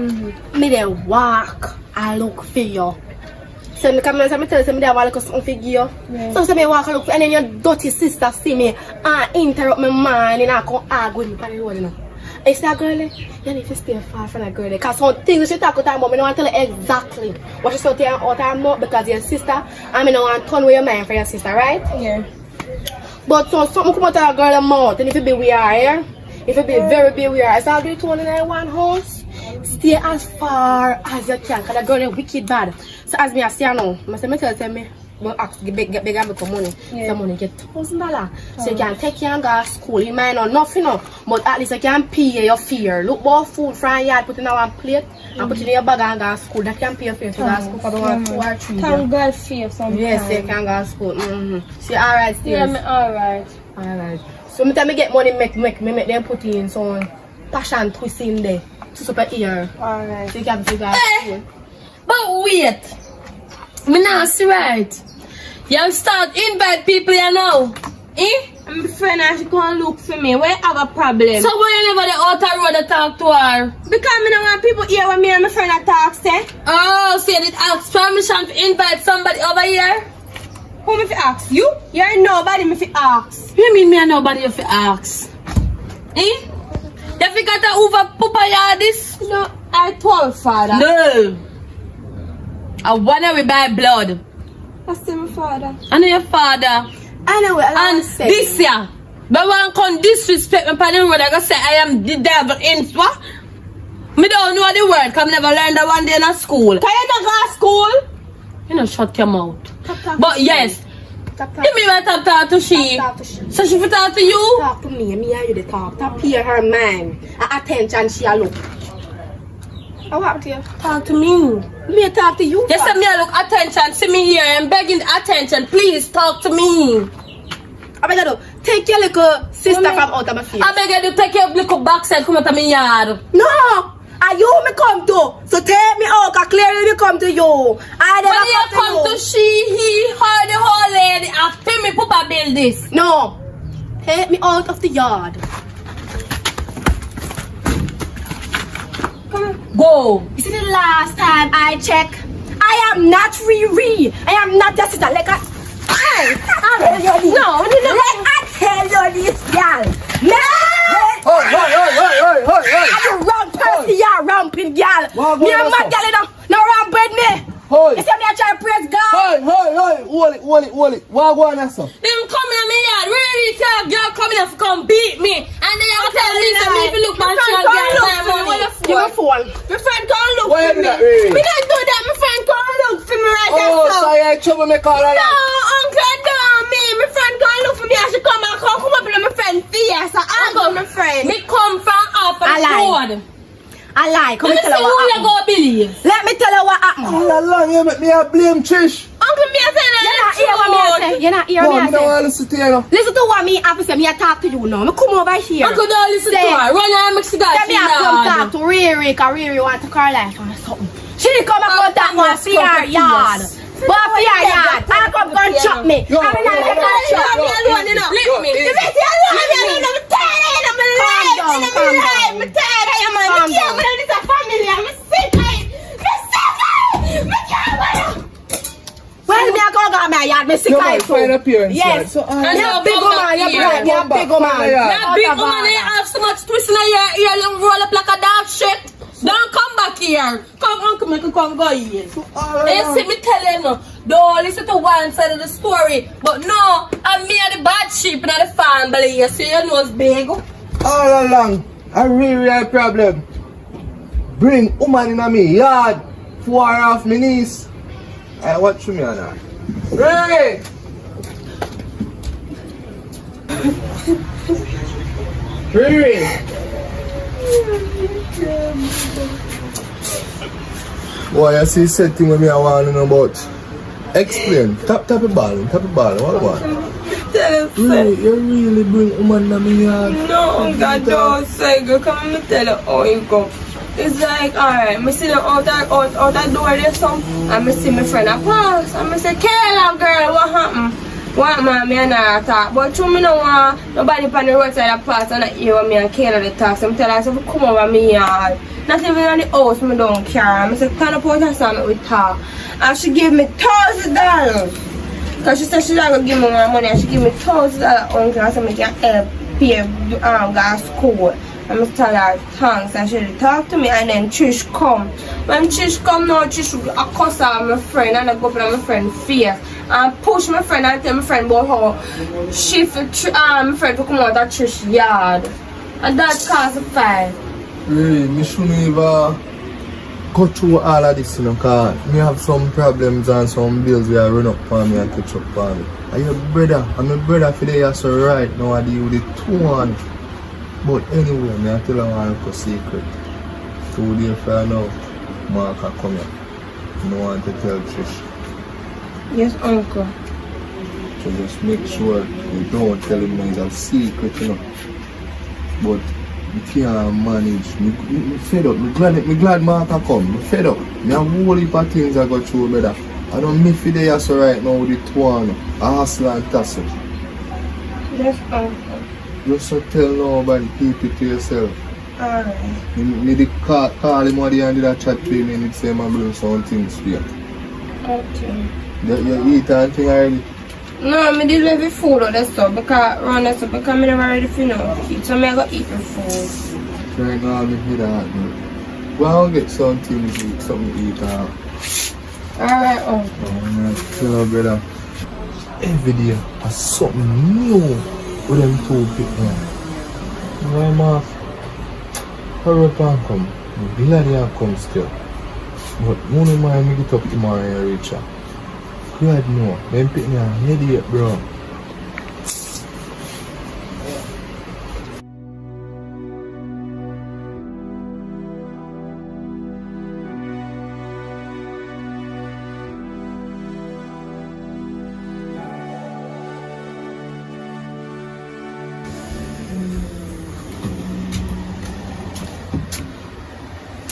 Me there walk, I look for you. So me come and tell you, me there walk something for you. So me walk and look for, and then your dirty sister see me and interrupt my mind and I come argue with me on the road, you know. I say, girl, you need to stay far from that girl. Because some things she talk about, I don't want to tell her exactly what she said out of her mouth because your sister, I don't want to turn away your mind for your sister, right? Yeah. But so something come out of that girl's mouth, and if it be weird, yeah? If it be very weird, so I'll do it to one house. Stay as far as you can, because that girl is wicked bad. So as me I say now, I say, tell me, well, ask, beg me for money. Yeah. So money get $1,000. So you can take your and go to school. You might not nothing, but at least you can pay your fear. Look more food from your yard, put in one plate, and put in your bag and go to school. That can pay your fear to go to school for about 2 or 3 days. Thank God for you sometimes. Yes, you can go to school. See, alright, still. Yeah, alright. Alright. So me time me get money, make them put in some passion twist in there to super ear. Alright. So you can figure out. But wait. Me not see right. You start invite people you know. Eh? My friend and she come look for me. Why have a problem? So why you never the outer road to talk to her? Because I don't want people here when me and my friend are talk, say. Oh, so you did ask permission to invite somebody over here? Who me fi ask? You? You're nobody me fi ask. You mean me and nobody you fi ask? Eh? You fi got to over papa yardis? No, I told father. No. I wanna we buy blood. I see my father. I know your father. I know what I and say. This year, but one can disrespect me pardon road, I gonna say I am the devil in what? Me don't know the word, cause I never learned that one day in a school. Can you not go to school? You know, shut your mouth. Talk but yes. Give me my talk to she. So she will talk to you? Talk to me and you the talk. Talk to her man. Attention she a look. How about to you? Talk to me. Me talk to you. Just let me look attention. See me here. I'm begging attention. Please talk to me. I beg you, take your little sister from out of my face. I beg you, take your little backside come out of my yard. No! Are you me come to? So take me out, cause clearly me come to you. I never come to she, he, her, the whole lady. After me, Papa build this. No. Take me out of the yard. Come on. Go. This is the last time I check. I am not Riri. I am not your sister. Like I tell you this. No, let I tell you this, girl. Hey. I'm a wrong person, you're ramping, girl. Me and my girl, no ramping me. Hey. You see me, I try to praise God. Hey. Hold it. What going on, sir? Them come in my yard, really tell girl coming here to come beat me. And then you tell me to me if you look my child, girl, my money. Give me phone. My friend can't look Why for me. Me don't do that, my friend can't look for me right now. Oh, so you trouble me call her. No, uncle, don't me. My friend can't look for me. I should come and come up with my friend Fia. So I go with my friend. Me come from off of the road. I lie. Come Let me tell her see who what you go believe. Let me tell her what happened. All along you make me a blame Trish. Uncle, me I say that. You're not hear what me I say. No, I don't want to listen to you now. Listen to what me have to say. Me I talk to you now. Me come over here. Uncle, don't listen to her. Run her and make she got me I come talk to Riri, cause Riri want to call life or something. She come and contact me for her yard. But for her yard, I come and chop me. I'm not going to chop me alone, you know. Leave me. You make me alone, I'm tired of my life. I'm tired of my life. I can't believe this is a family. I'm sick. Well, me I go to my yard, me sick. You might find appearance. Yes. So, you're a big woman, you're a big woman. That big woman, you have so much twist in your ear, you roll up like a dog shit. Don't come back here. Come, uncle, me come go here. You see me tell you no. Don't listen to one side of the story. But no, I'm me and the bad sheep in the family. You see your nose big. all along, a real problem. Bring woman in me yard, 4 off my knees. Watch me on that. Hey! Riri! Boy, I see said thing when me I want to know about. Explain. Tap the ball. What want? Really, you really bring woman to me yard? No, God, don't say, go come and tell you how you go. It's like, alright, I see them out that door there some, and I see my friend a pass, and I say, Kayla girl, what happened? What man, me and her talk, but you me no want nobody on the roadside a pass and I hear me and Kayla the talk, so I tell her, so come over me yard. Not even in the house, I don't care. I said, turn up out and something with her. And she gave me $1,000. Because she said she not going to give me more money, and she gave me $1,000 uncle, and so I can help pay go to school. And I tell her thanks, and she talk to me, and then Trish come. When Trish come now, Trish accost her my friend, and I go up in my friend's face and push my friend and tell my friend about how she my friend to come out of Trish's yard. And that caused a fight. Really, me shouldn't even go through all of this, you know, because me have some problems and some bills that run up for me and catch up for me. And your brother, and my brother for the year so right now I deal with the 2 1. But anyway, me I tell her one secret. 2 days from now, Mark will come here. I want to tell Trish. Yes, uncle. So just make sure you don't tell him it's a secret, you know. But I can't manage. Me fed up. Me glad Mark can come. Me fed up. Me have a whole heap of things I got through, brother. I don't miss for the year so right now with the 2 1. A hustle and tussle. Yes, uncle. Just so tell nobody, keep it to yourself. Alright. Me did call him one day and did a chat to him and he said I'm doing some things for you. Okay. You eat anything already? No, I did leave the food or that stuff because run that stuff because I never ready for eat. So I go eat the food. Right now I'm here that. Go and get something to eat, something to eat. Alright, uncle. I'm going to tell brother. Every day there's something new with them 2 people. Why Mark? Hurry up and come. I'm glad you come still. But only mind me get up tomorrow and reach her. God no, them pick me a headache, bro.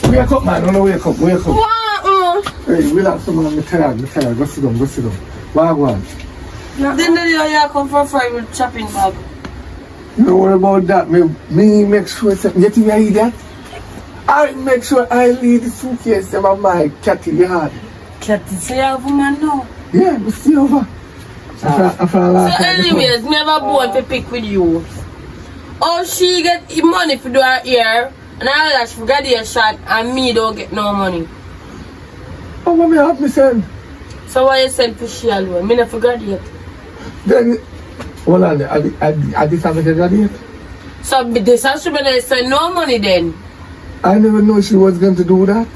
Wake up, man. No, wake up. Hey, relax, man. I'm tired. Go sit down. Why go on? Then you come for a fry with chopping bag. Don't worry about that. Me make sure something. You think I eat that? I make sure I leave the suitcase in my cat in the yard. Cat is a woman now. Yeah, we stay over. So anyways, me have a bone to pick with you. Oh, she get money for do her hair. And I that she forgot the shot and me don't get no money. Oh, what me help me send? So why you send for she alone? Me not forgot yet. Then, hold on, I this have a graduate? So this has to be send no money then? I never know she was going to do that.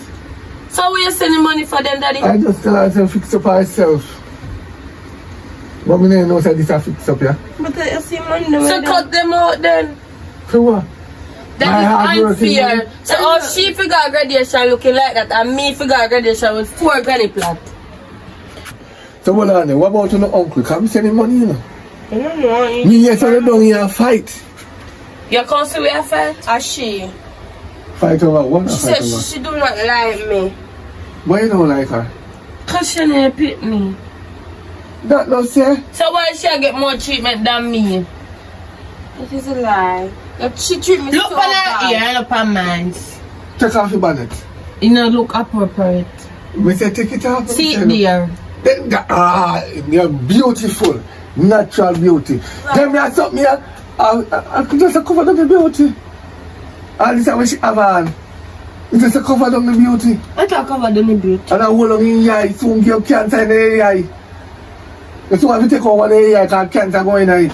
So where you sending money for them, daddy? I just tell her to fix up herself. But me never know that this a fix up, yeah? But I see money. So cut them out then. For what? That is unfair. So if she figure graduation looking like that and me figure graduation with 4 granny plot. So hold on then, what about your uncle? Can we send him money, you know? I don't know. Me yes, I don't here and fight. You can't see where I fight? Or she? Fight over what? She said she do not like me. Why you don't like her? Because she never pick me. That no say? So why she get more treatment than me? It is a lie. She treat me Look so on her bad. ear and up her mind. Take off your bonnet. You know, look appropriate. We say take it off. See it there. You're beautiful. Natural beauty. Tell me something here. I could just cover down the beauty. And this is what she have on. It's just a cover down the beauty. I can't cover down the beauty. And I hold on in your eye. Soon you cancer in the eye. That's why we take over the eye because cancer going in it.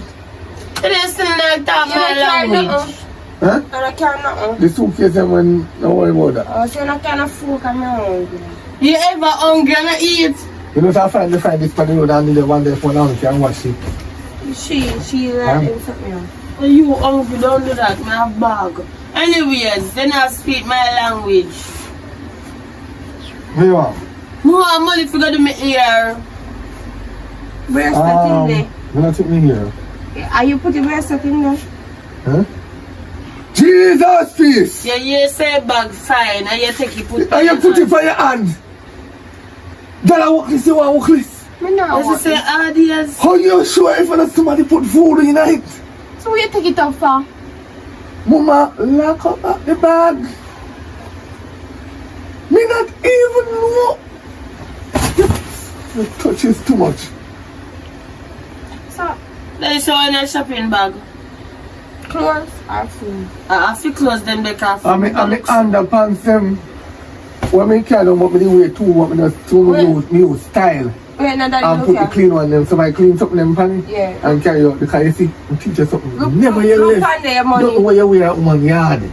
It is still like that, my language. Huh? And I can't nothing. The suitcase and when don't worry about that. Oh, so I can't food and I'm hungry. You ever hungry and eat? You know I find this on the road and the one day for now can wash it. She like him something else. When you hungry, don't do that, I have bag. Anyways, then I speak my language. What you want? More money for go to my ear. Bracelet in there. You not take me here. Are you putting bracelet in there? Huh? Jesus peace! Yeah, you say bag fine, and you take it put. And you put it for your hand. Girl, I walk this, you want to walk this. Me now. As you say, ideas. How you sure if somebody put food in it? So where you take it off for? Mama, lock up the bag. Me not even know. The touch is too much. So, There is one in a shopping bag. clothes or food? I feel close them they can. I mean underpants them. When me carry them up with the way too, what me just too new style. Wait, now that And you put look the at. clean one them, so I clean something them pan Yeah. and carry out because you see, I teach you something. Never you Look left. on there, Don't know money. where you wear a woman yard.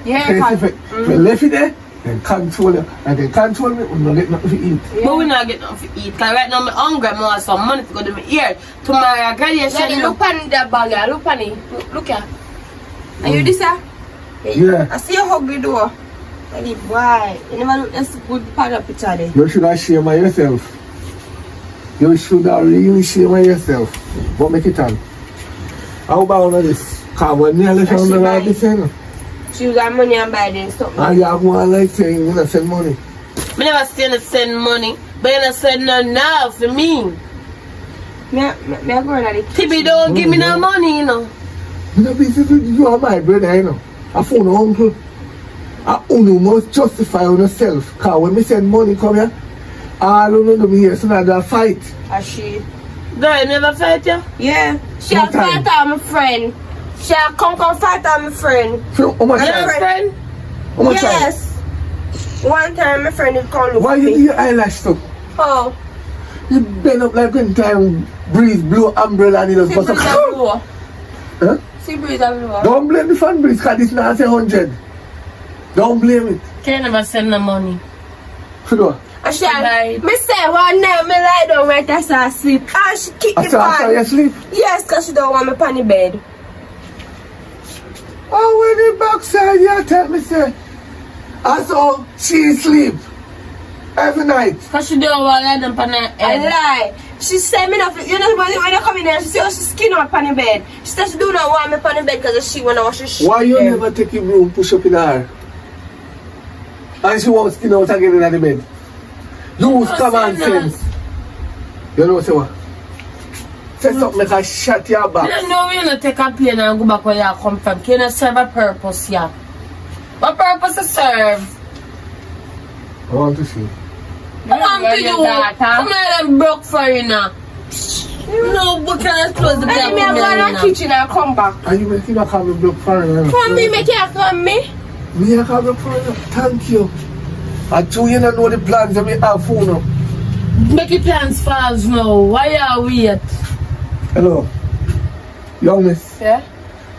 Yeah, Because if you left it there, then control you. And then control me, we don't get nothing to eat. But we not get nothing to eat. Cause right now I'm hungry, I want some money to go to my ear. Tomorrow graduation. Daddy, look on that bag, yeah. Look on it. Look here. Are you this, sir? Yeah. I see you hungry though. Daddy, boy. You never look this good part of picture there. You should have shame on yourself. You should have really shame on yourself. But make it on. How about all this? Because when you left on the right this thing, She got money and buy them something. and you have one like saying you not send money. Me never say to send money, but you not send no now for me. Me go on the Tibi don't give me no money, you know. You know, you are my brother, you know. I phone uncle. I only must justify on yourself. Because when me send money come here, all you know me here, so now they'll fight. And she. Girl, you never fight you? Yeah. She What a time? fight on my friend. She a come fight on my friend. So, how much You time? have a friend? How much time? Yes. One time my friend would come look Why for you do me. your eyelash stuff? Oh. You bend up like when time breeze blow umbrella and it just See bust breeze up. and blow. Huh? See breeze and blow. Don't blame the fan breeze because this now say 100. Don't blame it. Can you never send no money? Fido. And she Right. me say one night me lie down right as I sleep. And she kick I the saw you pan. sleep. Yes, because she don't want me on the bed. Oh, when the backside you tell me say. I saw she sleep. Every night. Cause she don't want to let them on her I head. lie. She said me not. You know when you come in there, she say oh, she skin out on the bed. She said she do not want me on the bed because she wanna wash her shit. Why you there. never take your broom push up in her? And she won't skin out again in the bed. Use common sense. You know what? Say something like I shut your You back. don't know you not take a plane and go back where you come from. Can you serve a purpose, yeah? What purpose to serve? I want to see. I want to you. Come here and broke for you now. No, but can I close the And door? me I go in the kitchen and come back. And you may think I can't be blocked for you. Come me, make you come me. Me I can't be for you. Thank you. I do you not know the plans that me have for you. Make your plans fast now. Why are we yet? Hello. Young miss. Yeah?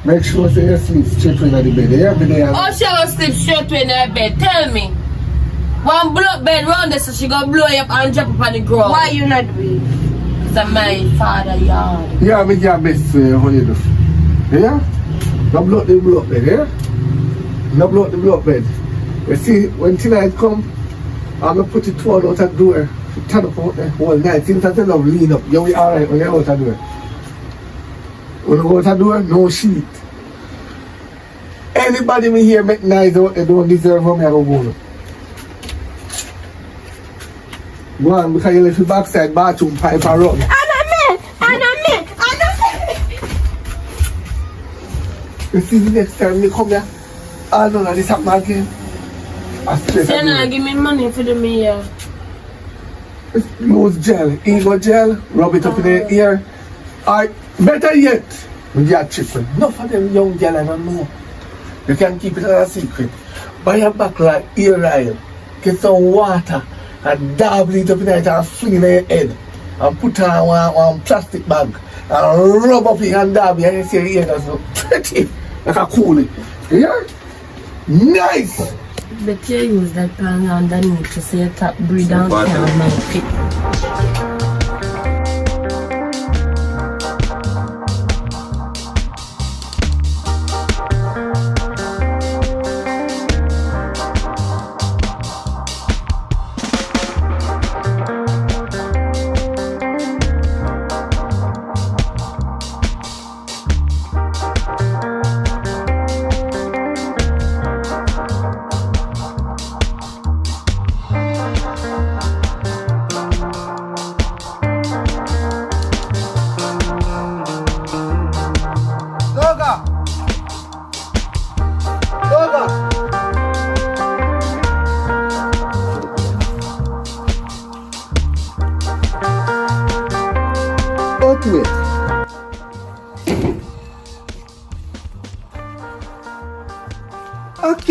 Make sure say you sleep straight in the bed. You be there. Oh, she will sleep straight in her bed. Tell me. One blow bed round there so she gonna blow you up and drop up on the ground. Why you not doing? It's my father yard. Yeah, make your best for you, how you do. Yeah? No blow the blow bed, yeah? No blow the blow bed. You see, when tonight come, I'm gonna put it toward out that door. Turn up out there all night. Since I tell them lean up, you will alright when you're out that door. When you go out that door, no sheet. Anybody me here make nice out, they don't deserve for me, I go go. Go on, because you left the backside bathroom pipe and run. And I'm me. You see the next time you come here, I know that this happen again. I straight Say now, away. give me money for the meal. Use gel, ego gel, rub it up in the ear. Or better yet, with your chicken. Enough of them young gel I don't know. You can keep it as a secret. Buy a back like ear oil, get some water, and dabble it up in it and fling it in your head. And put on one plastic bag and rub up it and dab it and you see your ear that's so pretty. Like a coolie. Yeah? Nice! But you use that pan underneath to say top breed and can my pit.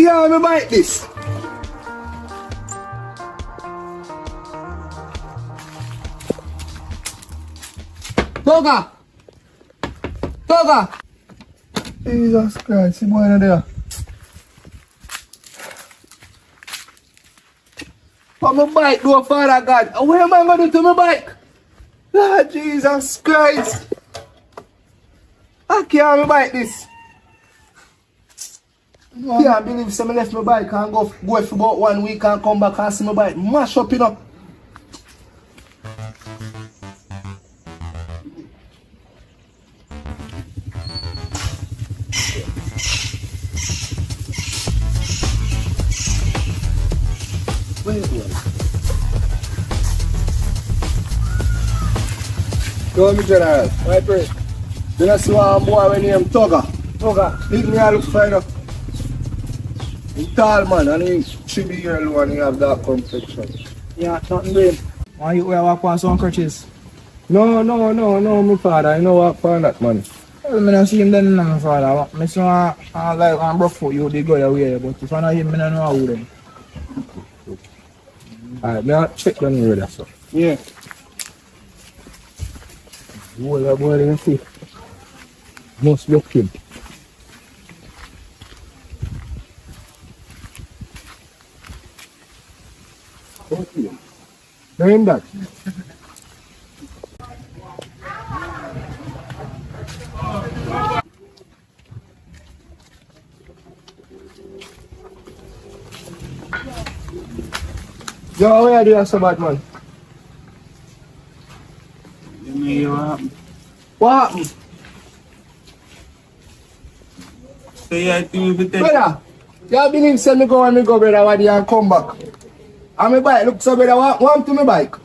can't me bite this. Toga! Toga! Jesus Christ, you boy in there. But my bike do, Father God. What am I going to do to my bike? Lord Jesus Christ. I can't bite this. I can't believe someone left my bike and go for about 1 week and come back and see my bike mash up, you know. Go me general, my friend. You know see one boy when named Toga. Toga. Big me I look fine up. He's tall man and he should be here low and he have dark complexion. Yeah, nothing doing. Why you wear walk past on crutches? No, my father, I know what for that man. Well, I don't see him then, my father. I see like on broke foot, you they go your way, but if I know him, I don't know who then. Alright, me I'll check down here with that stuff. Yeah. Boy, that boy didn't see. Must look him. Okay. Name that. Yo, where do you so bad man? What happened? So yeah, I think we be Brother, you believe say me go and me go brother why you come back? And my bike look so brother, want to my bike?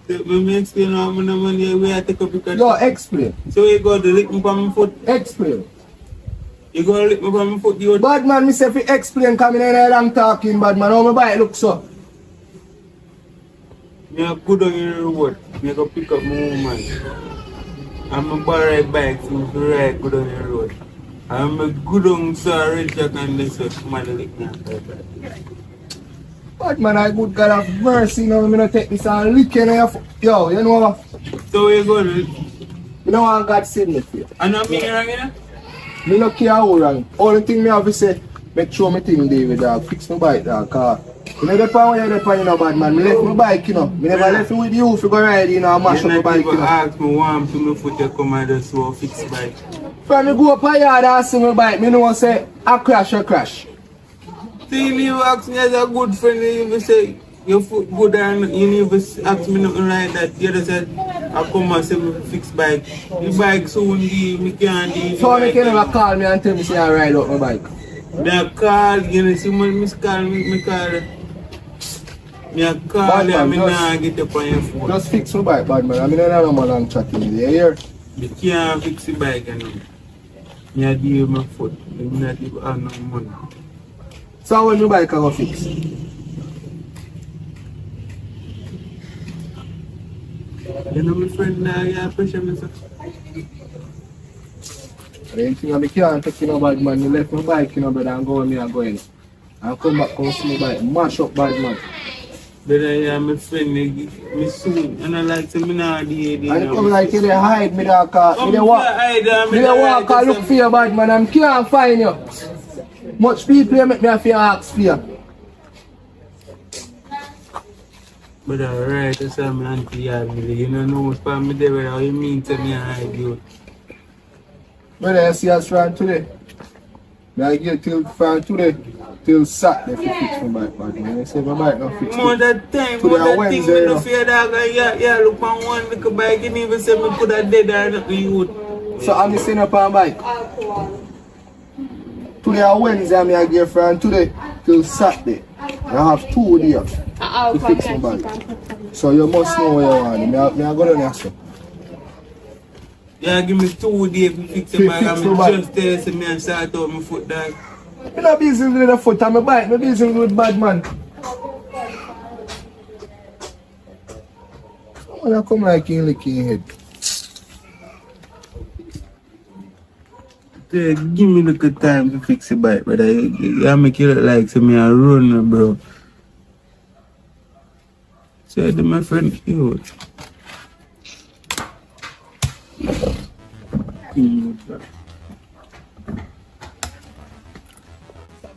Let me explain how many money we have to take up because... Yo, explain. So you go to lick me from my foot? Explain. You go to lick me from my foot, you... Bad man, me say if you explain coming in here and talking bad man, how my bike look so? Me a go down in the road, me go pick up my woman. And I borrow a bike so me ride go down in the road. And I go down so I reach out and listen to my lick me. Bad man, I good God have mercy, you know, me not take this and lick in your foot. Yo, you know what? So you go to... You know what God send me for you? And not me wrong, you know? Me no care how wrong. Only thing me have to say, make sure me thing David dog, fix my bike dog, cause you know the power you're the you know bad man. Me left my bike, you know. Me never left it with you if you go ride, you know, and mash up my bike, you know. Ask me warm to my foot to come and just so fix the bike. From me go up a yard and see my bike, me know say I crash or crash. See, you ask me as a good friend, you say your foot good and you never ask me nothing like that. You just said I come and say me fix bike. The bike soon leave, me can't leave. So me can never call me and tell me say I ride up my bike. Me call, you know, see me call me call. Me a call you and me nah get up on your phone. Just fix my bike, bad man. I mean, I don't know my long chatting with you here. Me can't fix the bike, you know. Me a deal with my foot. Me not even have no money. So when my bike I go fix? You know my friend now, you pressure me, sir. I didn't think I can't take you no bad man. You left my bike, you know, brother, and go with me and go in. And come back, come see my bike, mash up bad man. Brother, yeah, my friend, me soon. And I like to me now the And you come like you dey hide me dog, cause me dey walk and look for you bad man and can't find you. Much people you make me have to ask for you. But alright, that's why my auntie had me. You don't know what's for me there, how you mean to me and hide you. Brother, you see us from today? I get till from today till Saturday to fix my bike, bad man. You say my bike not fixed. More that time, today more that Wednesday, thing, me you no know. fear dog. Yeah, look on one little bike, you even say me could have dead or nothing you would. So I'm sitting up on bike. Today on Wednesday, I get from today till Saturday. I have 2 days to fix my bike. So you must know where you want. I go down there, so. Yeah, give me 2 days to fix the bike. I'm just there to me and start out my foot dog. I'm not busy with the foot on my bike, I'm busy with bad man. When I come like in licking head. Give me the good time to fix the bike, brother. You make it look like to me I run, bro. So my friend, you.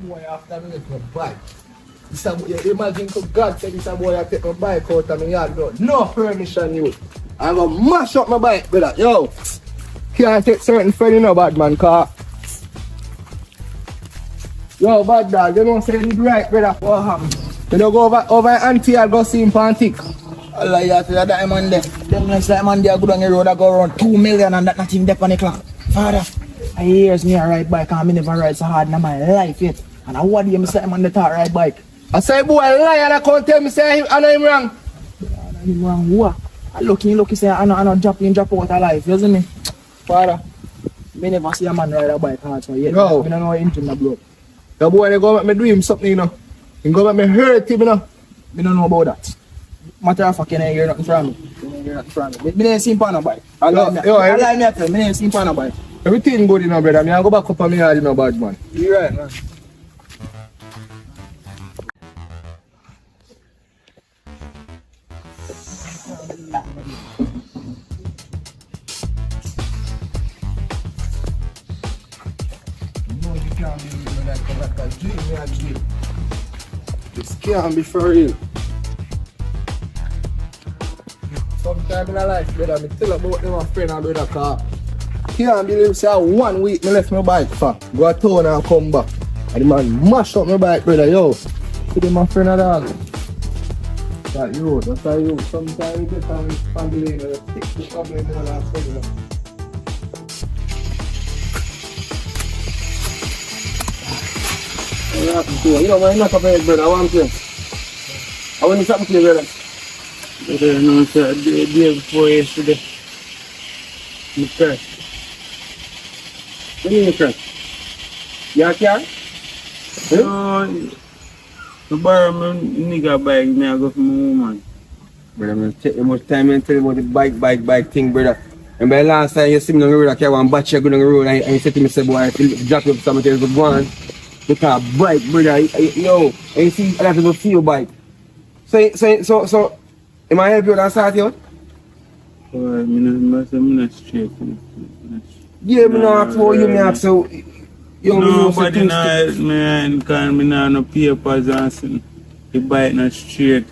Boy after me take my bike. This a boy, imagine to God say this a boy I take my bike out of my yard, bro. No permission, you. I'm gonna mash up my bike, brother. Yo, can't take certain friend, you know, bad man, car. Yo, bad dog, you don't say it right, brother. What happened? You don't go over auntie, I'll go see him pantic. Allah, you tell that man there. Them nice like man there go down the road, I go around 2 million and that nothing there on the clock. Father, I hears me a ride bike and I never ride so hard in my life yet. And I want you to say man the talk ride bike. I say boy lie and I can't tell me say I know him wrong. I know him wrong, what? I lucky say I know drop in, drop out of life, you see me? Father, me never see a man ride a bike hard so yet. No. I don't know engine the blow. The boy they go make me do him something, you know. He go make me hurt him, you know. Me don't know about that. Matter of fact, you ain't hear nothing from me. You ain't hear nothing from me. Me ain't seen pan a bike. I lie me I tell you, me ain't seen pan a bike. Everything good, you know, brother. Me I go back up on me yard, you know, bad man. You right, man. No, you can't be living like a dream, me a dream. This can't be for real. Sometime in my life, brother, me tell about them a friend and brother car. Can't believe say 1 week me left my bike for. Go to town and come back. And the man mash up my bike, brother, yo. See them my friend at all. That you, that's how you. Sometimes you get on family and stick to problem more than friend. You know, man, knock up your head, brother, I want to. I want to something to you, brother. Brother, no, sir. The day before yesterday. Me crash. What do you mean, crash? You have a car? No, I borrow my nigga bike, me I go for my woman. Brother, I'm take you much time and tell you about the bike thing, brother. And by last time you see me on the road, I carry one batch you go down the road and you say to me, say, boy, I drop you up something else, go on. Because bike, brother, yo, and you see a lot of people feel bike. So, am I help you and start you? I'm not straight. Yeah, me not for you, me ask so. Nobody knows me and because me not no papers and something. The bike not straight.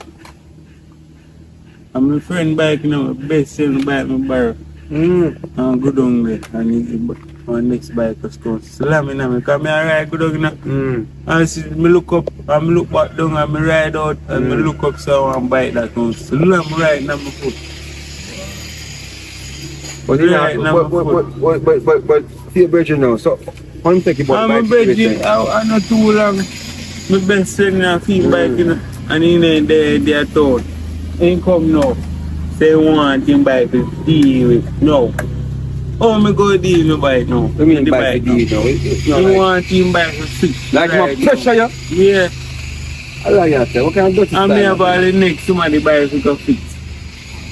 And my friend bike, you know, best selling bike me borrow. And go down there and my next bike was going to slam in me because I ride go down there. And see, me look up and me look back down and me ride out and me look up so one bike that goes slam right in my foot. But see a bridge now, so how you take about I'm bike? I'm not too long. My best friend and feel bike, you know, and he ain't there, they are told. Ain't come now. Say want him bike to deal with. No. Oh, me go deal with my bike now. You mean bike to deal now? You want him bike to fix. Like my pressure, yeah? Yeah. I like that, sir. What kind of dirty style? And me about the next somebody bike to go fix.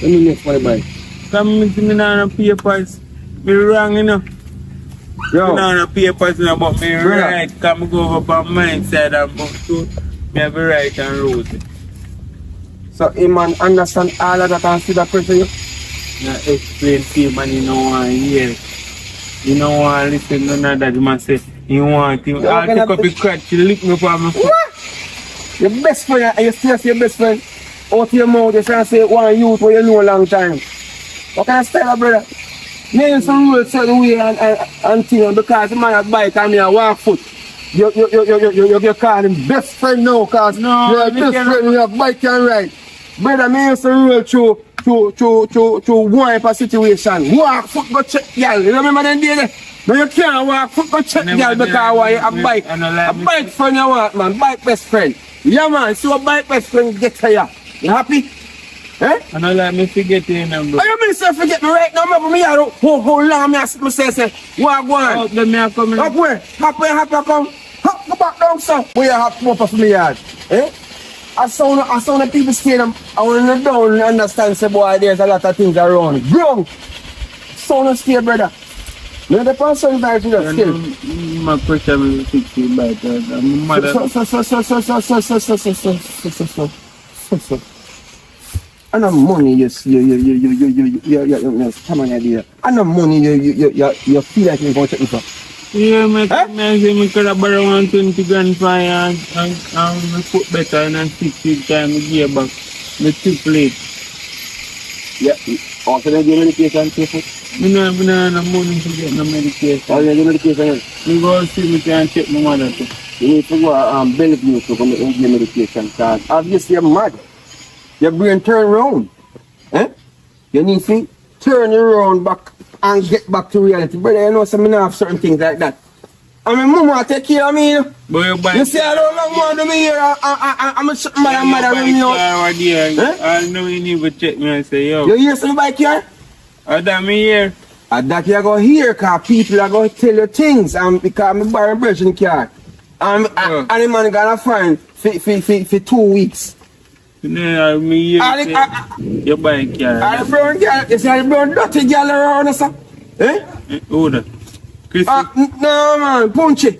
Let me next my bike. Come me not no papers. Me wrong, you know. Yo. Me not no papers, you know, but me right. Come me go up on my side and go to me have a right and road. So a man understand all of that and see that pressure, you? Now explain to him and you don't want to hear. You don't want to listen to none of that. You must say, you want him. I'll take up the crutch, you lick me for my foot. What? Your best friend, and you still say your best friend out your mouth, you try to say one youth where you know a long time. What kind of style, brother? Me in some rules certain way and thing because the man has bike and me a walk foot. You call him best friend now because you're best friend when you have bike and ride. Brother, me used to roll to one type of situation. Walk foot go check y'all. You remember them day there? Now you can't walk foot go check y'all because you have a bike. A bike friend you want, man. Bike best friend. Yeah, man. So a bike best friend get here. You happy? Eh? And I let me forget your number. You mean say forget me right now? Remember me how long me I say walk one. Up there me a coming. Up where? Happy come. Hop go back down sir. Where you have to up for me yard? Eh? I saw the people stay them. I want to down understand say boy there's a lot of things around. Ground. Sound stay brother. No, the person that you know still. My pressure will fix it by that. My mother. So. I know money you come on idea. I know money you feel like you're going to check me. Yeah, I could have borrowed 120 grand for and put better and 60 time a year back. The too late. Yeah, also they give medication to food. I don't have no money to get no medication. Oh, you give medication? You go see me and check my mother too. You need to go Bellevue to come and give medication because obviously you're mad. Your brain turn around. Eh? You need to turn around back and get back to reality. Brother, you know some have certain things like that. I mean, mama take care of me. You see, I don't want to be here. I'm a mother running out. I know you need to check me and say, yo. You hear some bike here? That me here. That you go here because people are going to tell you things because I'm borrowing a virgin car. And the man gonna find for 2 weeks. No, me here. Your bike car. And the brown girl, you see the brown dirty girl around us? Eh? Who that? No man, Punchy.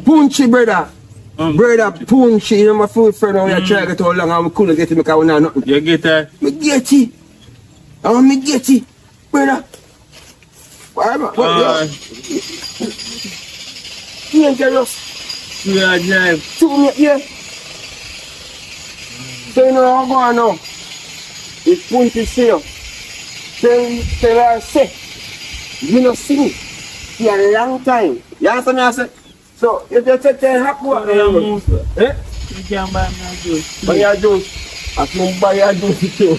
Punchy, brother. Brother, Punchy, you know my food friend now, you try to get how long and I couldn't get it because we not nothing. You get that? Me get it. Me get it. Brother. Why am I? Dangerous. You are drive. 2 minutes, yeah. So you know how I'm going now. It's Punchy see you. Tell her say. You know see me for a long time. You understand me I say? So if you take the happy what eh? You can buy me a juice. Buy a juice. I can buy a juice too.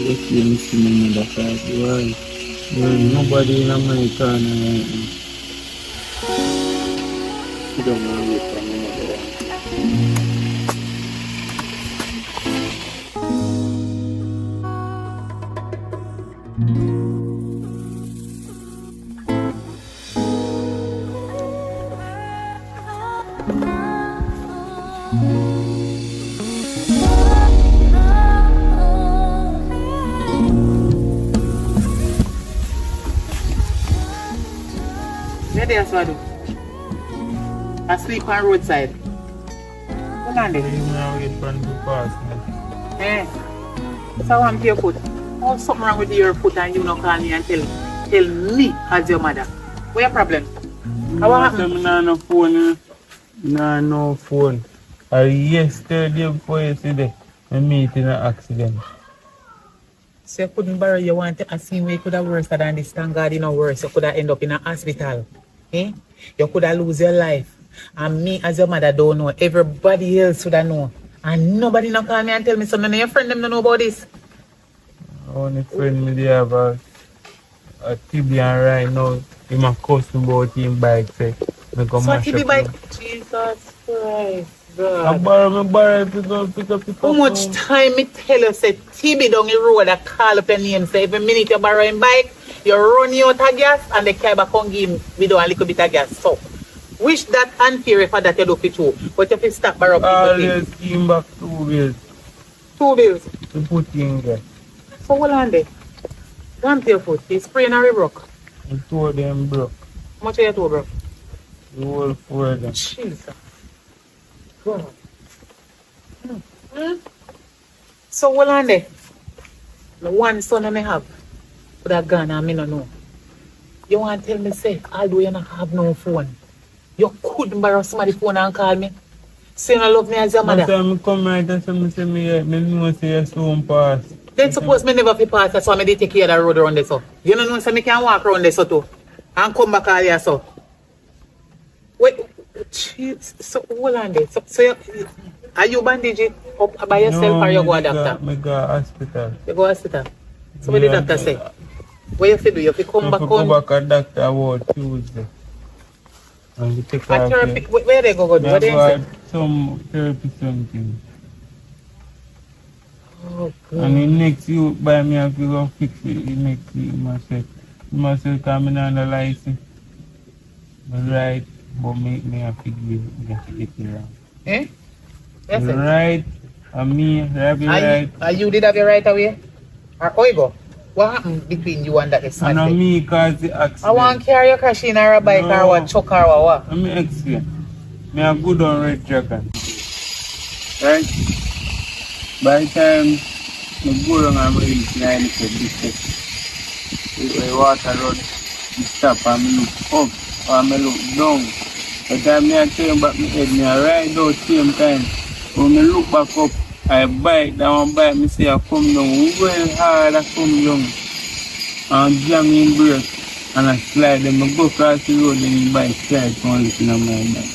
Let's see me see my mother side. Why? Nobody in America right now. You don't want to wait for my mother. That's what I do. I sleep on roadside. Come on, You know wait for the pass. eh? So I want your foot. Oh, something wrong with your foot and you not call me and tell me as your mother. What your problem? What happened? I no phone. No phone. Yesterday before yesterday, I meet in an accident. So you couldn't borrow your one to ask me where you could have worse than this. Thank God you know worse. You could have end up in a hospital. Eh? You could have lose your life. And me as your mother don't know. Everybody else would have know. And nobody not call me and tell me something. Your friend them don't know about this. Only friend me they have a Tibian right now. He might cost me about him bike. Say, So TB bike? Jesus Christ. I borrow pick up. How much time me tell you say TB down the road and call up your name say every minute you borrow him bike, you run you out of gas and the car back on give him with a little bit of gas. So wish that unfair for that you do for two. But if you stop borrow people Always came back 2 bills. 2 bills. To put in there. So hold on there. Go on to your foot. You sprain or you broke? And 2 of them broke. How much are your 2 broke? The whole 4 of them. Jesus. God. So hold on there. The one son I have would have gone and I don't know. You want to tell me say, although you don't have no phone, you couldn't borrow somebody's phone and call me? So you don't love me as your mother? I come right and say me know say your soon pass. Then suppose me never fit pass, that's why I did take care of the road around there so. You don't know so me can walk around there so too. And come back all here so. Wait, so hold on there. So you, are you bandaged up by yourself or you go to doctor? I go hospital. You go hospital? So what did the doctor say? What you have to do? You have to come back on? Go back at doctor about Tuesday. And we take a therapy, where they go do? What they say? Some therapy something. Oh, God. And the next you buy me have to go fix it the next week myself. Myself coming on the license. Right, but me have to give it around. Eh? Yes, right And me, have you right? You did have your right away? Or Oigo? What happened between you and that And Sunday? me cause the accident. I want to carry your crash in or a bike or what, truck or what? Let me explain. Me a good on red jacket. Right? By the time I go down and reach line to the water road, I stop and I look up and I look down. By the time I turn back my head, I ride out same time. When I look back up, I bike down, I see I come down well hard, I come down. And jam in brake and I slide them. I go across the road and the bike slide from looking at my bike.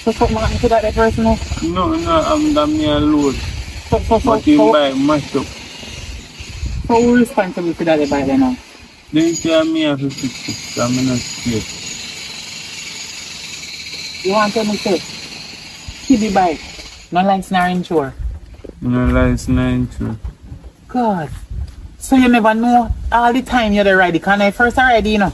So something happened to that person now? No, I'm the me alone. But the bike mashed up. So who responsible for that bike then now? They tell me I have to fix it, so I'm not scared. You want to say, keep the bike, no license nor insure. No license, no. God. So you never know all the time you're the ride. Can I first ride, you know?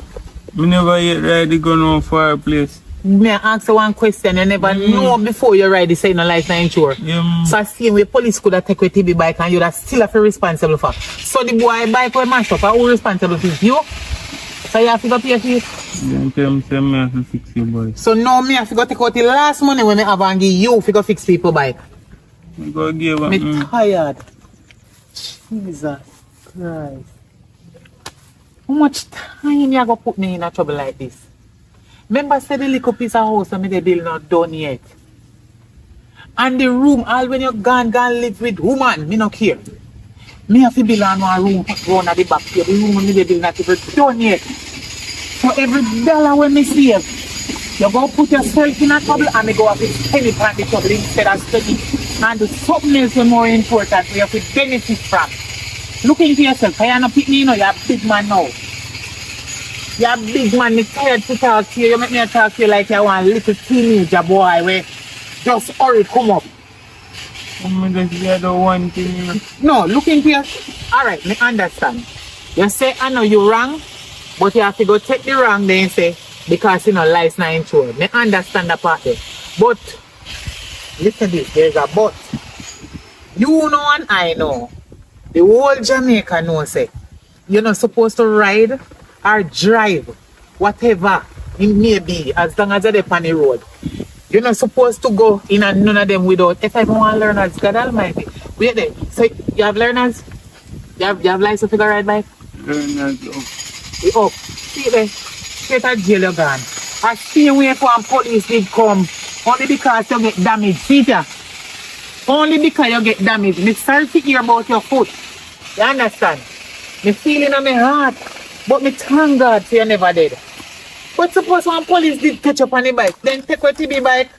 I never yet ride the gun on far place. May I ask you one question? You never know before you ride the say no license nor insure. Yeah, So I see where police could have taken a TB bike and you'd still have to be responsible for. So the boy bike will mash up, who responsible for it? You? So you have to go pay for it? Then tell me, say I have to fix your bike. So now me have to go take out the last money when I have and give you to go fix people bike. I go give up. Me tired. Jesus Christ. How much time you go put me in a trouble like this? Remember say the little piece of house that me the bill not done yet. And the room, all when you gone live with woman, me not care. Me have to build on one room run at the back here. The room me the bill not even done yet. So every dollar when me save, you go put yourself in a trouble and me go have to spend it on the trouble instead of study. And do something else more important we have to benefit from. Look into yourself. I not pick me, you know, you're a big man now. You're a big man, me tired to talk to you. You make me talk to you like you want a little teenager boy where just hurry come up. I'm just the one thing. No, look into yourself. Alright, me understand. You say I know you wrong, but you have to go take the wrong then say because you know life's not insured. Me understand that part there. But listen this, there's a but. You know and I know. The whole Jamaica know say you're not supposed to ride or drive whatever it may be as long as you're on the road. You're not supposed to go in and none of them without. If I want learners, God Almighty. Wait there. So you have learners? You have license to go ride bike? Learners up. You up. See there. Straight at jail you're gone. I see where one police did come only because you get damaged. See there? Only because you get damaged. Me sorry to hear about your foot. You understand? Me feeling in my heart. But me thank God so you never did. But suppose one police did catch up on the bike, then take a TB bike,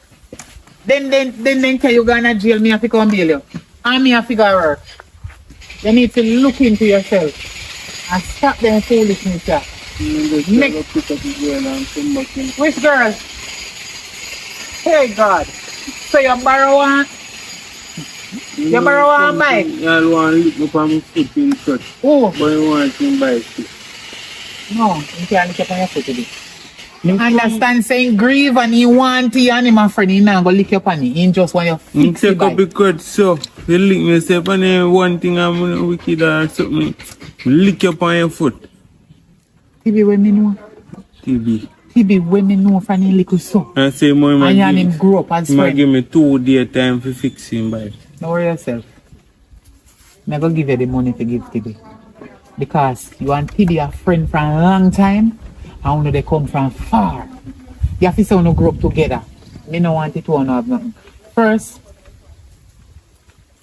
then tell you go to jail, me have to come bail you. And me have to go work. You need to look into yourself and stop them foolishness. Which girl? Hey God. So you borrow one? You borrow one bike? You want to lick up on my foot in church. Oh. But you want to bike. No, you can't lick up on your foot today. You understand saying grieve and you want to and my friend you now go lick up on it. You just want your fix the take up the cut so you lick myself and one thing I'm wicked or something. Lick up on your foot. TB when me know. TB when me know from the little son. I say more and you and him grow up as friend. Give me 2 days time to fix him by. Don't worry yourself. I'm going to give you the money to give TB. Because you want TB a friend for a long time. And when they come from far, you have to say no grow up together. Me no want it to have nothing. First,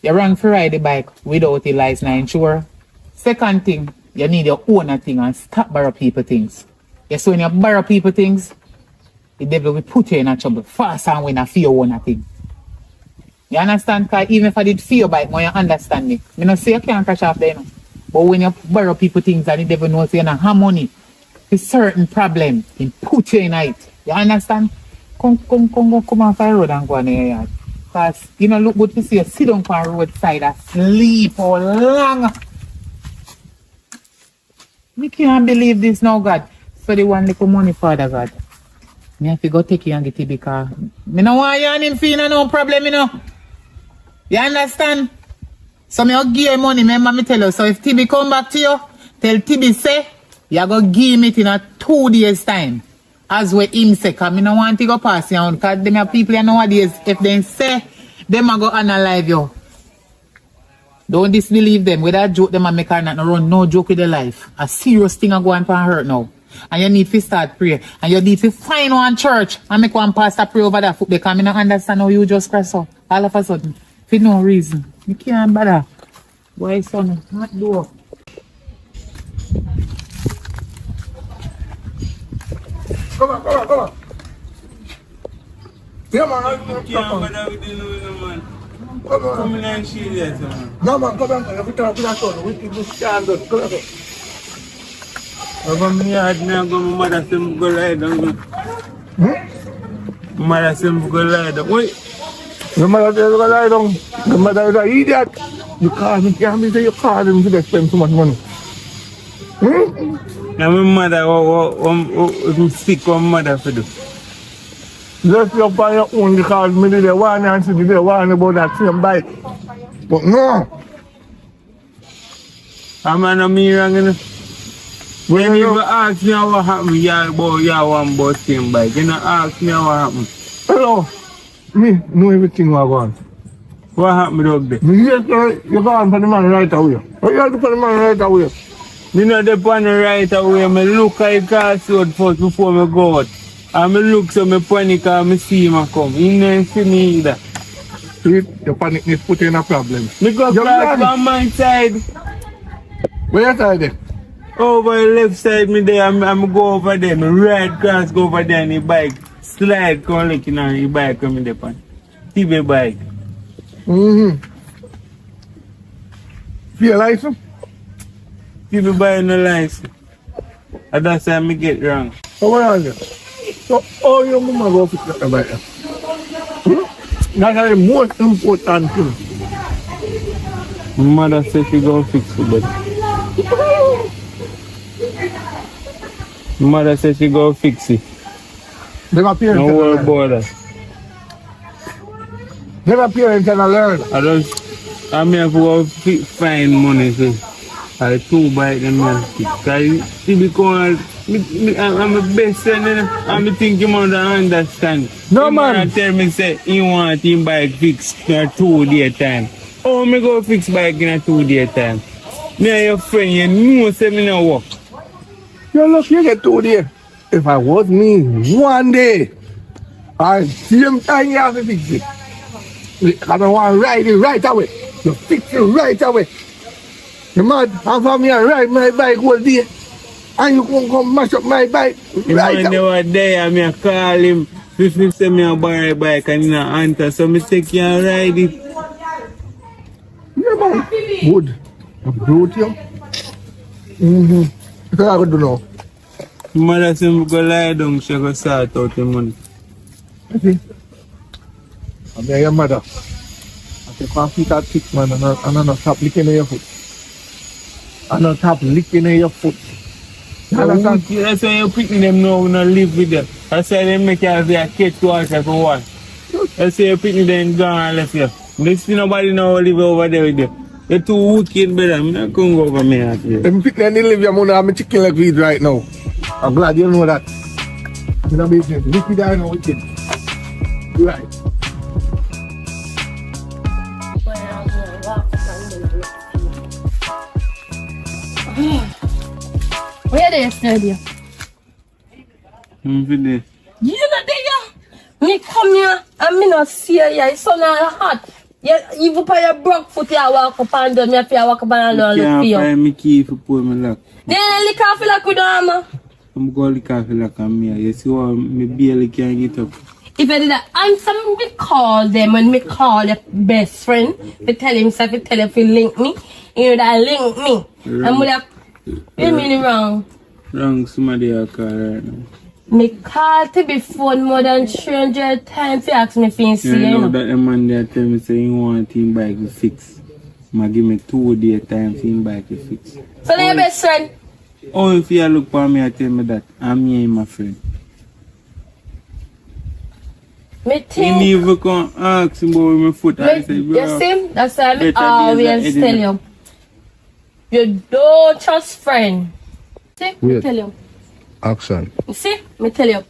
you run for ride the bike without a license insure. Second thing, you need your own thing and stop borrow people things. Yeah, so when you borrow people things, the devil will put you in a trouble fast and when I feel your own thing. You understand? Because even if I did feel your bike, you understand me. I don't say you can't catch off there, you know. But when you borrow people things and the devil knows you don't have money, a certain problem, he put you in it. You understand? Come off the road and go on your yard. Because you know look good to see you sit down on the roadside and sleep for long. We can't believe this now, God. For the one little money, Father God. Me have to go take you and get it because me no want you and him feel no problem, you know. You understand? So me will give you money, remember me tell you. So if Tibi come back to you, tell Tibi say, you go give him it in a 2 days time. As what him say, because me no want to go pass you on. Because them are people you nowadays, if they say, them are go analyze you. Don't disbelieve them. With that joke, them a make her not run no joke with their life. A serious thing a go on for hurt now. And you need to start pray. And you need to find one church and make one pastor pray over that foot. Because I don't understand how you just crash up all of a sudden. For no reason. You can't bother. Why son? Not do up. Come on. Yeah, man. Come on. Come in and see that, man. No, man, come on. Every time we talk, we keep this candle. Come on. Over me, I didn't go. My mother said, "Go lie down." Mother said, "Go lie down." Wait. Your mother said, "Go lie down." Your mother is an idiot. You call him. You say you call him to spend so much money. Now my mother, I'm sick. What mother for do? Just you buy your own because me did the one and she did the one about that same bike. But no. I'm not me wrong, you know. When you ask me what happened, you want about same bike. You know, ask me what happened. Hello. Me know everything what going on. What happened up there? Yes, you go on for the man right away. What you have to for the man right away? Me know the pan right away. I look at the car road first before I go out. And I look so I panic and I see him come. He didn't see me either. See, your panic is putting a problem. Me go cross on my side. Where side there? Over the left side me there, I'm go over there. Me right cross go over there and the bike slide come looking on the bike coming there pan. TV bike. Feel license? People buy no license. And that's how I get wrong. So what are you? So all your mama go fix that bike. That's the most important thing. My mother said she go fix it, but my mother said she go fix it. Never parents No worry about that. Never parents can learn. I'm here for find money, so I 2 bike and man fix. Because I'm a best friend, I'm thinking more than understand. No man. Tell me say he want him bike fixed in a 2 day time. Oh, me go fix bike in a 2 day time. Me and your friend, you know say me no work. You look, you get 2 days. If I was me, 1 day, I same time you have to fix it. I don't want to ride it right away. You fix it right away. You mad? How far me I ride my bike all day? And you come mash up my bike right away. They were there and I call him. If he say me a buy a bike and he not answer, so me take you and ride it. Yeah man, good. I brought you. What I could do now? Mother said me go lie down, she go sort out the money. Okay. I'm your mother. I say can't feet at 6 man and I not stop licking your foot. I not stop licking your foot. That's why you picking them now, we not live with them. That's why they make you have a catch water for one. That's why you picking them gone and left you. Next nobody now live over there with them. You're too wicked, brother. I'm not going to go over me out here. Them picking and live your money, I'm chicken like weed right now. I'm glad you know that. You know business. Wicked I know wicked. Right. Where they study? I'm for this. You know there? Me come here and me not see you. It's so hot. Even for your broke foot, you walk up and down. Me have to walk up and down. I can't find me key for pull my lock. Then lick off like with them. I'm going to lick off like I'm here. You see what me barely can get up. If I did that answer me call them when me call your best friend to tell him so if tell if he link me, you know that link me. I'm like, you mean wrong? Wrong, somebody I call right now. Me call to be phone more than 300 times to ask me if you see You know you. that the man there tell me say he want him bike to fix. Ma give me 2 day time for him bike to fix. So then your best friend? Oh, if you look for me, I tell me that I'm here, my friend. Me You think. never come ask him about my foot. I say, bro. You see? That's why I better always days tell are you. You don't trust friend. See? Me Wait. tell you. Action. You see? Me tell you.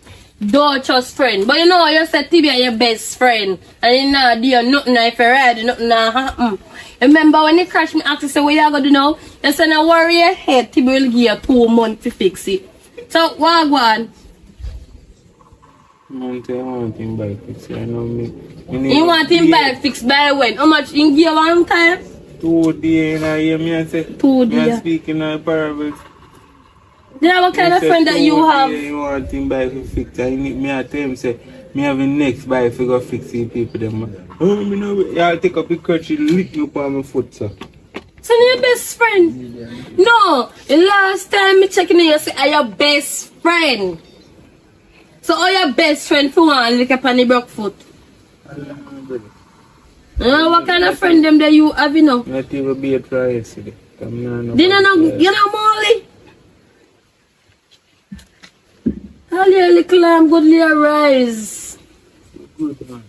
Don't trust friend. But you know, you said Tibia your best friend. And you know, do nothing if you ride, nothing happen. Remember when you crash me ask you say, what you gonna do now? You say, now worry your head, Tibia will give you 2 months to fix it. So, what go on? I want him back fixed. I know me. You want him back fixed by when? How much you give one time? 2 days and I hear me and say, 2 me days. speaking in parables. Yeah, what kind of friend that you have? You want him back to fix. I need me at him say, me have the next bike to go fix the people them. Oh, me know, I'll take up the crutch, lick you upon my foot, sir. So your best friend? No, the last time me checking you say are your best friend. So all your best friend for one lick up on the broke foot. What kind of friend them that you have, you know? Not even be a try yesterday. You know Molly? All your little goodly rise. Good man.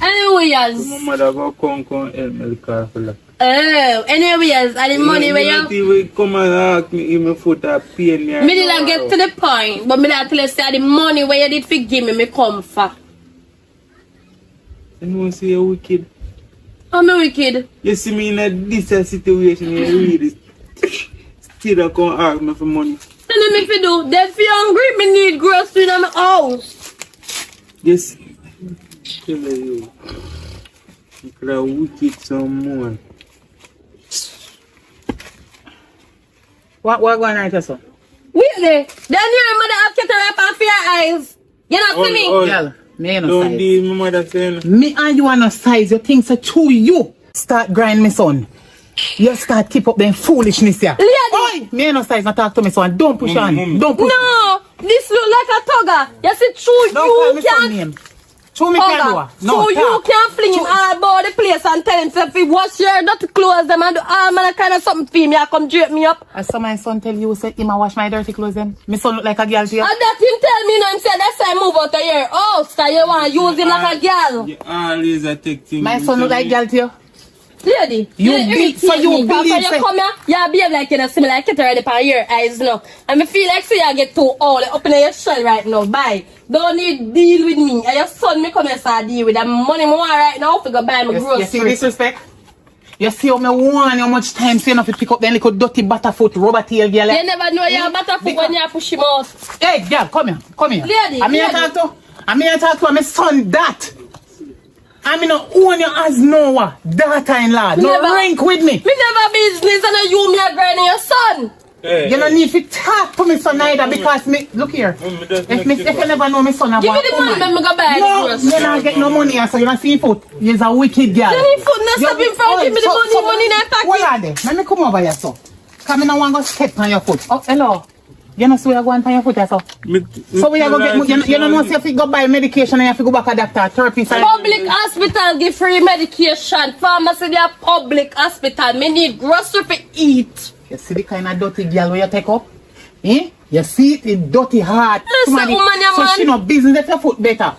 Anyways. My mother go come help me the car for that. Oh, anyways, and the money where you... Not even come and ask me if my foot are pain me. Me didn't get to the point, but me didn't tell you say the money where you did forgive me come for. You know, say you're wicked. I'm a wicked. You see me in this situation, you really still come ask me for money. Tell me if you do. If you're hungry, me need groceries in my house. Yes. Tell you. You could have wicked some more. What going on right there, sir? Really? Then your mother have kept her up off your eyes. You not see me? Girl, me ain't no Don't size. leave my mother saying. Me and you are no size. You think so true you start grind me son. You start keep up them foolishness here. Lady. Oi, me ain't no size. Not talk to me son. Don't push on. Don't push. No, this look like a tugger. You see, true Don't call you me son can't. name. True me can't do her. No, So you can't fling him all about the place and tell him if he wash your dirty clothes them and do all man kind of something for me, I come drape me up. I saw my son tell you say him a wash my dirty clothes then. My son look like a girl to you. And that him tell me now, him say that's why I move out of your house, so you want to use him like a girl. You always a take things. My son look like girl to you. Lady, You irritate big- so you me. believe After say- you come here, you behave like you know, see me like it already on your eyes now. And I feel like so you get too old, up in your shell right now. Bye. Don't need deal with me. And your son me come here start deal with the money more right now to go buy my You see groceries. disrespect? You see how me want how much time say enough to pick up them little dirty butterfoot rubber tail girl. You never know you're better for when you push him out. Hey girl, come here. Lady, I'm here lady. talk to my son that. I mean not own you as no daughter-in-law. No Never. rank with me. Me never business and you me a grinding your son. You don't need to talk to me son neither because me look here. If you never know me son Give me the money, let me go buy the No, groceries. you don't get no money so you don't see foot. You're a wicked girl. Then he foot not stop him from give me the money in the What pocket. are they? Let me come over here so. Come in and want to step on your foot. Oh, hello. You know, so you go on your foot, so. So we are going to get, you don't know if you go buy medication and you have to go back to doctor, therapy. Public hospital give free medication. Pharmacy they have public hospital. Me need grocery to eat. You see the kind of dirty girl where you take up? Eh? You see it in dirty heart. Listen, woman, your so man. she no business if your foot better.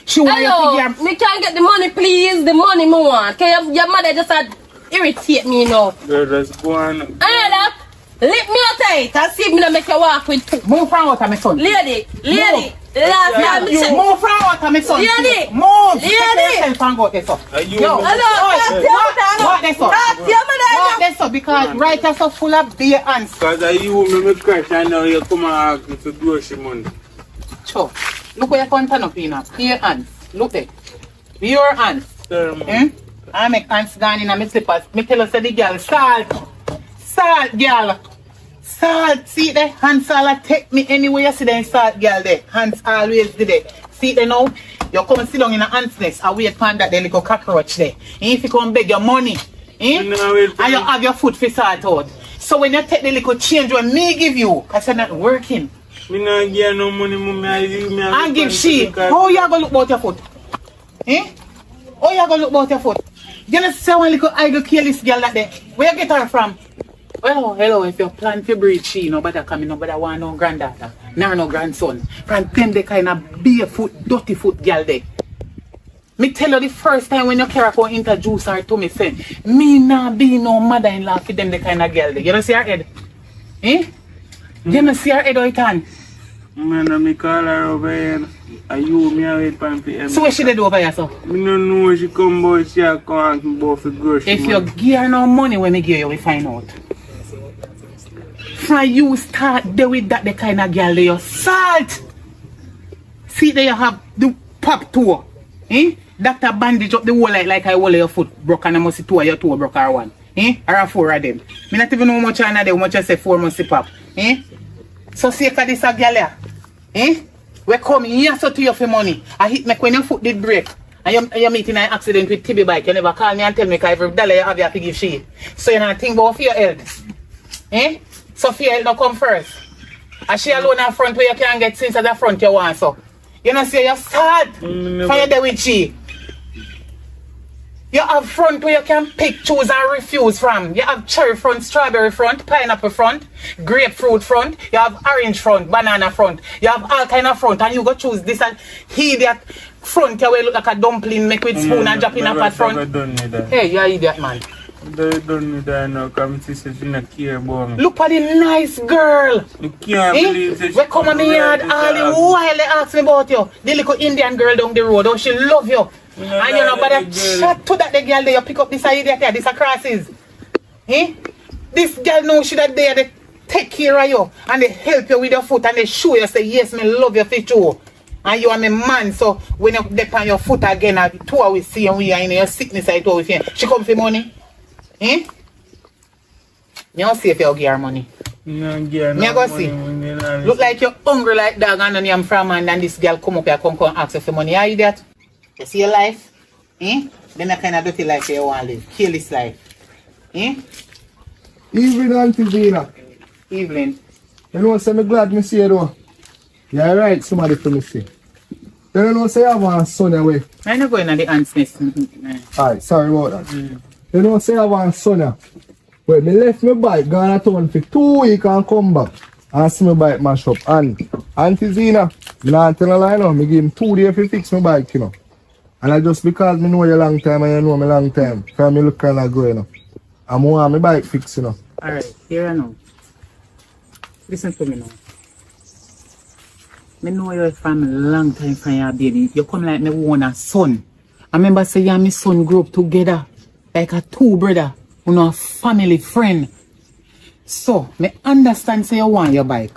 She want you to Hello, give her. me can't get the money, please. The money me want. Can your mother just irritate me now? Girl, just go on. I hear that. Lick me out tight and see if me not make you walk with two. Move from out of my son. Lady, Move. last time me You check. move from out of my son. Lady. Move. Lady. Take yourself and go there, so. Yo. Hello, What this up? What this up? Because right here so full of beer ants. Because I you me crash and now you come and ask me for grocery money. Sure. Look where you can't turn up in. Beer ants. Look there. Beer ants. I make ants gone in my slippers. Me tell us the girl salt. Salt girl. Salt. See there? Hands all take me anywhere you see them salt girl there. Hands always did it. See there now? You come and sit down in a ant's nest and wait for that there little cockroach there. And if you come beg your money, and you have your foot for sort out. So when you take the little change when me give you, I said not working. Me not give no money, mommy. I give she. How you gonna look about your foot? Eh? How you gonna look about your foot? You know say one little idle careless girl like that. Where you get her from? Hello, if you plan to breed she, nobody coming, nobody want no granddaughter, nor no grandson. From them they kind of barefoot, dirty foot girl there. Me tell you the first time when your character introduce her to me, say, me not be no mother-in-law for them the kind of girl there. You don't see her head? Eh? You don't see her head how it can? Man, I call her over here. Are you me away from PM? So what she did over here, so? Me don't know when she come, but she a come ask me about the grocery. If you give her no money when me give you, we find out. From you start there with that the kind of girl there, you salt. See there you have the pop toe. Eh? Doctor bandage up the whole like I hold your foot broke and I must see two of your toe broke or one. Eh? Or four of them. Me not even know how much I know how much I say 4 must see pop. Eh? So see if this a girl here. Eh? We come here so to you for money. I hit me when your foot did break. And you're meeting an accident with TB bike. You never call me and tell me because every dollar you have you have to give she. So you not think about for your health. Eh? So for your health not come first. And she alone in front where you can't get things at the front you want so. You know say you're sad for you there with she. You have front where you can pick, choose and refuse from. You have cherry front, strawberry front, pineapple front, grapefruit front, you have orange front, banana front. You have all kind of front and you go choose this and idiot front you will look like a dumpling make with spoon and drop in a pot front. Hey, you're idiot man. They done with that now, come see she not care about me. Look at the nice girl. You can't believe that she we come on the yard all the while they ask me about you. The little Indian girl down the road, oh she love you. And you know, but shut to that the girl there, you pick up this idiot there, this a crosses. Eh? This girl knows she that there, they take care of you and they help you with your foot and they show you, say, yes, me love you for you. And you are my man, so when you dip on your foot again, and two hours see and we are in your sickness, I told you, she come for money. Eh? You don't see if you give her money. No, give me go see. Look like you're hungry like dog and then you're from and then this girl come up here, come ask you for money. Are you that? You see your life? Eh? Then a kind of dirty life you want to live. Kill this life. Eh? Evening, Auntie Zena. Evening. You know, so I'm glad me see you though. You're right, somebody for me see. You know, say I have a son away. I'm not going to the aunt's nest. Alright, sorry about that. You know, say I have a son now. Well, me left my bike, gone at town for 2 weeks and come back. And see my bike mash up. And Auntie Zena, me not tell a lie now, me give him 2 days to fix my bike, you know. And I just because me know you long time and you know me long time, because me look kind of good, you know. And I want my bike fixed, you know. Alright, here I know. Listen to me now. Me know you're from a long time from your baby. You come like me own a son. I remember say you and my son grew up together. Like a two brother. You know, a family friend. So, me understand say you want your bike.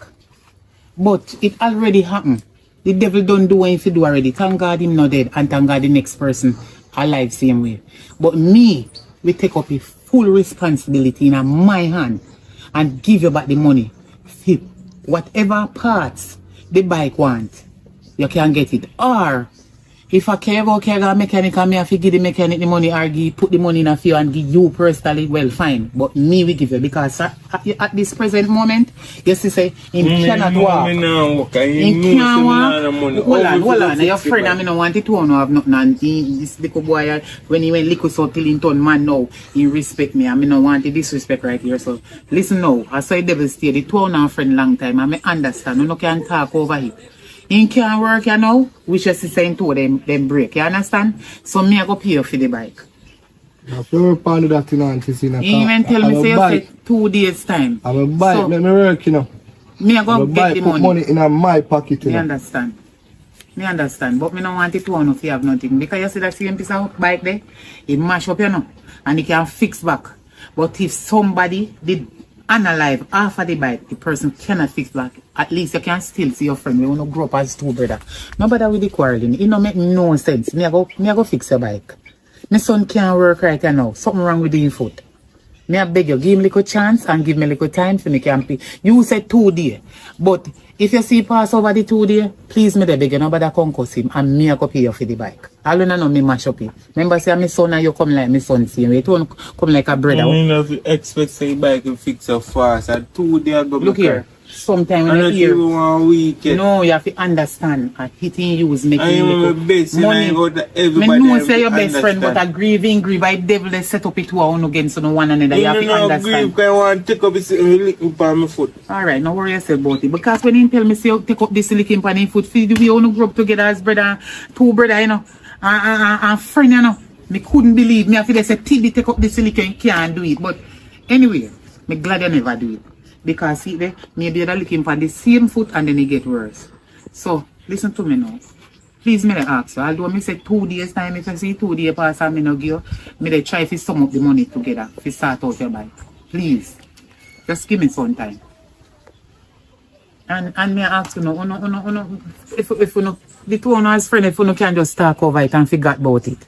But it already happened. The devil don't do what he do already. Thank God him not dead and thank God the next person alive same way. But me, we take up a full responsibility in my hand and give you back the money. Whatever parts the bike want, you can get it. Or if I care about mechanic and me have to give the mechanic the money or put the money in a few and give you personally, well fine. But me we give you because at this present moment, you see say him cannot walk. He can't walk. Hold on. Your friend I don't want it to have nothing and this little boy when he went liquor so till he turn man now, he respect me. I don't want to disrespect right here. So listen now, I saw the devil stay the two and friend long time and I understand. You can talk over it. He can't work, you know, which is saying to them break, you understand? So me I go pay you for the bike. I have to work on that, you know, Auntie Zena. He even tell me say you say 2 days time. I'm a bike, so, let me work, you know. Me I go get the put money in my pocket, you know. Me understand, but me don't want it to if you have nothing. Because you see that same piece of bike there, it mash up, you know, and it can fix back. But if somebody did unalive half of the bike, the person cannot fix back. At least you can still see your friend. We want to grow up as two brother. No bother with the quarreling. It don't make no sense. Me I go fix your bike. My son can't work right now. Something wrong with the foot. Me I beg you, give me a little chance and give me a little time for me can pay. You said 2 days. But if you see pass over the 2 days, please me beg you, nobody come cuss him and me I go pay you for the bike. I don't know me mash up it. Remember say my son and you come like my son same way. It won't come like a brother. I mean if you expect say bike will fix up fast and 2 days ago. Look here. Sometimes when And you hear, 1 week. no, you have to understand. A hitting you is making I am my best, and I go to everybody. I know have say to your best friend, but understand. a grieving, by devil they set up it one against one another. You have to No, understand. grieve, 'cause I want to take up this lick on my foot. Alright, no worry yourself about it. Because when he tell me say you take up this licking pan in foot, feel we all grow up together as brother, two brother, you know, and friend, you know. Me couldn't believe me. I feel they say Tiddy take up this licking, you can't do it. But anyway, me glad you never do it. Because see there, maybe you're looking for the same foot and then it get worse. So listen to me now. Please me they ask you. Although me say 2 days time, if you see 2 days pass and me no give you, me they try to sum up the money together to start out your bike. Please. Just give me some time. And me ask you no, if you know, the two of us friends, if you can just talk over it and forget about it.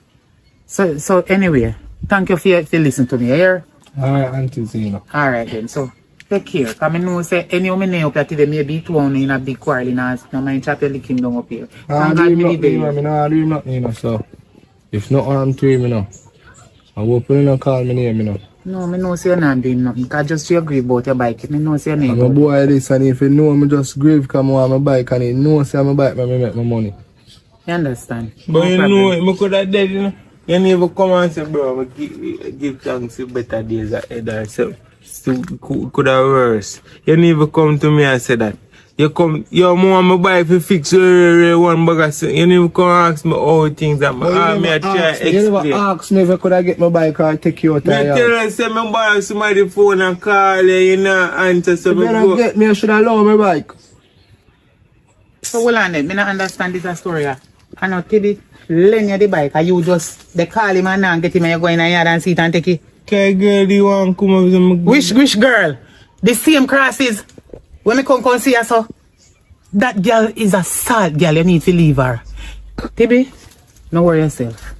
So anyway, thank you for listening to me here. Alright, Auntie Zena. Alright then, so take care. Because I know say any of me up here today maybe two on in a big quarrel in us. No mind chop your lick him down up here. I Thank do God him me nothing, did man. it. I do him nothing, you know, so if not harm to him, you know, I hope you don't call me name, you know. No, me know say you're not doing nothing. Because just you agree about your bike. Me know say you're I'm not. a boy this, and if you know me just grieve come on my bike, and he know say my bike, me make my money. You understand? But No you problem. know, I could have dead, you know. You never come and say, bro, give thanks to better days ahead or something. Still could have worse. You never come to me and say that. You come, your mom my bike to fix one bag of something. You never come and ask me all things that me I try to You never explain. ask me if I could have get my bike or take you out Me of tell here. her, say, me borrow somebody phone and call you know, answer so You me better go. get me, I should have loaned my bike. So hold on then. Me not understand this story. I know Tiddy lend you the bike and you just they call him and now get him and you go in a yard and see it and take it. Okay, girl, do you want to come over some... Which girl? The same crosses. When me come see her so. That girl is a sad girl. You need to leave her. Tibby, no worry yourself.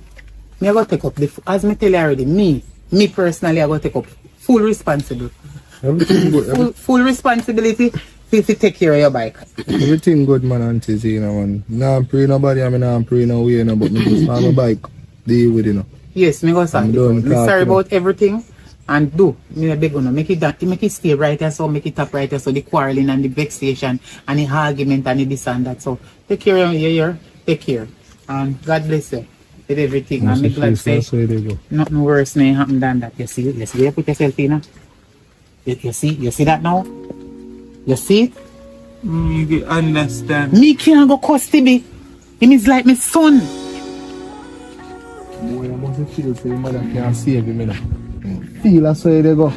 Me I go take up the as me tell you already, me personally I go take up full responsibility. Everything good. Full responsibility to take care of your bike. Everything good, man, Auntie Zena, man. Nah, I'm praying nobody, I mean, I'm praying no way, no, but me just on my bike, deal with it, you know. Yes, me go sorry. I'm done Me sorry talking. about everything. And do me a beg you, make it stay right here, so make it up right here, so the quarreling and the vexation and the argument and the this and that. So take care of your ear, take care. And God bless you with everything. And me glad say nothing worse may happen than that. You see where you put yourself in. You see that now? You see it? You understand. Me can't go cuss Tibby. Him is like my son. Boy, I must feel for your mother can't save him, you know. Feel that's where they go.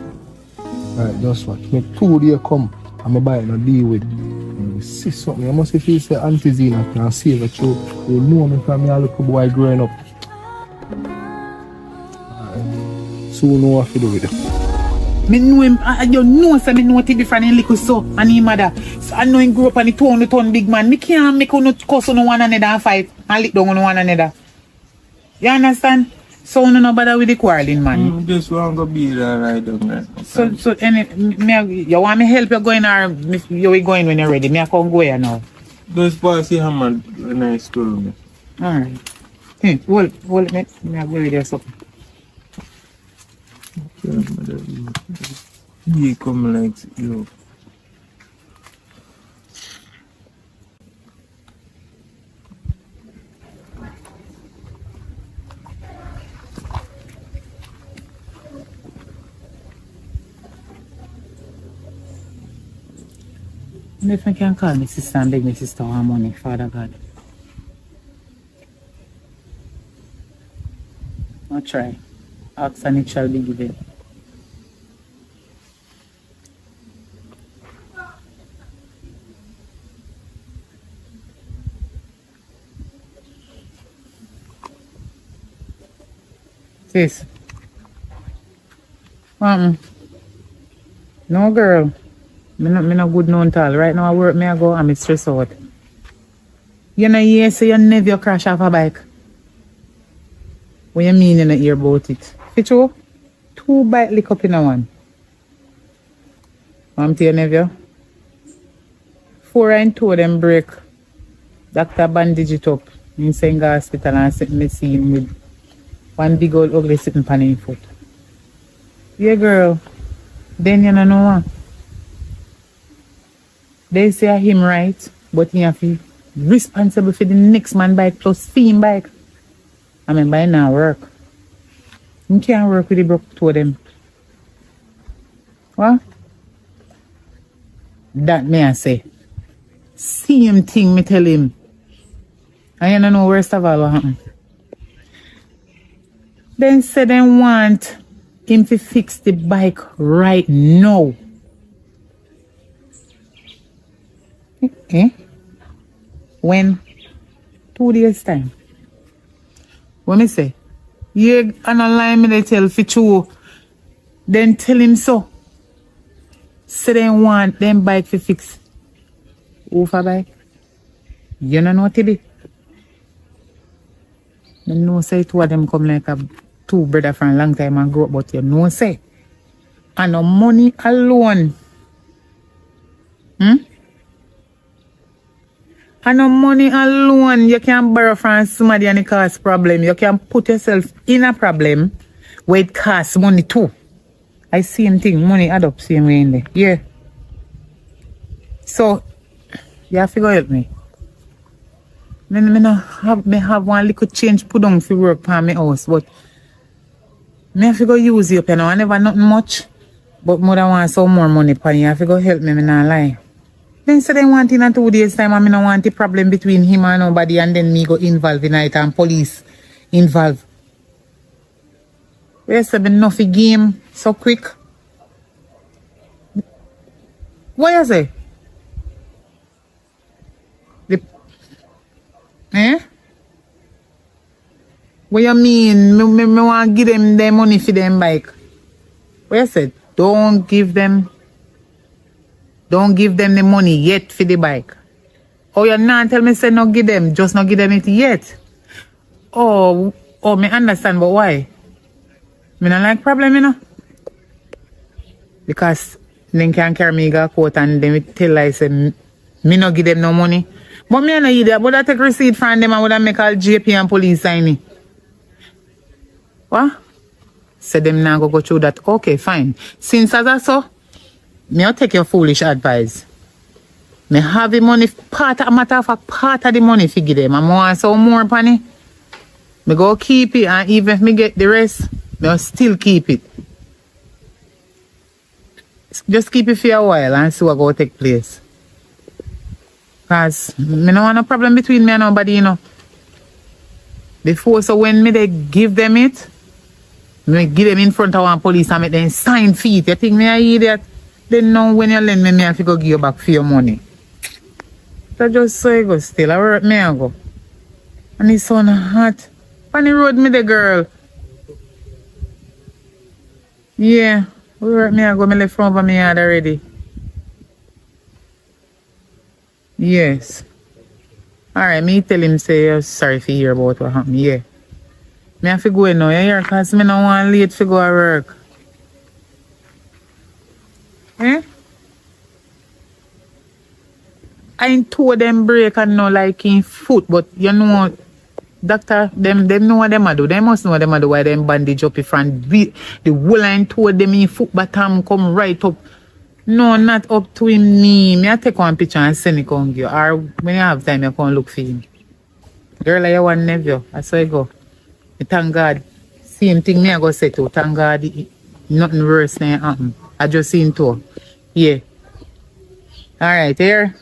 Alright, just watch. Make 2 days come and my bike not deal with. And you see something, I must feel say Auntie Zena can save it. You know me from me a little boy growing up. Alright. Soon know what to do with it. Me know him, you know say me know Tibby from him little so and him mother. So I know him grew up on the town big man. Me can't make no cuss on one another and fight and lick down on one another. You understand? So no bother with the quarreling, man. Just want to be there right down there. So you want me help you going or you will going when you're ready? Me I come go here now. Just pass the hammer when I school me. Alright. Hey, hold me. Me I go with you something. He come like you. And if I can call my sister and beg my sister for money, Father God. I'll try. Ask and it shall be given. Sis. No girl. Me no good known tall. Right now I work me I go and me stress out. You know you say you never crash off a bike. What you mean you not hear about it? Ficho? 2 bike lick up in a one. I'm to your nephew. 4 and 2 of them break. Doctor bandage it up. In Senga hospital and sit me see him with one big old ugly sitting pan in foot. Yeah girl. Then you don't know what. They say him right, but he have to responsible for the next man bike plus theme bike. I mean, by now work. You can't work with the broke two of them. What? That may I say. Same thing me tell him. I don't know worst of all what happened. Then say they want him to fix the bike right now. Okay. When? 2 days time. What me say? You line me they tell for true. Then tell him so. Say they want them bike to fix. Who for bike? You don't know what to do. You know say two of them come like a two brother from a long time and grow up, but you know say. And no money alone. And no money alone, you can borrow from somebody and it cause problem. You can put yourself in a problem where it costs money too. I same thing, money add up same way in there. Yeah. So, you have to go help me. Me have one little change put on for work for my house, but me have to go use it, you know. I never nothing much, but more than want some more money for you. You have to go help me not lie. Then say they want in a 2 days time and me no want the problem between him and nobody and then me go involved in it and police involved. We say me no fi game so quick. What you say? What you mean? Me want give them the money for them bike. What you said? Don't give them the money yet for the bike. Oh, you not tell me say no give them, just not give them it yet. Oh, me understand, but why? Me not like problem, you know. Because then can carry me go court and then me tell I say me no give them no money. But me no either, but I take receipt from them and would I make all JP and police sign it. What? Say them now go through that. Okay, fine. Since as I saw, me I'll take your foolish advice. Me have the money, part of the money for give them. I want some more money. Me go keep it and even if me get the rest, me will still keep it. Just keep it for a while and see what go take place. Cause me no want no problem between me and nobody, you know. Before, so when me they give them it, me give them in front of one police and make them sign feet. You think me I idiot? Then now when you lend me have to go give you back for your money. So just so you go still. I work me I go. And it's so hot. On the road me the girl. Yeah. We work me I go. Me left from over me yard already. Yes. Alright, me tell him say you're sorry for hear about what happened. Yeah. Me have to go in now, you hear? Because me don't want late to go to work. Eh? I ain't two of them break and no like in foot, but you know, doctor, them know what them a do. They must know what them a do why them bandage up in front. The whole line two of them in foot bottom come right up. No, not up to him, me. Me I take one picture and send it on you. Or when you have time, you can look for him. Girl, I want nephew. That's why I go. Thank God. Same thing me I go say too. Thank God nothing worse than happen. I just seen too. Yeah. Alright, here.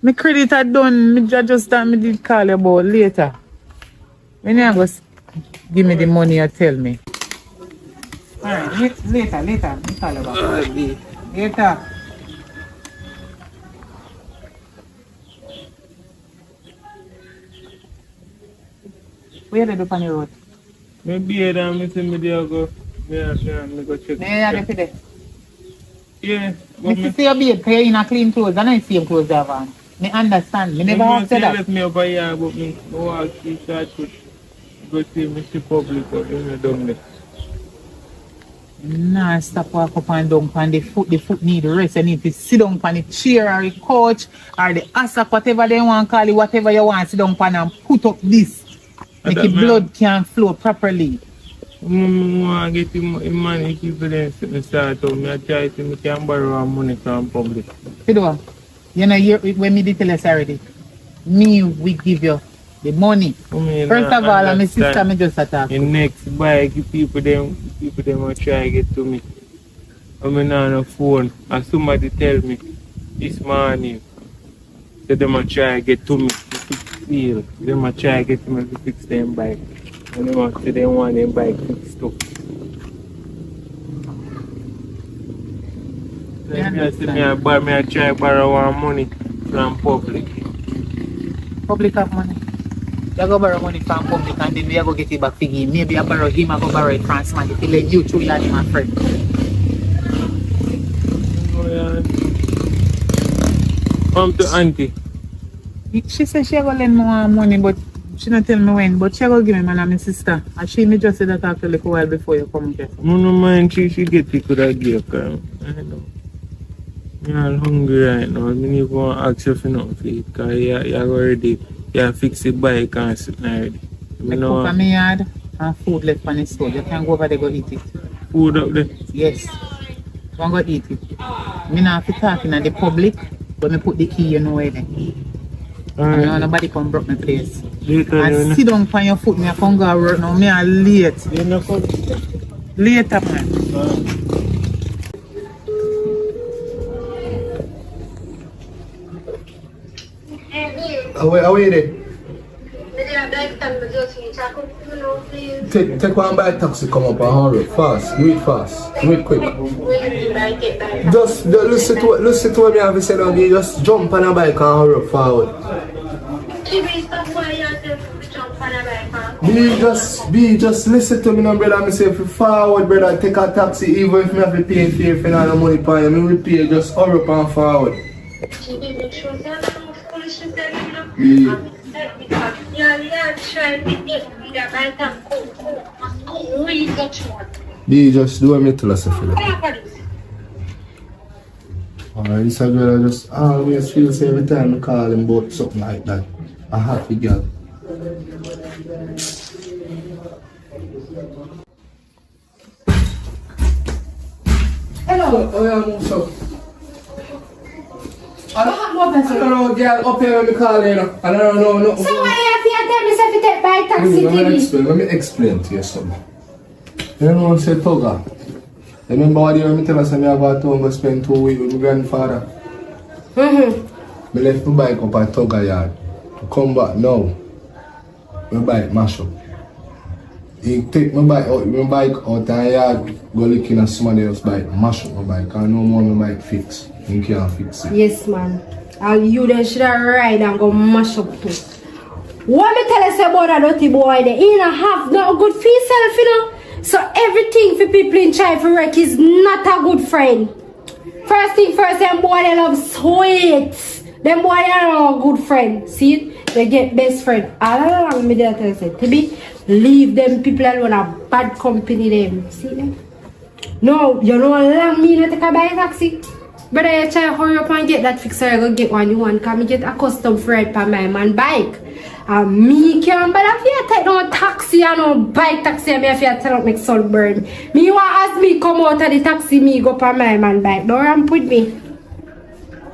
My credit are done. Me just that me did call you about later. When you go give me the money you tell me. Alright, later. Me call you back. Later. Where they do on the road? Maybe I don't miss me there go. Me go check. Yeah. Me see your beard, because you're in a clean clothes and I see your clothes there, man. Me understand. Me never have said that. Let me over here, but me walk see short foot. Go see Mr. Public or me down there. Nah, stop walk up and down on the foot. The foot need rest. You need to sit down on the chair or the couch or the assack, whatever they want to call it, whatever you want, sit down on and put up this. Make the blood can flow properly. I get him money, people then start out. I try to make him borrow money from public. Fido, you know, when me did tell us already, me we give you the money. First of all, my sister me just attack. The next bike, people them will try to get to me. I'm on a phone and somebody tell me this morning that they will try to get to me to fix deal. They will try to get me to fix them bike. And they want to them want them bike fixed up. I try to borrow money from public. Public have money. You go borrow money from public and then we go get it back for him. Maybe I borrow him, I go borrow it from somebody to let you through and my friend. Come to auntie. She said she go lend me money, but she not tell me when. But she go give me man and my sister. And she me just said that after like a while before you come here. No mind she get it could have give her. I know. I'm hungry right now. I don't even want to ask you for nothing for it. Because you already fix the bike and sit already. I cook on my yard and food left on the stove. You can go over there go eat it. Food up there? Yes. You want to go eat it. I not have to talk in the public, but I put the key you know where there. And now nobody come broke my place. And sit down on your foot, I come go work now. I'm late. You know come? Later, man. Away there. Take one bike taxi, come up and hurry. Fast, do it fast, do it quick. Just listen to what me have to say down there. Just jump on a bike and hurry up forward. Just listen to me now, brother. I say if you forward, brother, take a taxi even if me have to pay fare if you not have money for you. Me will pay, just hurry up and forward. Just do what me tell us. Alright, this girl I just always feels every time I call him about something like that. A happy girl. Hello. Oh yeah, move so. I don't know, girl, up here when I call you. I don't know. So why have you tell me if you take by taxi? Let me explain to you something. You know what I say, Toga? Remember what you tell us I have to go spend 2 weeks with my grandfather? I left my bike up at Toga yard. I come back now. My bike mash up. He take my bike out the yard, go look in at somebody else's bike, mash up my bike, and no more my bike fix. You can't fix it. Yes, man. And you then should have ride and go mash up too. What me tell us about that dirty boy there? He don't have no good for himself, you know. So everything for people in try for work is not a good friend. First thing first, them boy they love sweets. Them boy they are a good friend. See it? They get best friend. All along me there tell say, to be leave them people alone a bad company them. See them? No, you know how long me not take a buy a taxi? But I try to hurry up and get that fixed so I go get one you want because I get accustomed to ride on my man bike. And me can't but if you take no taxi and no bike taxi and if you tell up make sunburn. Me want ask me come out of the taxi me go on my man bike. Don't ramp with me.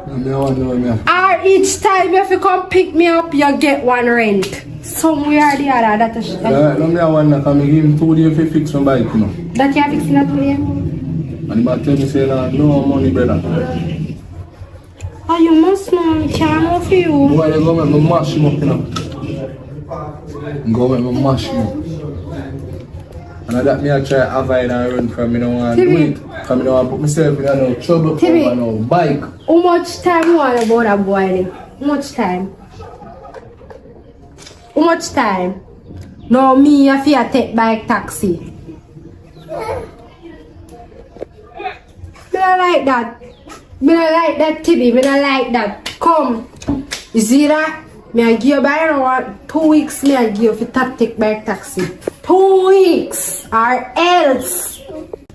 Or each time if you come pick me up you get one rent. Somewhere or the other that is no me want to come give him 2 days to fix my bike you know. That you are fixing that 2 days? And he might tell me say no money brother. Oh you must know, can't know for you. Boy they go make me mash him up you know. Go make me mash him up. And that me I try to avoid and run from me no want to do it. Because I don't want to put myself in no trouble over no bike. How much time you want about that boy then? How much time? How much time? No me if you take bike taxi. Me don't like that. Me don't like that, Tibby. Me don't like that. Come. You see that? Me I give you by around 2 weeks. Me I give you for take bike taxi. 2 weeks. Or else.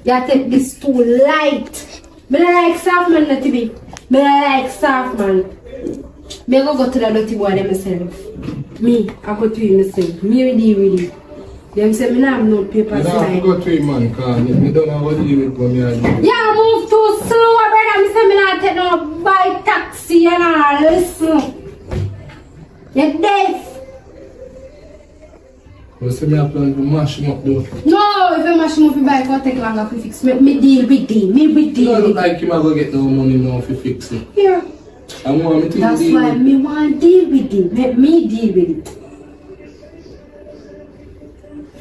You take this too light. Me don't like soft man, not Tibby. Me don't like soft man. Me go to the dirty boy myself. Me, I go to you myself. Me really. Them say me not have no papers. You have to go to him, man, because you don't have what to do with me. Yeah, move too slow, brother. Me say me not take no buy taxi and all. Listen. You're deaf. You see me plan to mash him up though. No, if you mash him up, your bike will take longer to fix. Me deal with him. Me deal You with don't him. like him, I go get no money now if you fix it. Here. I want me to That's deal why with me want deal with him. Let me deal with it.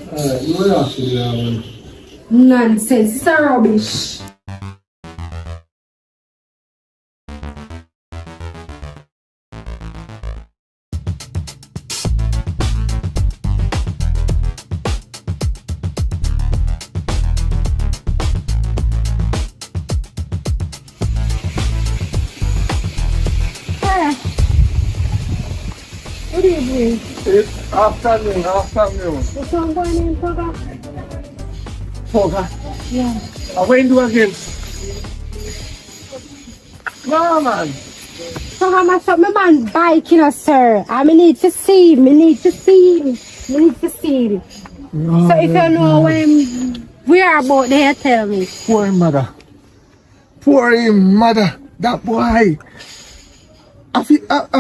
Alright, you will have to do that one. Nonsense. It's a rubbish. What are you doing? It's afternoon. What's on going in, Toga? Poga. Yeah. I went to again. No, man. Toga, I saw my man bike, you know, sir. I need to see him. Oh, So if you know when we are about there, tell me. Poor him, mother. That boy. I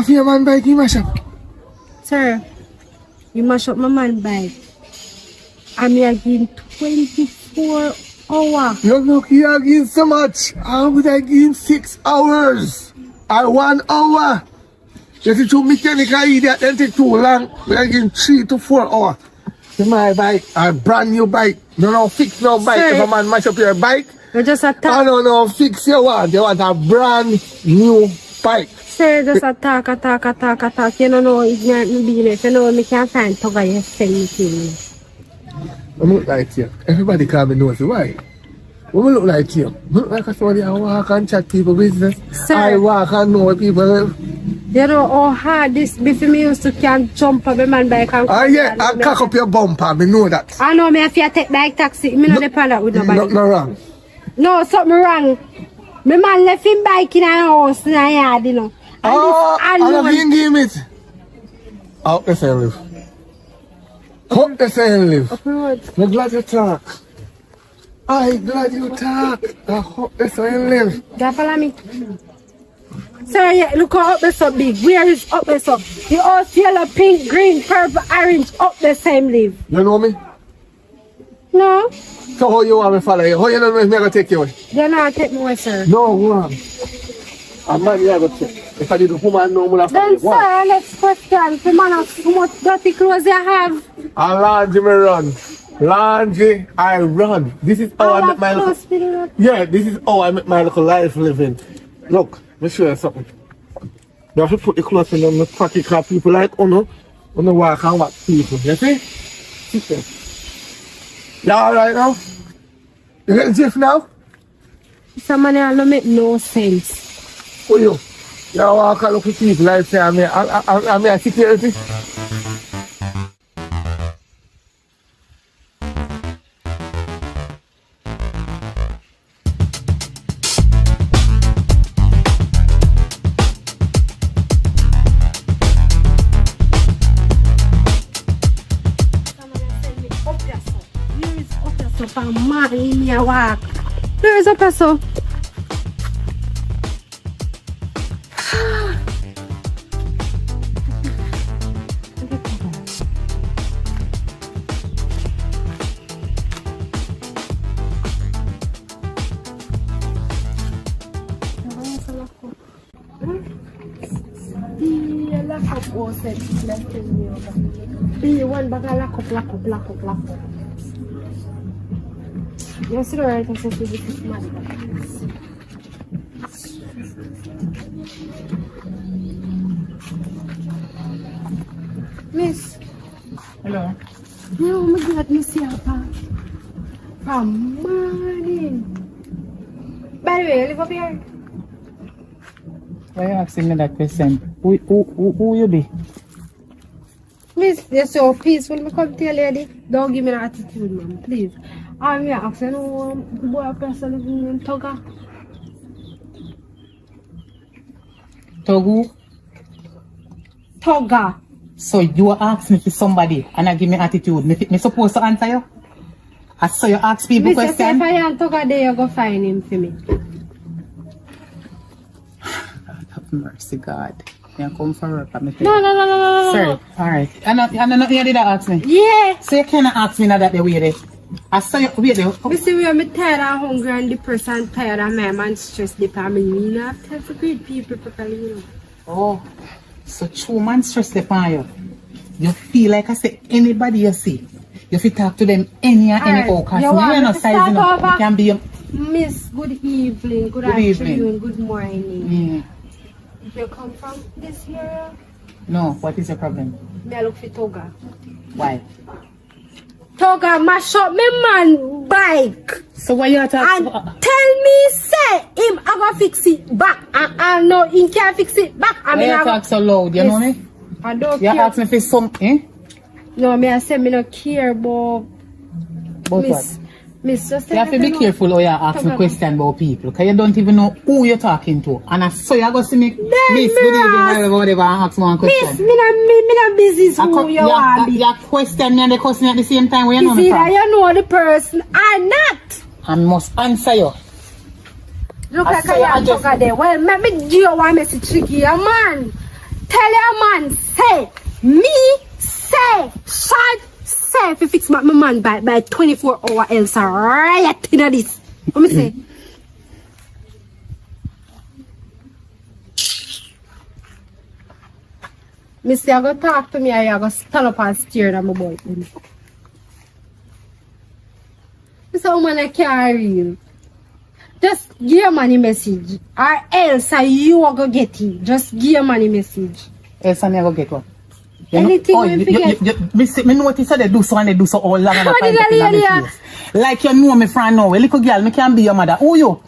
feel man bike in my shop. Sir, you mash up my man bike. I'm again 24 hours. You're lucky I give so much. I would have given 6 hours. Or 1 hour. If you mechanical idiot, then take too long. We are giving 3 to 4 hours. To my bike, a brand new bike. No, fix no bike. Sir, if a man mash up your bike, you just I attack. don't fix your one. You want a brand new bike. Sir, just attack. You don't know it's not me business. You know me can't find Toga, you send me to me. I look like you. Everybody call me nosy. Why? When I look like you, I look like somebody I walk and chat people business. Sir, I walk and know what people live. you know how hard this before me used to can jump up a man bike and Yeah, and cock up your bumper, me know that. I know me if you take bike taxi, me not depend that with nobody. No wrong. No, something wrong. My man left him bike in a house in a yard, you know. And I this love you give it. Out the same live. Out the same live. I'm glad you talk. I'm glad you talk. I hope the same live. Can you follow me? Sir, yeah, look how up the so big. Where is up the so? The all yellow, pink, green, purple, orange, up the same leaf. You know me? No, So how you want me follow you? How you know me going to take you away? they're not take more, sir. No, one. A man you have to take. If I did the woman know me, Then, sir, next question. The man of how much dirty clothes you have? And laundry me run. Laundry I run. This is how I make my little... Yeah, this is how I make my little life living. Look, let me show you something. You have to put the clothes in the pocket because people like Uno walk and watch people. You see? Sit there. You alright now? You get Jeff now? Some money don't make no sense. Who you? You walk and look at people like say I'm a security. Walk. There is a person. One bag lock up. Yes, right. I said this is mad. Miss. Hello. No, my God, Miss Yapa. From morning. By the way, you live up here? Why are you asking me that question? Who you be? Miss, you're so peaceful. Me come tell you, don't give me that attitude, man. Please. I'm here asking the boy person living in Toga. Togu? Toga. So you ask me for somebody and I give me attitude. Me supposed to answer you? I saw you ask people Mr. Say questions. if I am talk there, you go find him for me. Have mercy, God. You come for work. No. Sir, alright. I know you did ask me. Yeah. So you cannot ask me now that they waited. I saw you wait there. You see, I'm tired and hungry and depressed and tired and my man stressed the family. You know, I have time for great people properly, you know. Oh, so true man stress upon you. You feel like I say anybody you see, you feel talk to them any occasion. You want know to size start enough. over? You can be a Miss, good evening, good afternoon, good morning. You come from this area? No, what is your problem? Me I look for Toga. Why? Toga mash up me man bike. So why you talking and about? tell me say him I go fix it back and no him can't fix it back. I mean Why you talk so loud, you know me? I don't You care. ask me for something? No, me I say me no care about What? Miss just You have to be careful how you ask me question about people, because you don't even know who you're talking to. And I saw you go see me, Miss, good evening, whatever, and ask me one question. Miss, me not business who you want me. You question me and the question at the same time where you know Is me either from. you know the person or not. I must answer you. Look I like saw I you am address talking there. Well, let me give you one message tricky. Your man. Tell your man, say, me, say, shot, say, if you fix my man by 24 hours else, right in this. Let me say. Mister, you go talk to me or you go stand up and stare at my boyfriend. This woman I can't real. Just give your money message. Or else you are going to get it. Just give your money message. Else I never get what? Anything we forget. Me notice that they do so and they do so all long and What I did find I up in hear my face. Like you know me from now. A little girl, me can be your mother. Who you?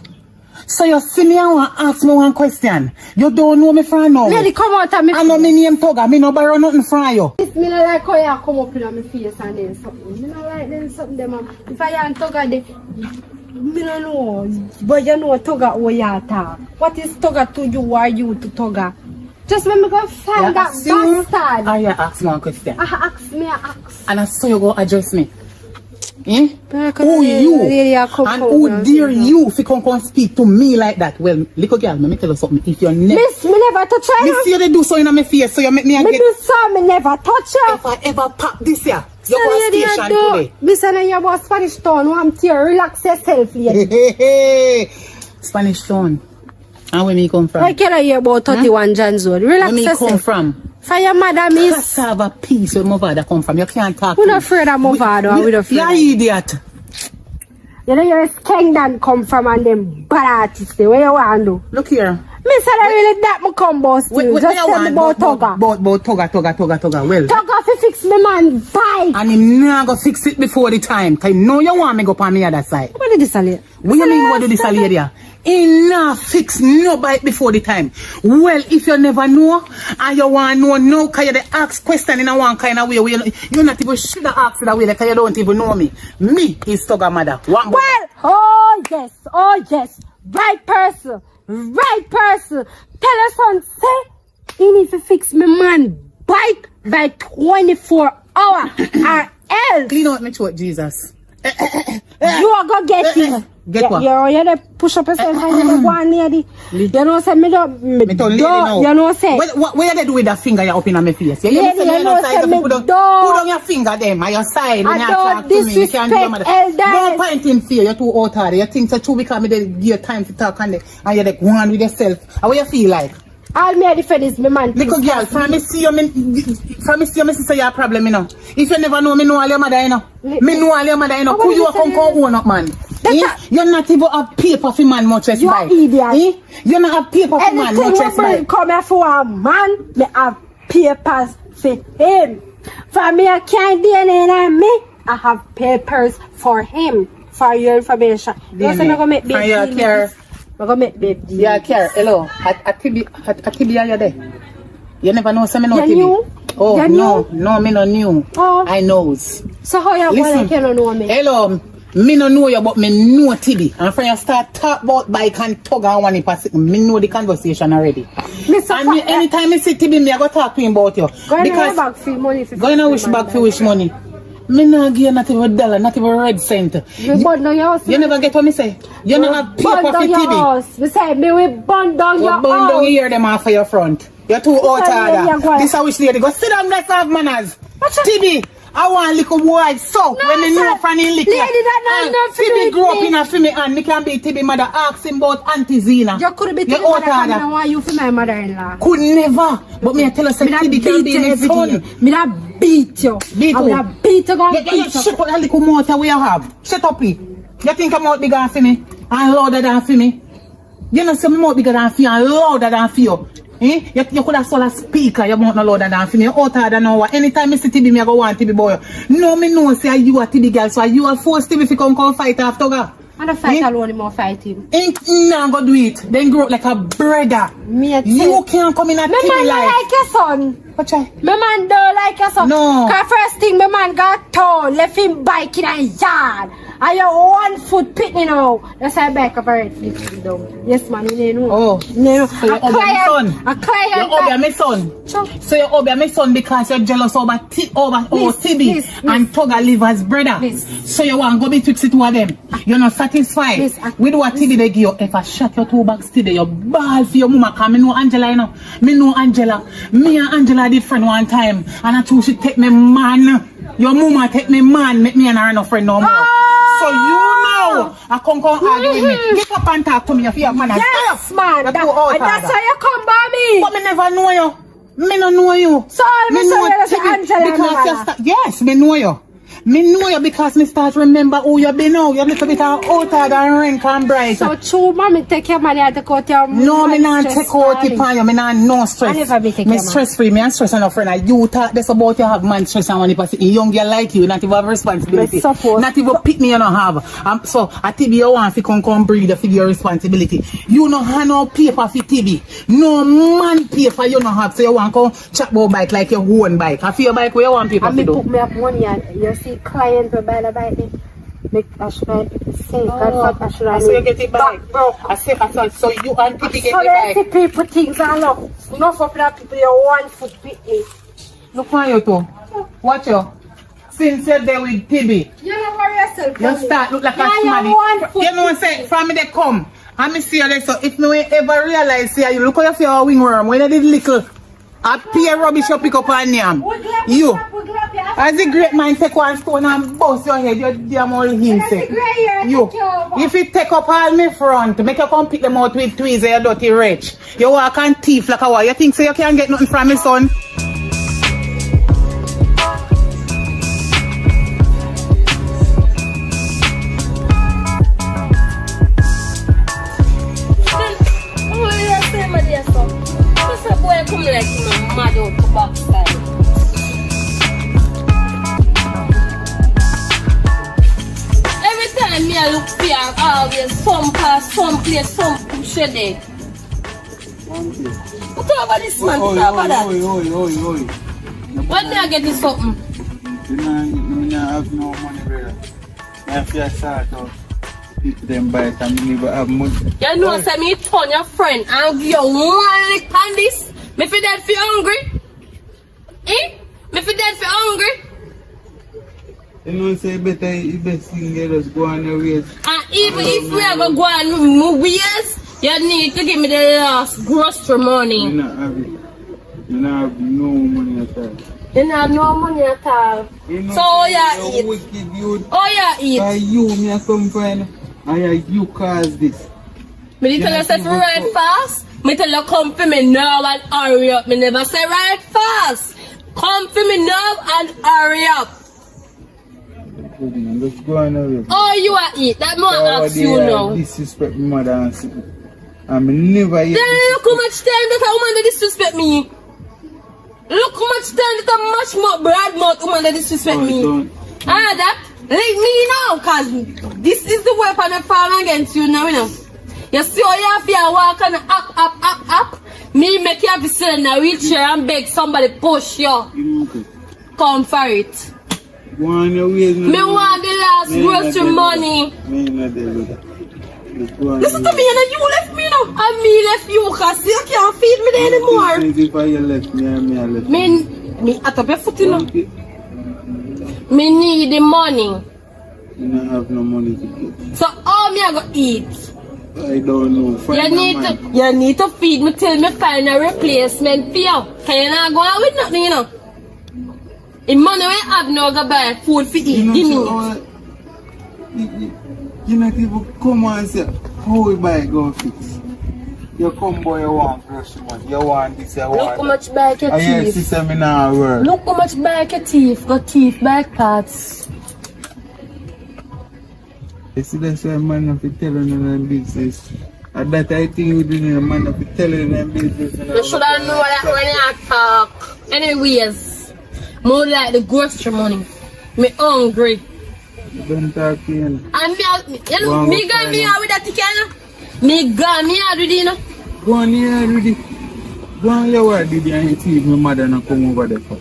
So you see me and want ask me one question. You don't know me from now. Lady, come out of me. I know me name Toga. Me no borrow nothing from you. Me not like how you come up in my face and then something. Me not like then something them. If I am Toga, me don't know. But you know Toga how you talk. What is Toga to you or you to Toga? Just when me go find that bastard. I ask me one question. I ask. And I saw you go address me. Eh? Who you? And who dare you if you come speak to me like that? Well, little girl, let me tell you something. If you're never... Miss, me never touch her. You see they do so in my face, so you make me Me do so, me never touch her. If I ever pop this year, you go station today. Miss, I know you about Spanish Town. I'm here. Relax yourself, lady. Spanish Town. And where me come from? I can't hear about 31 John's Road. Relax yourself. Where me come from? Fire mother, miss. Cassava piece where my father come from. You can't talk. We're not afraid of my father. We're not afraid. You're idiot. You know you're Kingdom come from and them bad artists. Where you want to do? Look here. Miss, I don't really that me come boss to. Just tell me about Toga. About Toga. Well. Toga fi fix me man bike. And him not go fix it before the time. Cause know you want me go on the other side. What did this lady? What you mean what do this lady? He not fix no bike before the time. Well, if you never know and you want to know now, cause you ask question in a one kind of way, you not even should have asked that way, like you don't even know me. Me is Toga mother. Well, oh yes. Right person. Tell us on say he need to fix me man bike by 24 hours or else. Clean out my throat, Jesus. You are gonna get it. Get what? You push up yourself and you go on near the. You know say me don't. You know say. What you do with that finger you up in my face? You know say me put on your finger them on your side when you talk to me. You can't do your mother. No point in fear. You're too out of it. You think so too because me they give you time to talk and you're like go on with yourself. How you feel like? All me defend is me man. Little girl, from me see you sister you have a problem, you know. If you never know, me know all your mother, you know. Me know all your mother, you know. Who you come own up, man? You're not even have paper for man much as you're idiot. You not have paper for man much as anything come here for a man, me have papers for him. For me, I can't DNA and me, I have papers for him. For your information. You say I'm gonna make baby. I'm gonna make baby. Yeah, care. Hello. At Tibia, you there? You never know some no New? Oh, no, me no new. Oh. I knows. So how you want to know me? Hello. Me no know you, but me know Tibi. And when you start talk about bike and tug and one in me know the conversation already. And me, anytime I see Tibi, me I go talk to him about you. Going to bag for money. Going to wish back for wish money. Me not give you not even $1, not even red cent. You never get what me say. You never pay for Tibi. Me say me will burn down your house. Burn down you hear them off of your front. You're too out order. This is which lady go sit down, let's have manners. Tibi. I want a little boy so when me know from him little. Lady, that not Tibi grew up in a for me and me can be Tibi mother. Ask him about Auntie Zina. You could be Tibi mother and I want you for my mother-in-law. Could never. But me I tell you say Tibi can be my son. Me that beat you. Beat I will beat you down. You shut up that little mouth we have. Shut up you. You think I'm out bigger for me and louder than for me? You know say me out bigger than for you and louder than for you. Eh? You could have sold a speaker, you want no louder than for me. You're out than now. Anytime I see Tibi, me I go want Tibi boy. No, me know say you a Tibi girl, so you are forced Tibi to come fight after her. And I fight alone, more fight him. Ain't nah go do it. Then grow up like a brother. You can't come in a Tibi life. My man like your son. What you? My man don't like your son. No. Cause first thing my man got told, left him bike in a yard. And you 1 foot pitney now. That's how I back up already flipping down. Yes man, you know. Oh. No. So you obey my son. A client. You obey my son. So you obey my son because you're jealous over Tibi and Toga live as brother. So you want to go betwixt the two of them. You're not satisfied with what Tibi they give you. If I shut your two bags today, you ball for your mama. Cause me know Angela, you know. Me know Angela. Me and Angela did friend one time. And I told she take me man. Your mama take me man. Make me and her no friend no more. So you know, I come argue with me. Get up and talk to me if you have manners. Yes, man. That's why you come by me. But me never know you. Me no know you. So me know you Angela because yes, me know you. Me know you because me start remember who you be now. You're a little bit outer than rank and bright. So true, mommy take your money and take out your no, me not take out the pan you. Me not no stress. I never be take me your stress free. Me and stress enough friend. You talk this about you have man stress and money person. Young girl like you, not even have responsibility. Not even pick me you don't have. So at TB you want to come breathe for your responsibility. You no have no paper for TB. No man paper you no have. So you want to come chat about bike like your own bike. I feel your bike where you want paper and to do. Put me up money and you see client will buy the bike. Make I should say I should so you get it back, bro. I say so you and people get so it back. So people things are enough. Enough of that people you 1 foot pitney. Look on you too. Watch you. Since you're there with Tibi. You don't worry yourself. You start look like a smarty. You know what I'm saying? From me they come. And me see you there. So if no ever realize see you look how you feel a wingworm when you did little. A peer rubbish you pick up on them. You. As a great man take one stone and bust your head, you're damn all him say. You. If you take up all my front, make you come pick them out with tweezers, you dirty wretch. You walk and thief like a wall. You think so you can't get nothing from me son? Come like him mad out the backside. Every time me I look for always some pass, some place, some push a day. What about this man? What about that? When me I get this something? You have no money there. I have to start out. People them buy it and me never have money. You know say me turn your friend and give you one lick on this. Me feel dead for hungry? Eh? Me feel dead for hungry? You know say better you best thing get us go on your ways. And even if we ever go on my ways, you need to give me the last grocery money. You not have it. You not have no money at all. You don't have no money at all. You know, so how you eat? Wicked youth. How you eat? You me I come find and you cause this. Me did tell you say to ride fast? Me tell you come for me now and hurry up. Me never say ride fast. Come for me now and hurry up. Let's go on away. Oh, you are eat. That more ask you now. Disrespect my mother and sister. I'm never yet. Then look how much time that a woman that disrespect me. Look how much time that a much more broad mouth woman that disrespect me. That leave me now, cause this is the weapon I found against you now, you know. You see how you have to walk and up. Me make you have to sit in a wheelchair and beg somebody push you. Come for it. Go on your ways. Me want the last grocery money. Me not there with that. Listen to me, and you left me now. And me left you, cause you can't feed me anymore. If I left me and me I left Me at up your foot, you know. Me need the money. I don't have no money to get. So how me I go eat? I don't know. You need to feed me till me find a replacement for you. Can you not go out with nothing, you know? The money we have now go buy food for eat. Give me it. You not even come and say, how we buy go fix? You come boy, you want grocery money, you want this, you want Look how much bike your that. I thief. sister, me now work. Look how much bike your thief. Got thief bike parts. You see that's why man have to tell them business. And that I think we doing a man have to tell them business. You should have known that when you talk. Anyways, more like the grocery money. Me hungry. Don't talk to you. And me got me out with that ticket. Me got me out with it, you know. Go on here, Rudy. Go on your word, did you and you see if my mother not come over there for?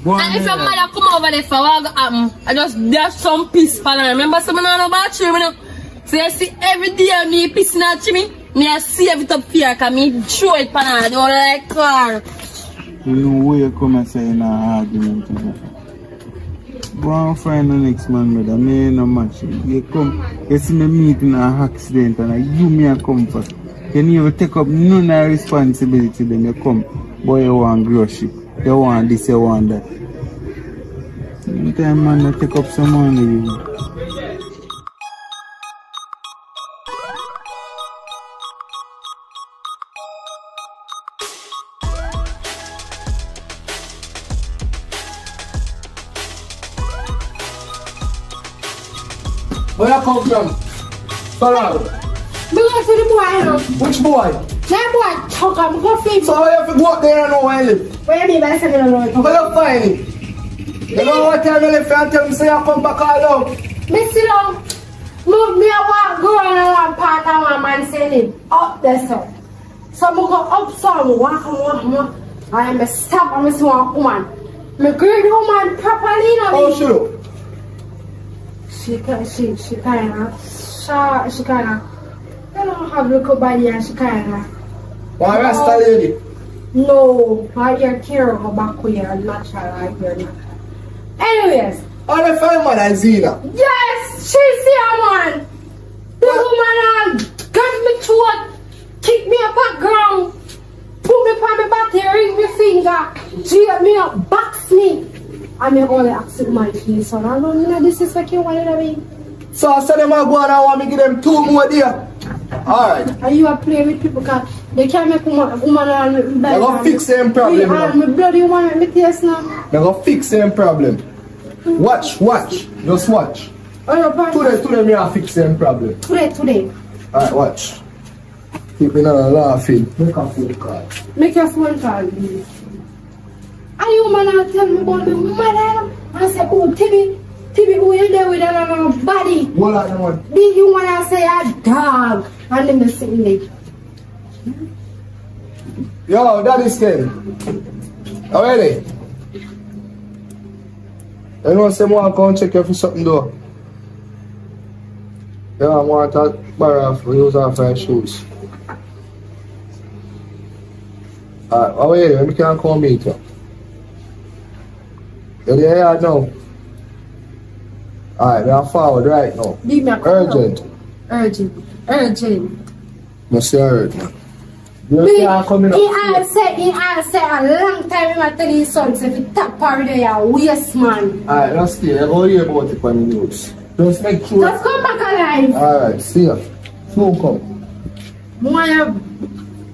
Go on And if here. your mother come over there for what happen, I just dash some piss for her. Remember someone on the bathroom, you know? So you see every day me pissing at me, me I save it up here, cause me throw it for her, don't like car. You know where you come and say in an argument. You know? Go and find the next man, brother. Me ain't no match. You come, you see me meet in an accident and you me a come first. You never take up none of responsibility then you come. Boy, you want grocery. You want this, you want that. Sometimes man, I take up some money. You know. Where you come from? Sorry. Me go to the boy, you know. Which boy? That boy talk, I'm going to feed. So how you have to go up there and know where I live? Where you mean by saying I don't know? Where you find it? You know what time you left and tell me say you come back all out? Me sit down. Move me a walk, go on and one part and one man saying up there, so. So I go up some, walk. And I stop and I see one woman. Me greet the woman properly, you know. How she look? She kind of, I don't have a look body and she kind of. One Rasta lady? No, I hear care of her back way and natural, I hear that. Anyways. Oh, the find mother Zina? Yes, she's here, man. The woman got me throat, kick me up at ground, put me on my back, ring my finger, jail me up, box me. And I only ask the man please, son. I don't know this is like you wanted to be. So I said them I go and I want me give them 2 more there. Alright. And you are playing with people because they can't make woman on me. They go fix them problem now. And my bloody woman make me taste now. They go fix them problem. Watch. Just watch. Today me I fix them problem. Today. Alright, watch. Keep me not laughing. Make a phone call. Make your phone call, please. And you man tell me about the mother. I said, oh, Tibi, who you there with another body? Hold on, one. Did you want to say a dog? And then the sitting there. Yo, that is Ken. Already? You know, someone come check you for something though. Yeah, I want to borrow for use off my shoes. Alright, how are you? We can't come meet you. You're there now. Alright, we are forward right now. Give me a call. Urgent. Must be urgent. He I said a long time I tell his sons if you tap party there, you waste man. Alright, let's stay. I go hear about it on the news. Just make sure. Just come back alive. Alright, see ya. Soon come.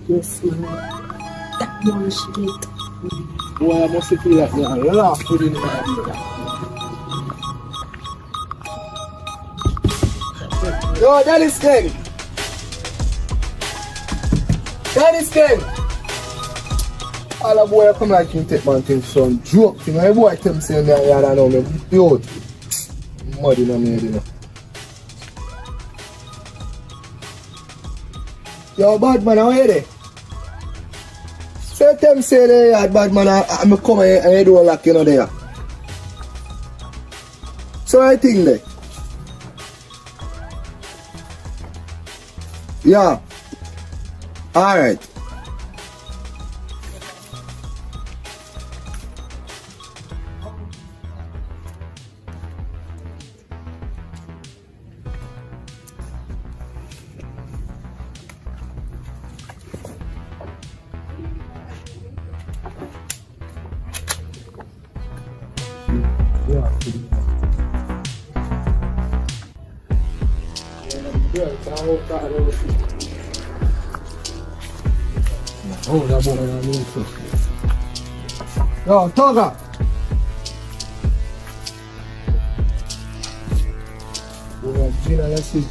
Yes, man. That one should get. Boy, I must feel like you are laugh within the idea. Yo, that is Ken. All the boy come like you take man thing son joke thing. My boy tell me say me I don't know me. Yo, muddy no me you know. Yo, bad man, how are you there? Say them say they had bad man, I'm come and you do a lock, you know, there. So I think that. Yeah. Alright. Oh, that boy, I need to. Yo, Toga. Let's see.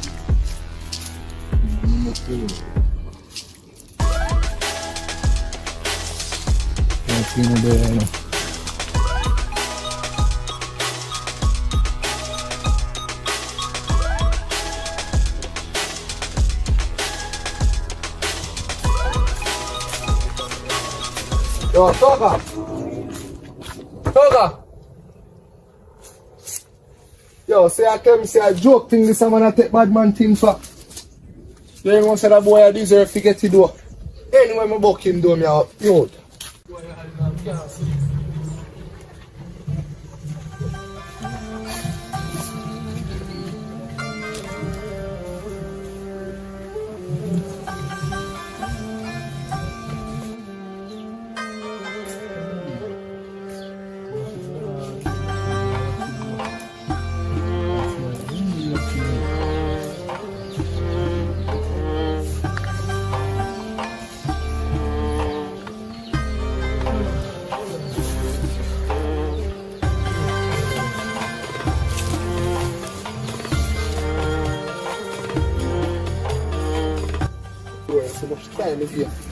Yo, Toga. Toga. Yo, say I came say a joke thing this man I take bad man thing for. You ain't gonna say that boy I deserve to get it do. Anyway, my buck him do me out. Yo.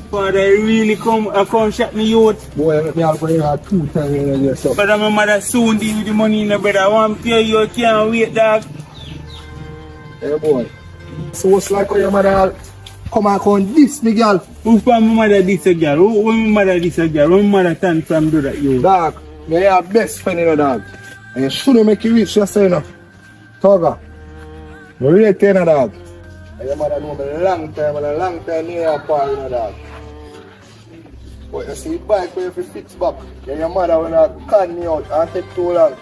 Father, I really come shot me youth. Boy, let me out for here 2 times. But my mother soon deal with the money in the brother. I want to pay you, can't wait, dog. Hey boy. So what's like when your mother come and come this me girl? Who from my mother this a girl? Who my mother this a girl? When my mother turn from do that you? Dog, me your best friend, you know, dog. And you shouldn't make you rich yourself, you know. Toga. You really tell you, dog. And your mother know me a long time near apart, you know, dog. But you see the bike where you fix back. And your mother will not can me out and take too long.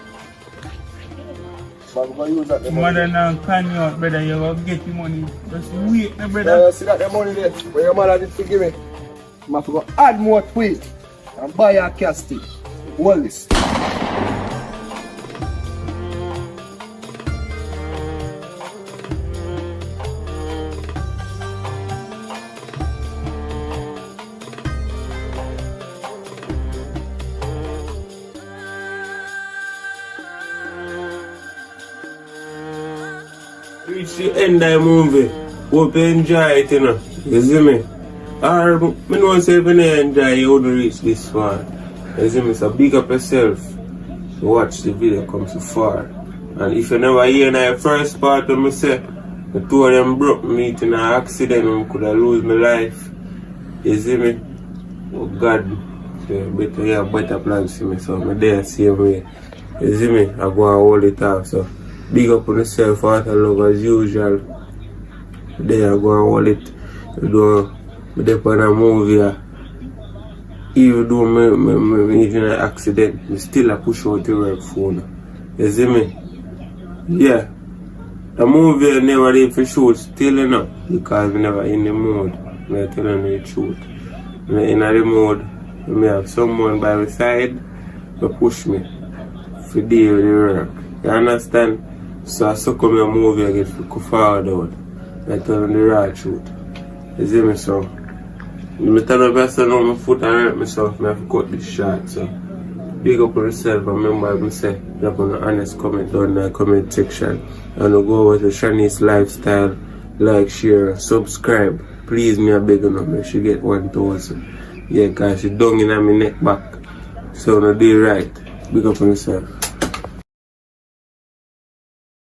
But I'm going to use that. Mother now can you out, brother. You will get the money. Just wait, my brother. You see that the money there? When your mother did forgive me, I'm going to go add more to it and buy a casting. Hold this. Reach the end of the movie. Hope you enjoy it, you know. You see me? Or, I know if you enjoy you wouldn't reach this far. You see me? So big up yourself to watch the video come so far. And if you never hear the first part of me say, the two of them broke me in an accident and could have lose my life. You see me? Oh God. So better have better plans for me. So I'm there same way. You see me? I go and hold it off. So big up on yourself, heart and love as usual. There I go and hold it. You know, I'm there on a movie. Even though me in an accident, I still push out the right phone. You see me? Yeah. The movie I never did for shoot still, you know, because I never in the mood. I'm telling you the truth. I'm in the mood. I have someone by my side to push me to deal with the work. You understand? So I suck on my movie and get forward out. I tell them the right truth. You see me, so? I tell the person on my foot and hurt myself, I have to cut this short, so. Big up on yourself and remember I say, drop an honest comment down in the comment section. And we'll go over to Shanice's lifestyle, like, share, subscribe. Please me I beg you now, she get 1,000. Yeah, cause she dung in my neck back. So I do it right. Big up on yourself.